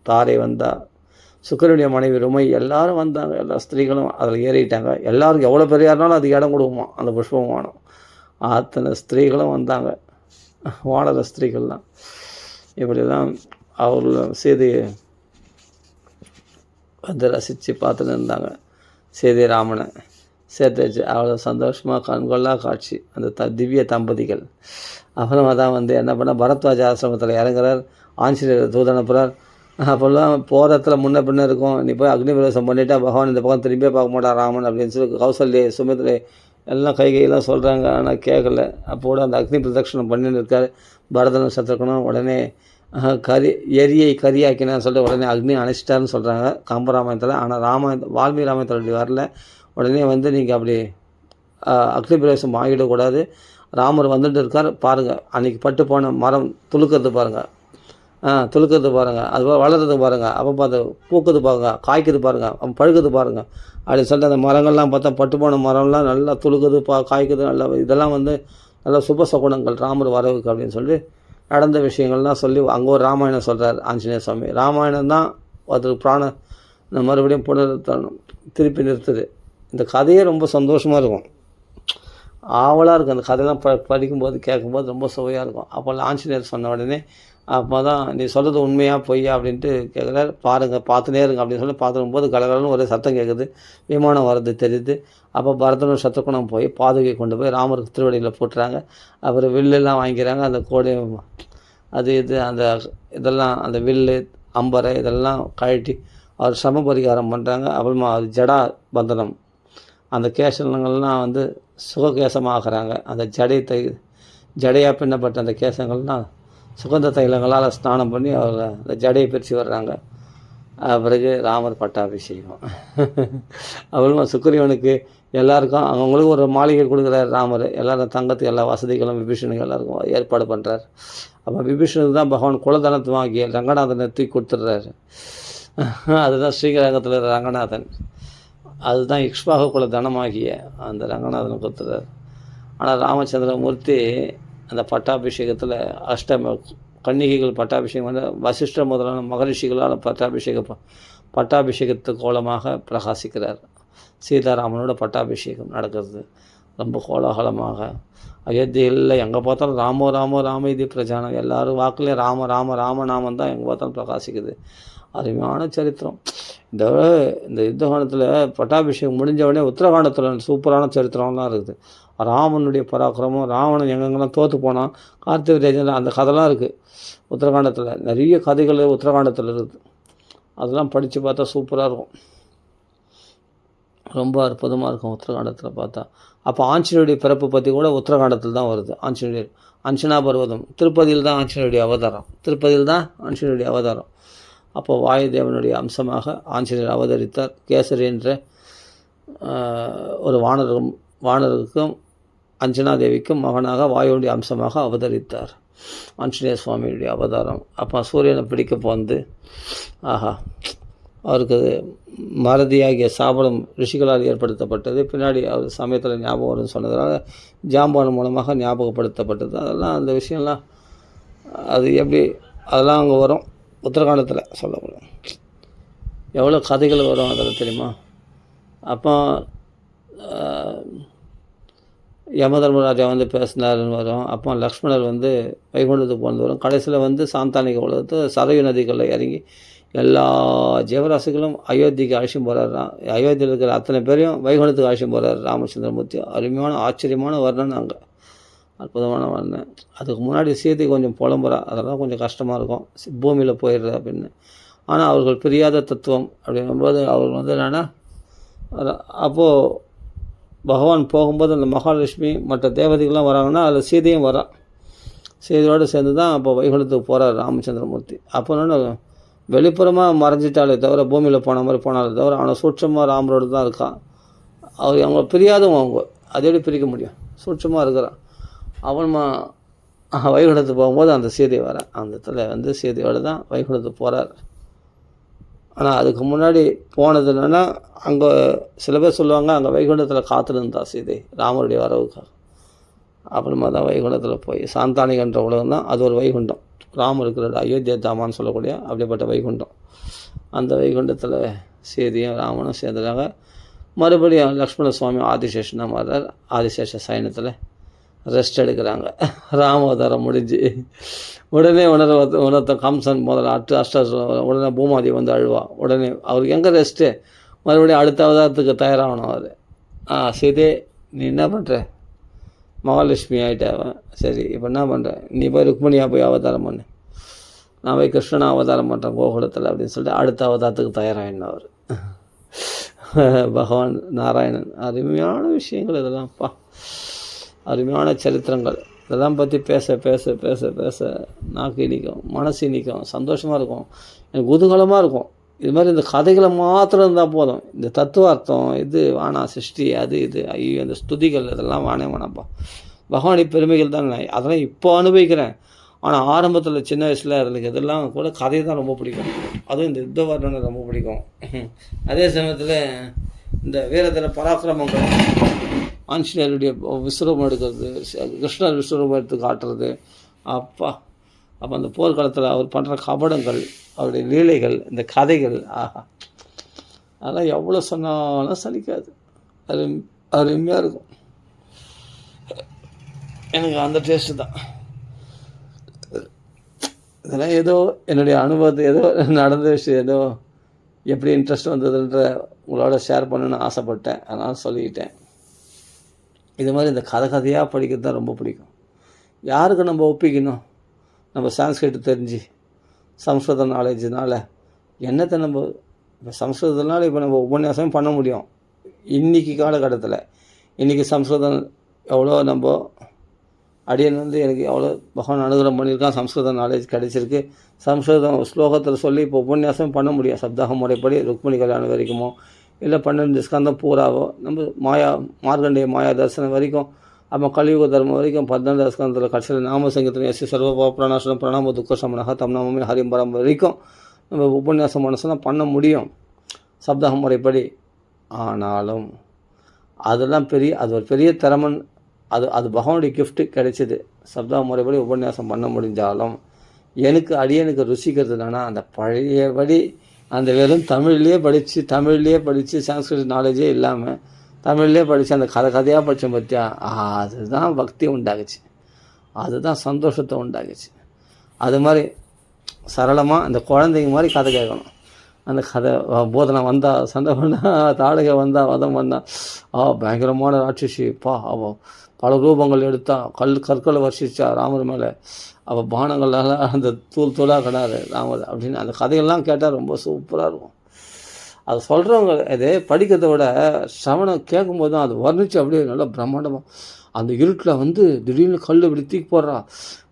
தாரை வந்தா, சுக்கரனுடைய மனைவி ருமை எல்லாரும் வந்தாங்க, எல்லா ஸ்திரீகளும் அதில் ஏறிட்டாங்க. எல்லாருக்கும் எவ்வளோ பெரிய இருந்தாலும் அதுக்கு இடம் கொடுக்குமா அந்த புஷ்பமானம், அத்தனை ஸ்திரீகளும் வந்தாங்க, வானர ஸ்திரீகள்லாம். இப்படிலாம் அவர்கள் சீதையை வந்து ரசித்து பார்த்துன்னு இருந்தாங்க. சீதை ராமனை சேர்த்து வச்சு அவ்வளோ சந்தோஷமாக கண்கொள்ளா காட்சி அந்த திவ்ய தம்பதிகள். அப்புறமா தான் வந்து என்ன பண்ணால் பரத்வாஜ ஆசிரமத்தில் இறங்குறார், ஆஞ்சநேயர் தூதனுப்புறார். அப்போல்லாம் போகிறத்துல முன்ன பின்ன இருக்கும், நீ போய் அக்னி பிரவேசம் பண்ணிட்டா பகவான் இந்த பக்கம் திரும்பியே பார்க்க மாட்டான் ராமன் அப்படின்னு சொல்லி கௌசல்யே சுமித்ரை எல்லாம் கைகையெல்லாம் சொல்கிறாங்க, ஆனால் கேட்கல. அப்போது அந்த அக்னி பிரதட்சணம் பண்ணின்னு இருக்கார் பரதனும் சத்ருகனும். உடனே எரியை கரியாக்கினான்னு சொல்லிட்டு உடனே அக்னி அணைச்சிட்டாருன்னு சொல்கிறாங்க கம்பராமாயணத்தில். ஆனால் வால்மீகி ராமாயணத்தில் அப்படி வரல. உடனே வந்து நீங்கள் அப்படி அக்னி பிரவேசம் ஆகிடக்கூடாது, ராமர் வந்துட்டு இருக்கார் பாருங்கள், அன்றைக்கி பட்டு போன மரம் துளுக்கிறது பாருங்கள், அது வளர்றது பாருங்கள், அப்போ பார்த்து பூக்குது பாருங்கள், காய்க்குது பாருங்கள், அப்போ பழுக்குது பாருங்கள் அப்படின்னு சொல்லிட்டு அந்த மரங்கள்லாம் பார்த்தா பட்டு போன மரம்லாம் நல்லா துளுக்குது காய்க்குது, நல்லா இதெல்லாம் வந்து நல்ல சுபசகுணங்கள் ராமர் வரவுக்கு அப்படின்னு சொல்லி நடந்த விஷயங்கள்லாம் சொல்லி அங்கே ஒரு ராமாயணம் சொல்கிறார் ஆஞ்சநேய சுவாமி. ராமாயணம் தான் அதுக்கு பிராணம் மறுபடியும் திருப்பி நிறுத்துது. இந்த கதையே ரொம்ப சந்தோஷமாக இருக்கும், ஆவலாக இருக்கும். அந்த கதையெல்லாம் படிக்கும்போது கேட்கும்போது ரொம்ப சுவையாக இருக்கும். அப்போ ஆஞ்சநேயர் சொன்ன உடனே அப்போ தான் நீ சொல்கிறது உண்மையாக பொய்யா அப்படின்ட்டு கேட்குறாரு. பாருங்கள் பார்த்துனே இருங்க அப்படின்னு சொல்லி பார்த்துக்கும்போது கலகலன்னு ஒரே சத்தம் கேட்குது, விமானம் வர்றது தெரியுது. அப்போ பரதனும் சத்ருகனும் போய் பாதுகை கொண்டு போய் ராமருக்கு திருவடியில் போட்டுறாங்க. அப்புறம் வில்லெல்லாம் வாங்கிக்கிறாங்க, அந்த கோடை இதெல்லாம் அந்த வில்லு அம்பரை இதெல்லாம் கழட்டி அவர் சம பரிகாரம் பண்ணுறாங்க. அப்புறமா அது ஜடா பந்தனம், அந்த கேசங்கள்லாம் வந்து சுககேசமாகறாங்க. அந்த ஜடையாக பின்னப்பட்ட அந்த கேசங்கள்லாம் சுகந்த தைலங்களால் ஸ்நானம் பண்ணி அவர் அந்த ஜடையை பிரித்து வர்றாங்க. பிறகு ராமர் பட்டாபிஷேகம். அப்புறமா சுக்ரீவனுக்கு எல்லாருக்கும் அவங்களுக்கு ஒரு மாளிகை கொடுக்குறாரு ராமர், எல்லோரும் தங்கத்துக்கு எல்லா வசதிகளும் விபீஷனுக்கு எல்லாருக்கும் ஏற்பாடு பண்ணுறாரு. அப்போ விபீஷனுக்கு தான் பகவான் குலதனத்தை வாங்கி ரங்கநாதனை தூக்கி கொடுத்துட்றாரு. அதுதான் ஸ்ரீரங்கத்தில் ரங்கநாதன், அதுதான் இக்ஷ்வாகு குல தனமாகிய அந்த ரங்கநாதனை கொடுத்துறாரு. ஆனால் ராமச்சந்திரமூர்த்தி அந்த பட்டாபிஷேகத்தில் கன்னிகைகள் பட்டாபிஷேகம் வந்து வசிஷ்டர் முதலான மகரிஷிகளால் பட்டாபிஷேகத்து கோலமாக பிரகாசிக்கிறார். சீதாராமனோட பட்டாபிஷேகம் நடக்கிறது ரொம்ப கோலாகலமாக. அயோத்தியில் எங்கே பார்த்தாலும் ராமோ ராமோ ராம இது பிரஜானம், எல்லோரும் வாக்குலேயும் ராம ராம ராமநாமம் தான் எங்கே பார்த்தாலும் பிரகாசிக்குது. அருமையான சரித்திரம். இந்த யுத்தகாண்டத்தில் பட்டாபிஷேகம் முடிஞ்ச உடனே உத்தரகாண்டத்தில் சூப்பரான சரித்திரம்லாம் இருக்குது. ராமனுடைய பராக்கிரமம், ராவணன் எங்கெங்கெல்லாம் தோற்று போனான், கார்த்திகேயன், அந்த கதைலாம் இருக்குது உத்தரகாண்டத்தில். நிறைய கதைகள் உத்தரகாண்டத்தில் இருக்குது, அதெல்லாம் படித்து பார்த்தா சூப்பராக இருக்கும். ரொம்ப அற்புதமாக இருக்கும் உத்தரகாண்டத்தில் பார்த்தா. அப்போ ஆஞ்சநேயருடைய பிறப்பு பற்றி கூட உத்தரகாண்டத்தில் தான் வருது. ஆஞ்சநேயர் அஞ்சனா பர்வதம் திருப்பதியில் தான் ஆஞ்சநேயருடைய அவதாரம். திருப்பதியில் தான் ஆஞ்சநேயருடைய அவதாரம். அப்போ வாயுதேவனுடைய அம்சமாக ஆஞ்சநேயர் அவதரித்தார். கேசரி என்ற ஒரு வானருக்கும் அஞ்சனா தேவிக்கும் மகனாக வாயுடைய அம்சமாக அவதரித்தார் ஆஞ்சநேய சுவாமியுடைய அவதாரம். அப்போ சூரியனை பிடிக்க போந்து ஆஹா அவருக்கு மறதியாகிய சாபலம் ரிஷிகளால் ஏற்படுத்தப்பட்டது. பின்னாடி அவர் சமயத்தில் ஞாபகம் வரும்னு சொன்னதுனால ஜாம்பான் மூலமாக ஞாபகப்படுத்தப்பட்டது. அதெல்லாம் அந்த விஷயம்லாம் அது எப்படி அதெல்லாம் அங்கே வரும் உத்தரகாண்டத்தில் சொல்லப்படும். எவ்வளோ கதைகள் வரும் அதில் தெரியுமா? அப்போ யமதர்மராஜா வந்து பேசினாருன்னு வரும். அப்போ லக்ஷ்மணர் வந்து வைகுண்டத்துக்கு போனது வரும். கடைசியில் வந்து சாந்தானிக உலகத்து சரயு நதிகளில் இறங்கி எல்லா ஜீவராசிகளும் அயோத்திக்கு அழைச்சிட்டு போகிறார். அயோத்தியில் இருக்கிற அத்தனை பேரையும் வைகுண்டத்துக்கு அழைச்சிட்டு போகிறார் ராமச்சந்திரமூர்த்தி. அருமையான ஆச்சரியமான வர்ணனை அங்கே, அற்புதமான வர்ணனை. அதுக்கு முன்னாடி சீதை கொஞ்சம் புலம்புறா, அதெல்லாம் கொஞ்சம் கஷ்டமாக இருக்கும், பூமியில் போயிடுற அப்படின்னு. ஆனால் அவர்கள் பிரியாத தத்துவம் அப்படிங்கும்போது அவர் வந்து என்னென்னா அப்போது பகவான் போகும்போது அந்த மகாலட்சுமி மற்ற தேவதைகள்லாம் வராங்கன்னா அதில் சீதையும் வரா. சீதையோடு சேர்ந்து தான் அப்போ வைகுண்டத்துக்கு போகிறார் ராமச்சந்திரமூர்த்தி. அப்போ என்னென்ன வெளிப்புறமாக மறைஞ்சிட்டாலே தவிர பூமியில் போன மாதிரி போனாலே தவிர அவனை சூட்சமாக ராமரோடு தான் இருக்கான். அவர் அவங்க பிரியாதவங்க, அவங்க அதை எப்படி பிரிக்க முடியும்? சூட்சமாக இருக்கிறான். அவன் வைகுண்டத்துக்கு போகும்போது அந்த சீதை வர அந்த இடத்துல வந்து சீதையோடு தான் வைகுண்டத்துக்கு போகிறார். ஆனால் அதுக்கு முன்னாடி போனது என்னென்னா அங்கே சில பேர் சொல்லுவாங்க அங்கே வைகுண்டத்தில் காத்திருந்தா சீதை ராமருடைய வரவுக்காக. அப்புறமா தான் வைகுண்டத்தில் போய் சாந்தானிகன்ற உலகம் தான் அது ஒரு வைகுண்டம். ராமர் இருக்கிற அயோத்தியா தாமான்னு சொல்லக்கூடிய அப்படிப்பட்ட வைகுண்டம். அந்த வைகுண்டத்தில் சீதையும் ராமனும் சேர்ந்துட்டாங்க. மறுபடியும் லக்ஷ்மண சுவாமி ஆதிசேஷனாக மாறார். ஆதிசேஷ சயனத்தில் ரெஸ்ட் எடுக்கிறாங்க. ராமவதாரம் முடிஞ்சு உடனே உணர்த்த கம்சன் முதல்ல உடனே பூமாதி வந்து அழுவா. உடனே அவருக்கு எங்கே ரெஸ்ட்டு? மறுபடியும் அடுத்த அவதாரத்துக்கு தயாராகணும் அவர். சீதே நீ என்ன பண்ணுற? மகாலட்சுமி ஆகிட்டாவன். சரி இப்போ என்ன பண்ணுறேன்? நீ போய் ருக்மணியாக போய் அவதாரம் பண்ணு, நான் போய் கிருஷ்ணனை அவதாரம் பண்ணுறேன் கோகுலத்தில் அப்படின்னு சொல்லிட்டு அடுத்த அவதாரத்துக்கு தயாராகின அவர் பகவான் நாராயணன். அருமையான விஷயங்கள் இதெல்லாம்ப்பா, அருமையான சரித்திரங்கள். இதெல்லாம் பற்றி பேச பேச பேச பேச நாக்கு இனிக்கும், மனசு இனிக்கும், சந்தோஷமாக இருக்கும், எனக்கு குதூகலமாக இருக்கும். இது மாதிரி இந்த கதைகளை மாத்திரம் இருந்தால் போதும். இந்த தத்துவார்த்தம் இது வானா சிருஷ்டி அது இது ஐயோ இந்த ஸ்துதிகள் இதெல்லாம் வேணாம்ப்பா. பகவானி பெருமைகள் தான் அதெல்லாம் இப்போ அனுபவிக்கிறேன். ஆனால் ஆரம்பத்தில் சின்ன வயசில் எனக்கு இதெல்லாம் கூட கதை தான் ரொம்ப பிடிக்கும். அதுவும் இந்த யுத்த வர்ணனை ரொம்ப பிடிக்கும். அதே சமயத்தில் இந்த வீரதர பராக்கிரமங்கள், ஆஞ்சநேயருடைய விஸ்வரூபம் எடுக்கிறது, கிருஷ்ணர் விஸ்வரூபம் எடுத்து காட்டுறது, அப்போ அந்த போர்க்காலத்தில் அவர் பண்ணுற கபடங்கள், அவருடைய லீலைகள், இந்த கதைகள், ஆஹா அதெல்லாம் எவ்வளோ சொன்னாலும் சலிக்காது. அருமையாக இருக்கும். எனக்கு அந்த டேஸ்ட்டு தான். இதெல்லாம் ஏதோ என்னுடைய அனுபவத்தை ஏதோ நடந்த விஷயம் ஏதோ எப்படி இன்ட்ரெஸ்ட் வந்ததுன்ற உங்களோட ஷேர் பண்ணணுன்னு ஆசைப்பட்டேன். அதனால் சொல்லிக்கிட்டேன். இது மாதிரி இந்த கதையாக படிக்கிறது தான் ரொம்ப பிடிக்கும். யாருக்கு நம்ம ஒப்பிக்கணும்? நம்ம சான்ஸ்கிரிட் தெரிஞ்சு சம்ஸ்கிருத நாலேஜினால் என்னத்தை நம்ம இப்போ சம்ஸ்கிருதத்தினால இப்போ நம்ம உபன்யாசம் பண்ண முடியும். இன்றைக்கி காலகட்டத்தில் இன்றைக்கி சம்ஸ்கிருதம் எவ்வளோ நம்ம அடியன் வந்து எனக்கு எவ்வளோ பகவான் அனுகிரகம் பண்ணியிருக்கான், சம்ஸ்கிருத நாலேஜ் கிடைச்சிருக்கு. சம்ஸ்கிருதம் ஸ்லோகத்தில் சொல்லி இப்போ உபன்யாசம் பண்ண முடியும். சப்தாக முறைப்படி ருக்மிணி கல்யாணம் வரைக்குமோ இல்லை 12 ஸ்கந்தம் பூராவோ நம்ம மார்கண்டேய மாயா தரிசனம் வரைக்கும், அப்போ கலியுக தர்மம் வரைக்கும் 12 ஸ்கந்தத்தில் கடைசியில் நாம சங்கீதம் எஸ் சர்வபா பிரணாசனம் பிரணாம துக்க சமனக தம்நாமே ஹரிம்பரம் வரைக்கும் நம்ம உபன்யாசம் மனசுலாம் பண்ண முடியும் சப்தாக முறைப்படி. ஆனாலும் அதெல்லாம் அது ஒரு பெரிய திறமன். அது பகவானுடைய கிஃப்ட்டு கிடைச்சிது. சப்தாக முறைப்படி உபன்யாசம் பண்ண முடிஞ்சாலும் அடியனுக்கு ருசிக்கிறது என்னன்னா அந்த பழையபடி அந்த வெறும் தமிழ்லேயே படித்து சான்ஸ்கிரிட் நாலேஜே இல்லாமல் தமிழ்லேயே படித்து அந்த கதையாக படித்தோம் பார்த்தியா, அதுதான் பக்தி உண்டாகுச்சு, அதுதான் சந்தோஷத்தை உண்டாகுச்சு. அது மாதிரி சரளமாக அந்த குழந்தைங்க மாதிரி கதை கேட்கணும். அந்த கதை போதனை வந்தால் சண்டை பண்ணால், தாடகை வந்தால் வதம் பண்ணால், பயங்கரமான ராட்சசிப்பா அவள் பல ரூபங்கள் எடுத்தா, கற்களை வர்ஷிச்சா ராமர் மேலே, அவள் பானங்களால் அந்த தூளாக கிடாது ராமர் அப்படின்னு அந்த கதையெல்லாம் கேட்டால் ரொம்ப சூப்பராக இருக்கும். அது சொல்கிறவங்க இது படிக்கிறத விட சவணம் கேட்கும்போது தான் அது வர்ணித்து அப்படியே நல்லா பிரம்மாண்டமாக அந்த இருட்டில் வந்து திடீர்னு கல் இப்படி தூக்கி போடுறா.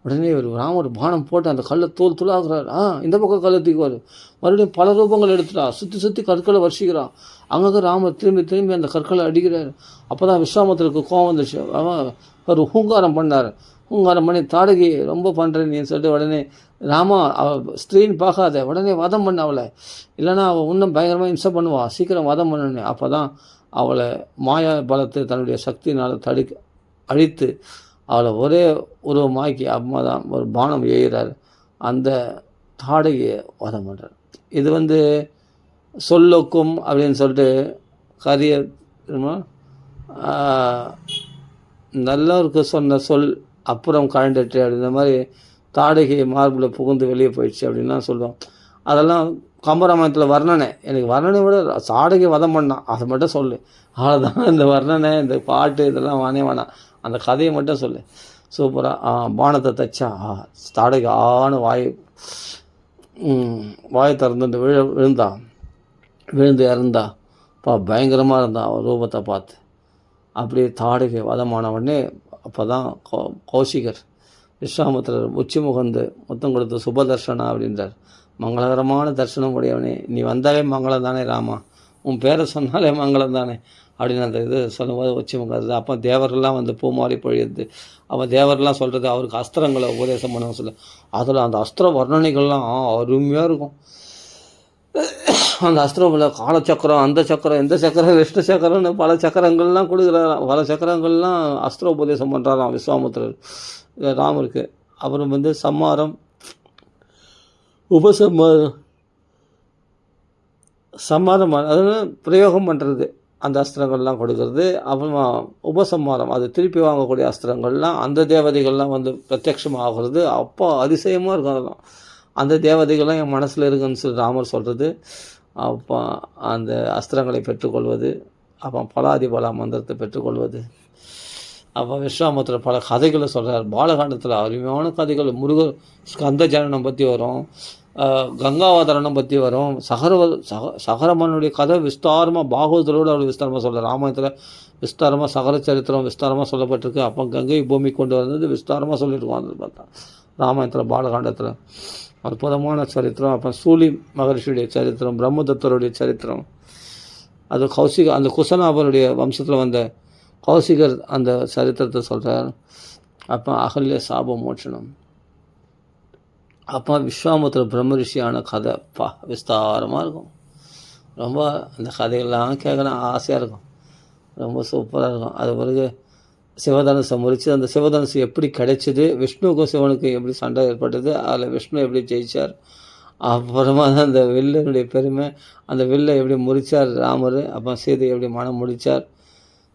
உடனே ஒரு ராமர் பானம் போட்டு அந்த கல்லை தூள் துளாக்குறாரு. இந்த பக்கம் கல்லை தூக்குவார். மறுபடியும் பல ரூபங்கள் எடுத்துட்டா. சுற்றி சுற்றி கற்களை வருஷிக்கிறான். அங்கங்கே ராமர் திரும்பி திரும்பி அந்த கற்களை அடிக்கிறார். அப்போ தான் விஸ்வாமித்திரருக்கு கோவம் வந்துச்சு. அவன் ஒரு ஹூங்காரம் பண்ணார். ஹூங்காரம் பண்ணி தாடகி ரொம்ப பண்ணுறேன்னு சொல்லிட்டு உடனே ராமா ஸ்திரீன்னு பார்க்காத, உடனே வதம் பண்ண அவளை, இல்லைன்னா அவள் இன்னும் பயங்கரமாக இம்சை பண்ணுவாள், சீக்கிரம் வதம் பண்ணு. அப்போ தான் அவளை மாயா பலத்தை தன்னுடைய சக்தினால் அழித்து அவளை ஒரே உருவமாக்கி அம்மா தான் ஒரு பானம் எய்கிறார். அந்த தாடகையை வதம் பண்ணுறார். இது வந்து சொல்லொக்கும் அப்படின்னு சொல்லிட்டு கரிய நல்லவருக்கு சொன்ன சொல் அப்புறம் கழண்டுட்டு அப்படின்ற மாதிரி தாடகை மார்பில் புகுந்து வெளியே போயிடுச்சு அப்படின்லாம் சொல்லுவோம். அதெல்லாம் கம்பராமாயணத்தில் வர்ணனை. எனக்கு வர்ணனை விட தாடகை வதம் பண்ணான் அதை மட்டும் சொல்லு, அவ்வளோதான். இந்த வர்ணனை இந்த பாட்டு இதெல்லாம் வேணாம், அந்த கதையை மட்டும் சொல்லு. சூப்பராக பானத்தை தைச்சா தாடகை வாயை திறந்துட்டு விழுந்து இறந்தா. பயங்கரமாக இருந்தான் அவன் ரூபத்தை பார்த்து. அப்படியே தாடகை வதமான உடனே அப்போ தான் கௌசிகர் விஸ்வாமித்திரர் உச்சி முகந்து முத்தம் கொடுத்து சுபதர்ஷனா அப்படின்றார். மங்களகரமான தரிசனம் உடையவனே, நீ வந்தாலே மங்களம் தானே ராமா, உன் பேரை சொன்னாலே மங்களம் தானே அப்படின்னு அந்த இது சொல்லும்போது உச்சி முகது. அப்போ தேவரெல்லாம் வந்து பூமாரி பொழியுது. அப்போ தேவரெல்லாம் சொல்கிறது அவருக்கு அஸ்திரங்களை உபதேசம் பண்ண சொல்ல. அதில் அந்த அஸ்திர வர்ணனைகள்லாம் அருமையாக இருக்கும். அந்த அஸ்திரமில் காலச்சக்கரம், அந்த சக்கரம், இந்த சக்கரம், விஷ்ணு சக்கரம்னு பல சக்கரங்கள்லாம் கொடுக்குறாராம். பல சக்கரங்கள்லாம் அஸ்திர உபதேசம் பண்ணுறாராம் விஸ்வாமித்திரர் ராமருக்கு. அப்புறம் வந்து சம்மாரம், சம்மாரம் அதாவது பிரயோகம் பண்ணுறது, அந்த அஸ்திரங்கள்லாம் கொடுக்கறது. அப்புறமா உபசம்மாரம், அது திருப்பி வாங்கக்கூடிய அஸ்திரங்கள்லாம் அந்த தேவதைகள்லாம் வந்து பிரத்யட்சமாகிறது. அப்போ அதிசயமாக இருக்கும். அதெல்லாம் அந்த தேவதைகள்லாம் என் மனசில் இருக்குன்னு சொல்லி ராமர் சொல்கிறது. அப்போ அந்த அஸ்திரங்களை பெற்றுக்கொள்வது, அப்போ பலாதிபலா மந்திரத்தை பெற்றுக்கொள்வது. அப்போ விஸ்வாமித்திரர் பல கதைகளை சொல்கிறார். பாலகாண்டத்தில் அருமையான கதைகள், முருகர் ஸ்கந்த ஜனனம் பற்றி வரும், கங்காவதரணம் பற்றி வரும், சகரமனுடைய கதை விஸ்தாரமாக பாகவதரோடு அவர் விஸ்தாரமாக சொல்கிறார். ராமாயணத்தில் விஸ்தாரமாக சகர சரித்திரம் விஸ்தாரமாக சொல்லப்பட்டிருக்கு. அப்போ கங்கை பூமி கொண்டு வந்தது விஸ்தாரமாக சொல்லியிருக்கோம். அது பார்த்தா ராமாயணத்தில் பாலகாண்டத்தில் அற்புதமான சரித்திரம். அப்போ சூலி மகர்ஷியுடைய சரித்திரம், பிரம்மதத்தருடைய சரித்திரம், அது கௌசிக அந்த குசனாபருடைய வம்சத்தில் வந்த கௌசிகர் அந்த சரித்திரத்தை சொல்கிறார். அப்போ அகல்ய சாப மோட்சணம். அப்போ விஸ்வாமித்திர பிரம்மரிஷியான கதை விஸ்தாரமாக இருக்கும். ரொம்ப அந்த கதைகள்லாம் கேட்கணும் ஆசையாக இருக்கும். ரொம்ப சூப்பராக இருக்கும். அது பிறகு சிவதனுசை முறித்து அந்த சிவதனுசு எப்படி கிடைச்சிது, விஷ்ணுவுக்கும் சிவனுக்கும் எப்படி சண்டை ஏற்பட்டது, அதில் விஷ்ணு எப்படி ஜெயித்தார், அப்புறமா தான் அந்த வில்லுடைய பெருமை, அந்த வில்லை எப்படி முறித்தார் ராமர், அப்போ சீதையை எப்படி மனம் முடித்தார்,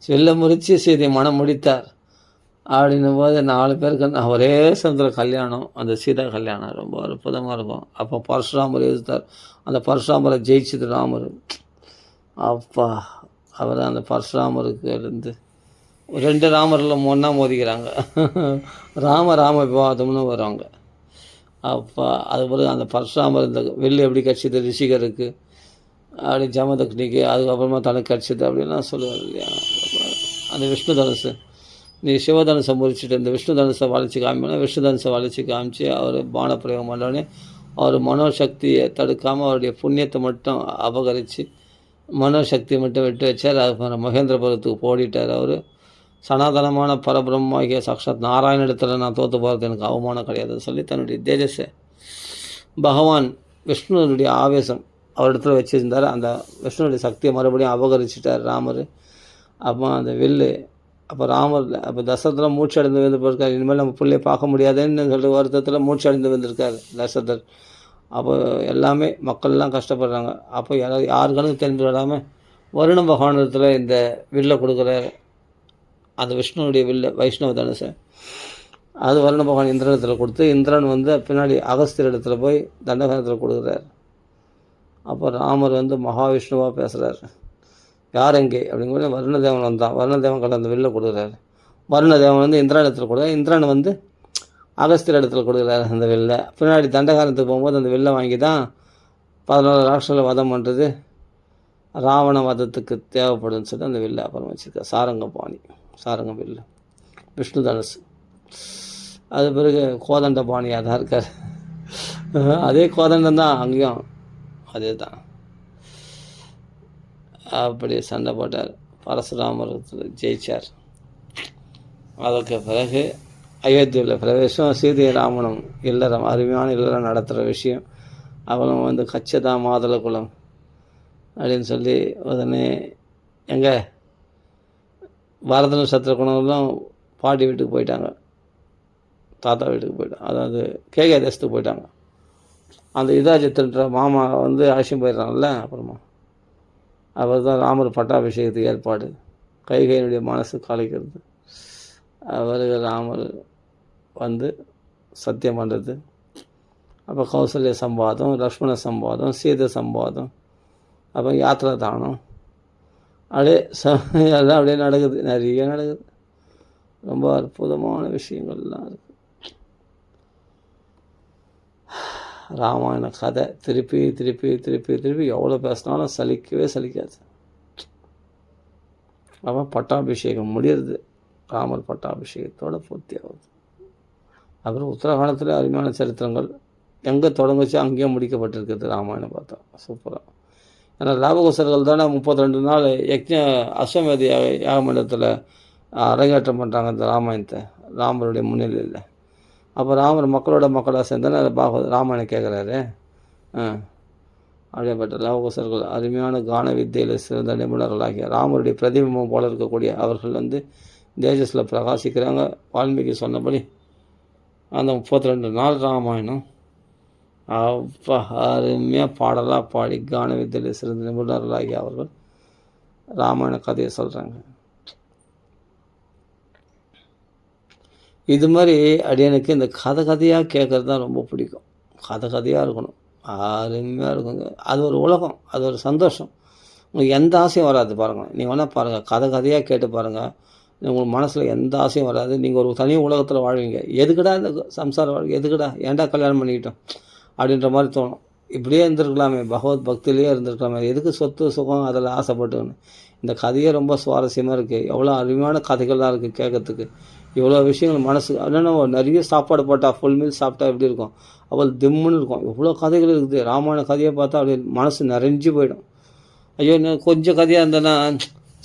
வில்லை முறித்து சீதையை மனம் முடித்தார் அப்படின்னும் போது 4 பேருக்கு ஒரே சந்திர கல்யாணம், அந்த சீதா கல்யாணம் ரொம்ப அற்புதமாக இருக்கும். அப்போ பரசுராமர் எழுதித்தார். அந்த பரசுராமரை ஜெயிச்சது ராமர். அப்பா அவர் அந்த பரசுராமருக்கு இருந்து 2 ராமரில் ஒன்றா மோதிக்கிறாங்க. ராம விவாதம்னு வருவாங்க. அப்போ அது பிறகு அந்த பரசுராமர் இந்த வெள்ளி எப்படி கிடச்சிது ரிஷிகருக்கு, அப்படி ஜமதக்னிக்கு, அதுக்கப்புறமா தனக்கு கிடச்சிது அப்படின்லாம் சொல்லுவார் இல்லையா. அந்த விஷ்ணு தனுசு, நீ சிவதனுசை முறிச்சிட்டு இந்த விஷ்ணு தனுசை வளைச்சி காமினா, விஷ்ணு தனுசை வளைச்சி காமிச்சு அவர் பானப்பிரயோகம் பண்ணோடனே அவர் மனோசக்தியை தடுக்காமல் அவருடைய புண்ணியத்தை மட்டும் அபகரித்து மனோசக்தியை மட்டும் விட்டு வச்சார். அது மகேந்திரபுரத்துக்கு போடிட்டார். அவர் சனாதனமான பரபிரம்மாகிய சாட்சாத் நாராயண இடத்துல நான் தோற்று போகிறது எனக்கு அவமானம் கிடையாதுன்னு சொல்லி தன்னுடைய தேஜஸை பகவான் விஷ்ணுனுடைய ஆவேசம் அவரிடத்துல வச்சுருந்தார். அந்த விஷ்ணுனுடைய சக்தியை மறுபடியும் அபகரிச்சிட்டார் ராமர். அப்போ அந்த வில்லு அப்போ ராமர் அப்போ தசரத்தில் மூச்சு அடைந்து வந்து போயிருக்கார். இனிமேல் நம்ம பிள்ளையை பார்க்க முடியாதுன்னு சொல்லி வருத்தத்தில் மூச்சு அடைந்து வந்திருக்கார் தசரதர். அப்போ எல்லாமே மக்கள்லாம் கஷ்டப்படுறாங்க. அப்போ யாருக்கானு தெரிஞ்சு விடாமல் வருண பகவானத்தில் இந்த வில்லை கொடுக்குற அந்த விஷ்ணுனுடைய வில்லை வைஷ்ணவ தனுசை அது வருண பகவான் இந்திரனிடத்தில் கொடுத்து, இந்திரன் வந்து பின்னாடி அகஸ்தியர் இடத்துல போய் தண்டகாரத்தில் கொடுக்குறார். அப்போ ராமர் வந்து மகாவிஷ்ணுவாக பேசுகிறார். யார் எங்கே அப்படிங்கும்போது வருணதேவன் வந்தான். வருணதேவன் கடை அந்த வில்லை கொடுக்குறாரு. வருணதேவன் வந்து இந்திரன் இடத்துல கொடுக்குறாரு. இந்திரன் வந்து அகஸ்தியர் இடத்துல கொடுக்குறாரு அந்த வில்லை. பின்னாடி தண்டகாரத்துக்கு போகும்போது அந்த வில்லை வாங்கி தான் 14 ராஷ்டிரங்களை வதம் பண்ணுறது ராவண வதத்துக்கு தேவைப்படுன்னு சொல்லி அந்த வில்லை அப்புறம் வச்சுருக்கா. சாரங்கபாணி, சாரங்க வில்லு, விஷ்ணு தனுசு. அது பிறகு கோதண்ட பாணியாக தான் இருக்கார். அதே கோதண்டம் தான் அங்கேயும், அதே தான். அப்படி சண்டை போட்டார், பரசுராமர் ஜெயிச்சார். அதுக்கு பிறகு அயோத்தியில் பிரவேசம், சீதை ராமனும் இல்லறம், அருமையான இல்லறம் நடத்துகிற விஷயம். அவளும் வந்து கச்சதா மாதள குலம் அப்படின்னு சொல்லி உடனே எங்கே பரதனும் சத்ருகுணங்களும் பாட்டி வீட்டுக்கு போயிட்டாங்க, தாத்தா வீட்டுக்கு போயிட்டாங்க, அதாவது கேகே தேசத்துக்கு போயிட்டாங்க. அந்த யுதாஜித்துன்ற மாமா வந்து அழைச்சிட்டு போயிடுறாங்கல்ல. அப்புறமா அவர் தான் ராமர் பட்டாபிஷேகத்துக்கு ஏற்பாடு, கைகையினுடைய மனசு கலைக்கிறது, அவர்கள் ராமர் வந்து சத்தியம் பண்ணுறது. அப்போ கௌசல்ய சம்பாதம், லக்ஷ்மண சம்பாதம், சீதை சம்பாதம், அப்போ யாத்திரை தானம், அப்படியே எல்லாம் அப்படியே நடக்குது, நிறைய நடக்குது. ரொம்ப அற்புதமான விஷயங்கள்லாம் இருக்குது. ராமாயண கதை திருப்பி திருப்பி திருப்பி திருப்பி எவ்வளோ பேசினாலும் சலிக்கவே சலிக்காது. அப்போ பட்டாபிஷேகம் முடியறது, ராமர் பட்டாபிஷேகத்தோடு பூர்த்தி ஆகுது. அப்புறம் உத்தரகாண்டத்தில் அருமையான சரித்திரங்கள் எங்கே தொடங்குச்சோ அங்கேயே முடிக்கப்பட்டிருக்குது ராமாயணம் பார்த்தா சூப்பராக. ஏன்னா லாபகுசர்கள் தானே 32 நாள் அஸ்வமேத யாகமண்டலத்தில் அரங்கேற்றம் பண்ணுறாங்க இந்த ராமாயணத்தை, ராமருடைய முன்னிலையில். அப்போ ராமர் மக்களாக சேர்ந்தானே ராமாயணம் கேட்குறாரு. அப்படியேப்பட்ட லாபகுசர்கள் அருமையான கான வித்தையில் சிறந்த நிபுணர்களாகிய ராமருடைய பிரதிபிம்பம் போல இருக்கக்கூடிய அவர்கள் வந்து தேஜஸில் பிரகாசிக்கிறாங்க. வால்மீகி சொன்னபடி அந்த 32 நாள் ராமாயணம் அப்பா அருமையாக பாடலாக பாடி கான வித்தையில் சிறந்த நிபுணர்களாகி அவர்கள் ராமாயண கதையை சொல்கிறாங்க. இது மாதிரி அடியனுக்கு இந்த கதையாக கேட்குறது தான் ரொம்ப பிடிக்கும். கதையாக இருக்கணும், அருமையாக இருக்குங்க. அது ஒரு உலகம், அது ஒரு சந்தோஷம். உங்களுக்கு எந்த ஆசையும் வராது பாருங்கள். நீங்கள் வேணால் பாருங்கள், கதையாக கேட்டு பாருங்கள். உங்களுக்கு மனசில் எந்த ஆசையும் வராது. நீங்கள் ஒரு தனி உலகத்தில் வாழ்வீங்க. எதுக்குடா இந்த சம்சார வாழ்க்கை, எதுக்குடா ஏன்டா கல்யாணம் பண்ணிக்கிட்டோம் அப்படின்ற மாதிரி தோணும். இப்படியே இருந்திருக்கலாமே, பகவத் பக்தியிலே இருந்திருக்கலாமே, எதுக்கு சொத்து சுகம் அதில் ஆசைப்பட்டுன்னு. இந்த கதையே ரொம்ப சுவாரஸ்யமாக இருக்குது. எவ்வளோ அருமையான கதைகள்லாம் இருக்குது கேட்கறதுக்கு. இவ்வளோ விஷயங்கள் மனசு என்னென்னா நிறைய சாப்பாடு போட்டால் ஃபுல் மீல் சாப்பிட்டா எப்படி இருக்கும், அவ்வளோ திம்முன்னு இருக்கும். எவ்வளோ கதைகள் இருக்குது. ராமாயண கதையை பார்த்தா அப்படியே மனசு நிறைஞ்சு போயிடும். ஐயோ கொஞ்சம் கதையாக இருந்தேன்னா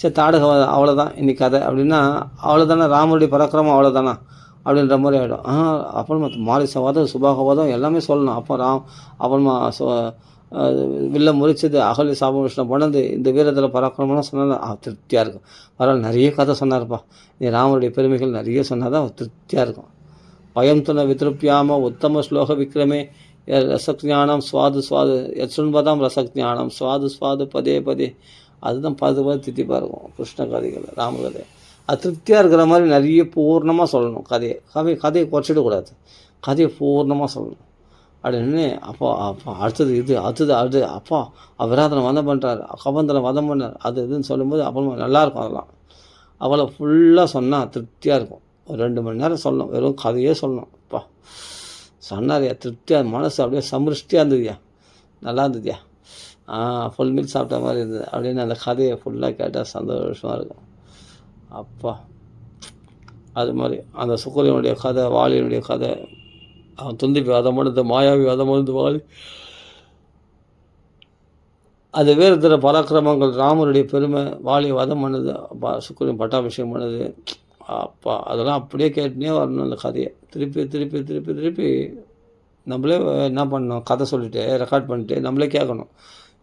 சரி தாடகம் அவ்வளோதான் இன்றைக்கி கதை அப்படின்னா அவ்வளோதானே, ராமருடைய பராக்கிரமம் அவ்வளோதானா அப்படின்ற மாதிரி ஆகிடும். அப்புறமா மாரிசவாதம் சுபாகவாதம் எல்லாமே சொல்லணும். அப்புறமா வில்ல முறிச்சது, அகலி சாபவிஷ்ணம் பண்ணது, இந்த வீரத்தில் பராக்கிரமம்லாம் சொன்னால் திருப்தியாக இருக்கும். பரவாயில்ல, நிறைய கதை சொன்னார்ப்பா, நீ ராமருடைய பெருமைகள் நிறைய சொன்னால் தான் திருப்தியாக இருக்கும். பயம் துணை விதிருப்பியாம உத்தம ஸ்லோக விக்ரமே ரசஜானம் சுவாது எச்சுன்பதாம் ரசஜானம் சுவாது பதே பதே. அதுதான் பார்த்து தித்திப்பாக இருக்கும் கிருஷ்ண கதைகள், ராமகதை. அது திருப்தியாக இருக்கிற மாதிரி நிறைய பூர்ணமாக சொல்லணும். கதையை குறைச்சிடக்கூடாது, கதையை பூர்ணமாக சொல்லணும் அப்படின்னு. அப்போ அடுத்தது அப்பா விராதனை வதம் பண்ணுறாரு, கபந்தனை வதம் பண்ணார், அது இதுன்னு சொல்லும்போது அப்புறமா நல்லாயிருக்கும். அதெல்லாம் அவளை ஃபுல்லாக சொன்னால் திருப்தியாக இருக்கும். ஒரு 2 மணி நேரம் சொல்லணும், வெறும் கதையே சொல்லணும். அப்பா சொன்னாரியா, திருப்தியாக மனசு அப்படியே சமிருஷ்டியாக இருந்ததுயா, நல்லா இருந்ததுயா, ஃபுல் மீல் சாப்பிட்ட மாதிரி இருந்தது அப்படின்னு அந்த கதையை ஃபுல்லாக கேட்டால் சந்தோஷமாக இருக்கும். அப்பா அது மாதிரி அந்த சுக்கரனுடைய கதை, வாலியினுடைய கதை, அவன் துந்திப்பி வதம் பண்ணுது, மாயாவி வதம் பண்ணுது, வாலி அது வேறு தர பராக்கிரமங்கள், ராமருடைய பெருமை, வாலியை வதம் பண்ணுது, சுக்கரன் பட்டாபிஷேகம் பண்ணுது. அப்பா அதெல்லாம் அப்படியே கேட்டுனே வரணும். அந்த கதையை திருப்பி திருப்பி திருப்பி திருப்பி நம்மளே என்ன பண்ணணும், கதை சொல்லிவிட்டு ரெக்கார்ட் பண்ணிட்டு நம்மளே கேட்கணும்,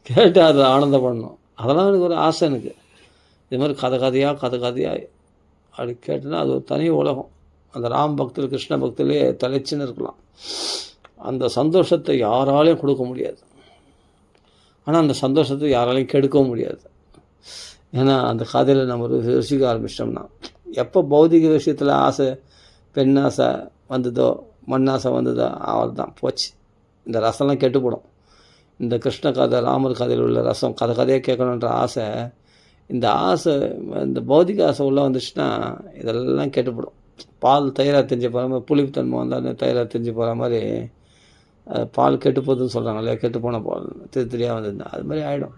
கேட்டு அதில் ஆனந்தம் பண்ணணும். அதெல்லாம் எனக்கு ஒரு ஆசை. எனக்கு இது மாதிரி கதையாக அப்படி கேட்டுன்னா அது ஒரு தனி உலகம். அந்த ராம் பக்தர் கிருஷ்ண பக்திலே தலைச்சின்னு இருக்கலாம். அந்த சந்தோஷத்தை யாராலையும் கொடுக்க முடியாது, ஆனால் அந்த சந்தோஷத்தை யாராலையும் கெடுக்கவும் முடியாது. ஏன்னா அந்த கதையில் நம்ம ருசிக்க ஆரம்பிச்சிட்டோம்னா, எப்போ பௌதிக விஷயத்தில் ஆசை, பெண் ஆசை வந்ததோ, மண் ஆசை வந்ததோ, அவள் தான் போச்சு. இந்த ரசம்லாம் கெட்டுப்படும். இந்த கிருஷ்ண கதை, ராமர் கதையில் உள்ள ரசம் கதையாக கேட்கணுன்ற ஆசை, இந்த ஆசை, இந்த பௌதிக ஆசை உள்ளே வந்துச்சுன்னா இதெல்லாம் கெட்டுப்படும். பால் தயிராக தெரிஞ்சு போகிற மாதிரி, புளிப்புத்தன்மை வந்தால் தயிராக தெரிஞ்சு போகிற மாதிரி, பால் கெட்டு போகுதுன்னு சொல்கிறாங்க இல்லையா, கெட்டு போன பால் தெரியாக வந்ததுன்னா அது மாதிரி ஆகிடும்.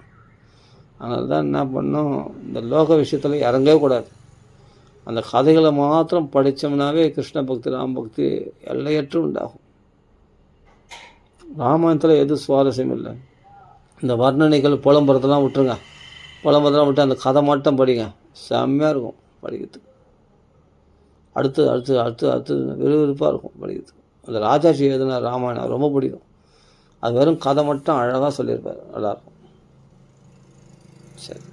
அதனால தான் என்ன பண்ணணும், இந்த லோக விஷயத்தில் இறங்கவே கூடாது. அந்த கதைகளை மாத்திரம் படித்தோம்னாவே கிருஷ்ண பக்தி ராம பக்தி எல்லையற்று உண்டாகும். ராமாயணத்தில் எது சுவாரஸ்யம் இல்லை, இந்த வர்ணனைகள் புலம்புறதெல்லாம் விட்டுருங்க. புலம்புறதெல்லாம் விட்டு அந்த கதை மட்டும் படிங்க, செம்மையாக இருக்கும் படிக்கிறதுக்கு. அடுத்து அடுத்து அடுத்து அடுத்து விறுவிறுப்பாக இருக்கும் படிக்கிறதுக்கு. அந்த ராஜாஜி எழுதுன ராமாயணம் ரொம்ப பிடிக்கும். அது வெறும் கதை மட்டும் அழகாக சொல்லியிருப்பார், நல்லாயிருக்கும். சரி,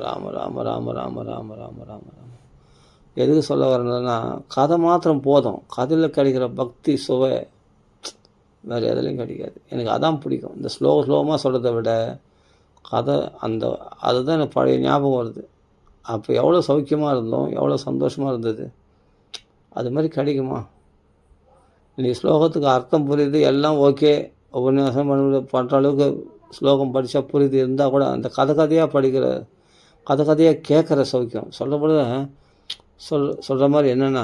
ராம ராம ராம ராம ராம ராம ராம ராம. எதுக்கு சொல்ல வரணுன்னா, கதை மாத்திரம் போதும். கதையில் கிடைக்கிற பக்தி சுவை வேறு எதுலையும் கிடைக்காது. எனக்கு அதான் பிடிக்கும். இந்த ஸ்லோகமாக சொல்கிறத விட கதை அதுதான் எனக்கு பழைய ஞாபகம் வருது. அப்போ எவ்வளோ சௌக்கியமாக இருந்தோம், எவ்வளோ சந்தோஷமாக இருந்தது. அது மாதிரி கிடைக்குமா? நீ ஸ்லோகத்துக்கு அர்த்தம் புரியுது, எல்லாம் ஓகே, உபன்யாசம் பண்ணுற அளவுக்கு ஸ்லோகம் படித்தா புரியுது இருந்தால் கூட அந்த கதையாக படிக்கிற கதையாக கேட்குற சௌக்கியம் சொல்கிறபோது சொல்கிற மாதிரி என்னென்னா,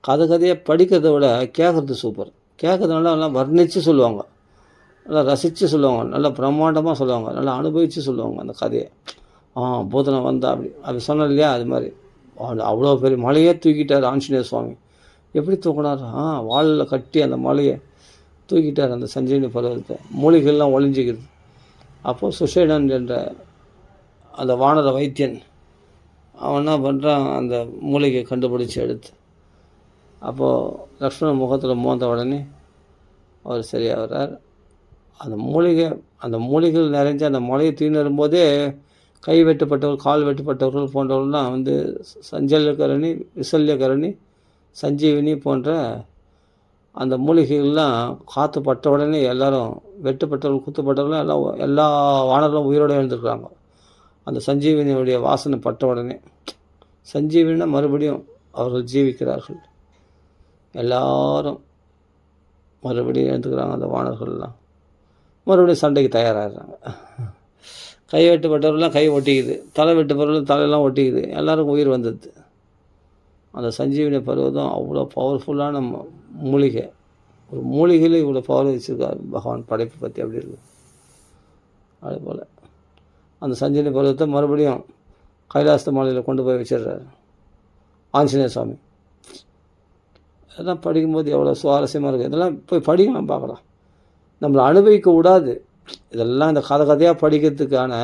கதையாக படிக்கிறத விட கேட்குறது சூப்பர். கேட்குறதுனால எல்லாம் வர்ணித்து சொல்லுவாங்க, நல்லா ரசித்து சொல்லுவாங்க, நல்லா பிரம்மாண்டமாக சொல்லுவாங்க, நல்லா அனுபவித்து சொல்லுவாங்க அந்த கதையை. பூதனை வந்தா அப்படி சொன்னோம் இல்லையா, அது மாதிரி அவ்வளோ பெரிய மலையே தூக்கிட்டார் ஆஞ்சநேய சுவாமி. எப்படி தூக்கினார்? வாளில் கட்டி அந்த மலையை தூக்கிட்டார், அந்த சஞ்சீவினி பர்வதத்தை. மூலிகைலாம் ஒளிஞ்சிக்கிறது. அப்போது சுஷேடன் என்ற அந்த வானர வைத்தியன் அவன் என்ன பண்ணுறான், அந்த மூலிகையை கண்டுபிடிச்சி எடுத்து, அப்போது லக்ஷ்மணன் முகத்தில் மோந்த உடனே அவர் சரியாக வர்றார். அந்த மூலிகைகள் நிறைஞ்ச அந்த மலையை தூக்கி வரும்போதே கை வெட்டுப்பட்டவர்கள், கால் வெட்டுப்பட்டவர்கள் போன்றவர்கள்லாம் வந்து சஞ்சல்யகரணி, விசல்யகரணி, சஞ்சீவினி போன்ற அந்த மூலிகைகள்லாம் காற்று பட்ட உடனே எல்லோரும் வெட்டுப்பட்டவர்கள், குத்துப்பட்டவர்களும் எல்லா வானர்களும் உயிரோடு எழுந்துருக்குறாங்க. அந்த சஞ்சீவினியுடைய வாசனை பட்ட உடனே, சஞ்சீவினா மறுபடியும் அவர்கள் ஜீவிக்கிறார்கள். எல்லாரும் மறுபடியும் எழுந்துக்கிறாங்க. அந்த வானர்கள்லாம் மறுபடியும் சண்டைக்கு தயாராகிறாங்க. கை வெட்டுப்பட்டவர்கள்லாம் கை ஒட்டிக்குது, தலை வெட்டுப்பவர்களும் தலையெல்லாம் ஒட்டிக்குது, எல்லாருக்கும் உயிர் வந்தது. அந்த சஞ்சீவினி பருவதம் அவ்வளோ பவர்ஃபுல்லான மூலிகை. ஒரு மூலிகையில் இவ்வளோ பவர் வச்சுருக்கார் பகவான் படைப்பு பற்றி. அப்படி இருக்குது. அதுபோல் அந்த சஞ்சீவினி பருவத்தை மறுபடியும் கைலாச மாலையில் கொண்டு போய் வச்சிடுறாரு ஆஞ்சநேய சுவாமி. இதெல்லாம் படிக்கும்போது எவ்வளோ சுவாரஸ்யமாக இருக்குது. இதெல்லாம் போய் படிக்கலாம், பார்க்கலாம். நம்மளை அனுபவிக்க விடாது. இதெல்லாம் இந்த கதையாக படிக்கிறதுக்கான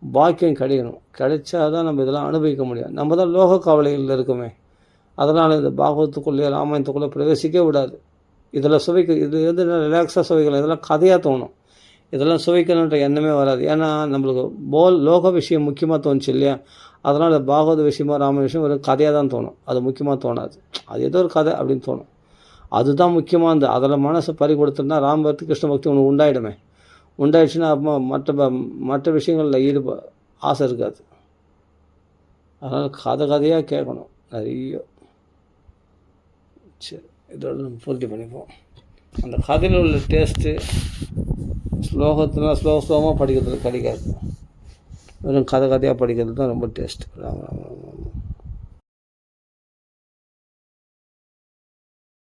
பாக்கியம் கிடைக்கணும். கிடைச்சாதான் நம்ம இதெல்லாம் அனுபவிக்க முடியும். நம்ம தான் லோக கவலைகளில் இருக்குமே, அதனால் இந்த பாகவத்துக்குள்ளேயே ராமாயணத்துக்குள்ளே பிரவேசிக்க விடாது. இதெல்லாம் இது வந்து ரிலாக்ஸாக சுவைக்கலாம். இதெல்லாம் கதையாக தோணும். இதெல்லாம் சுவைக்கணுன்ற எண்ணமே வராது. ஏன்னா நம்மளுக்கு லோக விஷயம் முக்கியமாக தோணுச்சு இல்லையா, அதனால் பாகவத விஷயமாக ராம விஷயம் ஒரு கதையாக தான் தோணும். அது முக்கியமாக தோணாது. அது ஏதோ ஒரு கதை அப்படின்னு தோணும். அதுதான் முக்கியமாக இருந்தது. அதில் மனசை பறி கொடுத்துருந்தா ராமபக்தி கிருஷ்ண பக்தி ஒன்று உண்டாயிடுமே. உண்டாயிடுச்சுன்னா அப்போ மற்ற விஷயங்களில் ஆசை இருக்காது. அதனால் கதையாக கேட்கணும் நிறைய. சரி, இதோட நம்ம பூர்த்தி பண்ணிப்போம். அந்த கதையில் உள்ள டேஸ்ட்டு ஸ்லோகமாக படிக்கிறது கிடைக்காது. வெறும் கதையாக படிக்கிறது தான் ரொம்ப டேஸ்ட்டு. ராம ராம ராம.